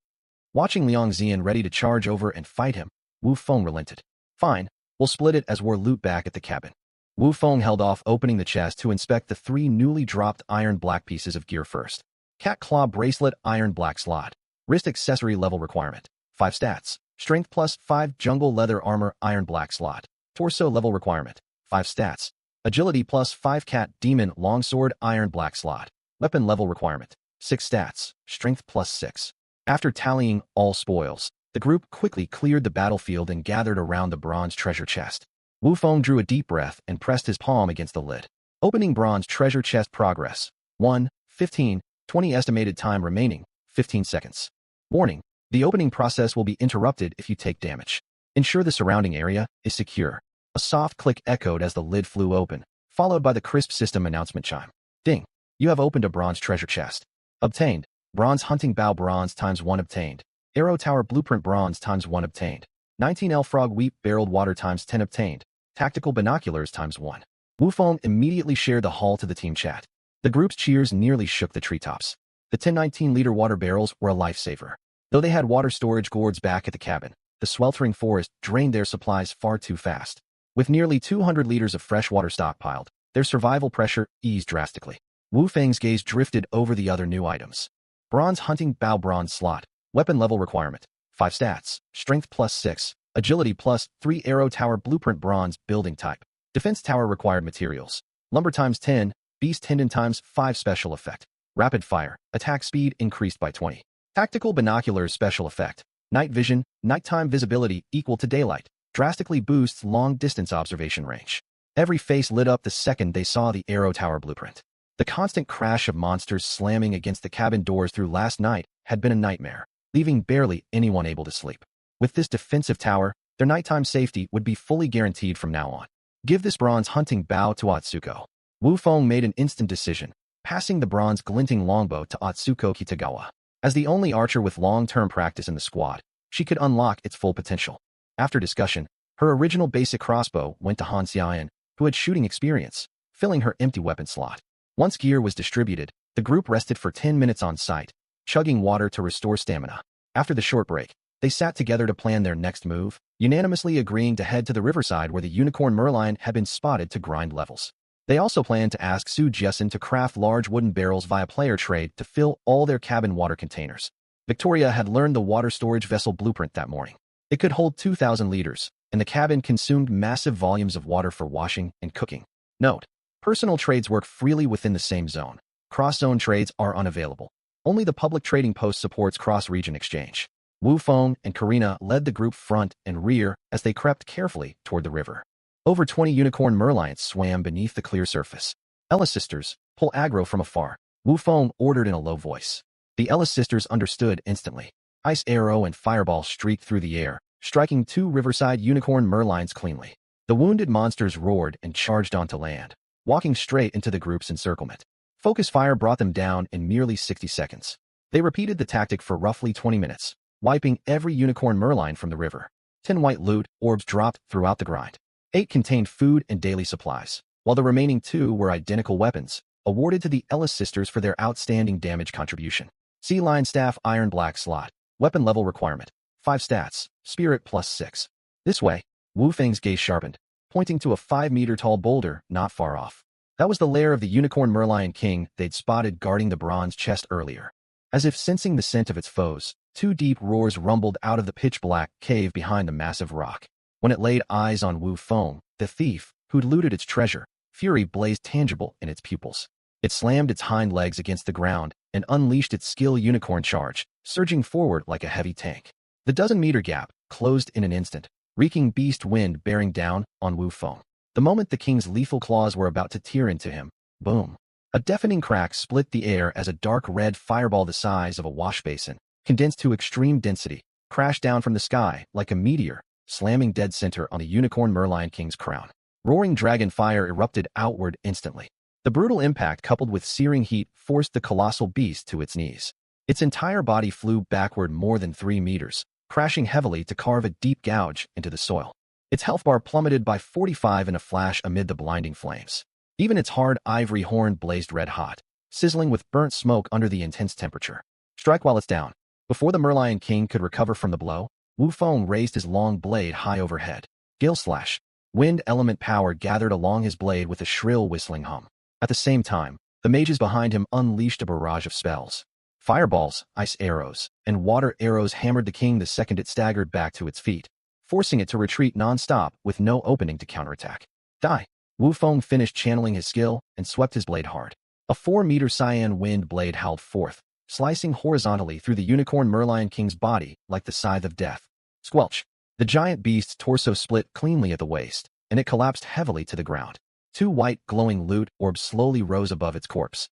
Watching Liang Xian ready to charge over and fight him, Wu Feng relented. Fine, we'll split it as we're loot back at the cabin. Wu Feng held off opening the chest to inspect the 3 newly dropped iron black pieces of gear first. Cat Claw Bracelet Iron Black Slot. Wrist Accessory Level Requirement. 5 stats. Strength +5 Jungle Leather Armor Iron Black Slot. Torso Level Requirement. 5 stats. Agility +5 Cat Demon Longsword Iron Black Slot. Weapon Level Requirement. 6 stats. Strength +6. After tallying all spoils, the group quickly cleared the battlefield and gathered around the bronze treasure chest. Wu Feng drew a deep breath and pressed his palm against the lid. Opening bronze treasure chest progress. 1, 15, 20 estimated time remaining, 15 seconds. Warning, the opening process will be interrupted if you take damage. Ensure the surrounding area is secure. A soft click echoed as the lid flew open, followed by the crisp system announcement chime. Ding! You have opened a bronze treasure chest. Obtained. Bronze hunting bow bronze ×1 obtained. Arrow tower blueprint bronze ×1 obtained. 19L frog wheat barreled water ×10 obtained. Tactical binoculars ×1. Wu Feng immediately shared the haul to the team chat. The group's cheers nearly shook the treetops. The 10-19-liter water barrels were a lifesaver. Though they had water storage gourds back at the cabin, the sweltering forest drained their supplies far too fast. With nearly 200 liters of fresh water stockpiled, their survival pressure eased drastically. Wu Feng's gaze drifted over the other new items. Bronze hunting bow bronze slot. Weapon level requirement. 5 stats. Strength +6. Agility +3 arrow tower blueprint bronze building type. Defense tower required materials. Lumber ×10. Beast tendon ×5 special effect. Rapid fire. Attack speed increased by 20. Tactical binoculars special effect. Night vision. Nighttime visibility equal to daylight. Drastically boosts long-distance observation range. Every face lit up the second they saw the arrow tower blueprint. The constant crash of monsters slamming against the cabin doors through last night had been a nightmare, leaving barely anyone able to sleep. With this defensive tower, their nighttime safety would be fully guaranteed from now on. Give this bronze hunting bow to Atsuko. Wu Feng made an instant decision, passing the bronze glinting longbow to Atsuko Kitagawa. As the only archer with long-term practice in the squad, she could unlock its full potential. After discussion, her original basic crossbow went to Han Xiaoyan, who had shooting experience, filling her empty weapon slot. Once gear was distributed, the group rested for 10 minutes on site, chugging water to restore stamina. After the short break, they sat together to plan their next move, unanimously agreeing to head to the riverside where the unicorn merlion had been spotted to grind levels. They also planned to ask Su Jessen to craft large wooden barrels via player trade to fill all their cabin water containers. Victoria had learned the water storage vessel blueprint that morning. It could hold 2,000 liters, and the cabin consumed massive volumes of water for washing and cooking. Note: personal trades work freely within the same zone. Cross-zone trades are unavailable. Only the public trading post supports cross-region exchange. Wu Feng and Karina led the group front and rear as they crept carefully toward the river. Over 20 unicorn merlions swam beneath the clear surface. Ellis sisters, pull aggro from afar, Wu Feng ordered in a low voice. The Ellis sisters understood instantly. Ice arrow and fireball streaked through the air, striking 2 riverside unicorn merlions cleanly. The wounded monsters roared and charged onto land, walking straight into the group's encirclement. Focus fire brought them down in merely 60 seconds. They repeated the tactic for roughly 20 minutes, wiping every unicorn merline from the river. 10 white loot orbs dropped throughout the grind. 8 contained food and daily supplies, while the remaining 2 were identical weapons, awarded to the Ellis sisters for their outstanding damage contribution. Sea Lion Staff Iron Black Slot. Weapon level requirement. 5 stats. Spirit +6. This way, Wu Feng's gaze sharpened, pointing to a 5-meter-tall boulder not far off. That was the lair of the Unicorn Merlion King they'd spotted guarding the bronze chest earlier. As if sensing the scent of its foes, 2 deep roars rumbled out of the pitch-black cave behind the massive rock. When it laid eyes on Wu Feng, the thief, who'd looted its treasure, fury blazed tangible in its pupils. It slammed its hind legs against the ground and unleashed its skill unicorn charge, surging forward like a heavy tank. The dozen-meter gap closed in an instant, wreaking beast wind bearing down on Wu Feng. The moment the king's lethal claws were about to tear into him, boom. A deafening crack split the air as a dark red fireball the size of a wash basin, condensed to extreme density, crashed down from the sky like a meteor, slamming dead center on the Unicorn Merlion King's crown. Roaring dragon fire erupted outward instantly. The brutal impact coupled with searing heat forced the colossal beast to its knees. Its entire body flew backward more than 3 meters, crashing heavily to carve a deep gouge into the soil. Its health bar plummeted by 45 in a flash amid the blinding flames. Even its hard ivory horn blazed red hot, sizzling with burnt smoke under the intense temperature. Strike while it's down. Before the Merlion King could recover from the blow, Wu Feng raised his long blade high overhead. Gale slash. Wind element power gathered along his blade with a shrill whistling hum. At the same time, the mages behind him unleashed a barrage of spells. Fireballs, ice arrows, and water arrows hammered the king the second it staggered back to its feet, forcing it to retreat non-stop with no opening to counterattack. Die! Wu Feng finished channeling his skill and swept his blade hard. A 4-meter cyan wind blade howled forth, slicing horizontally through the Unicorn Merlion King's body like the scythe of death. Squelch! The giant beast's torso split cleanly at the waist, and it collapsed heavily to the ground. 2 white, glowing loot orbs slowly rose above its corpse,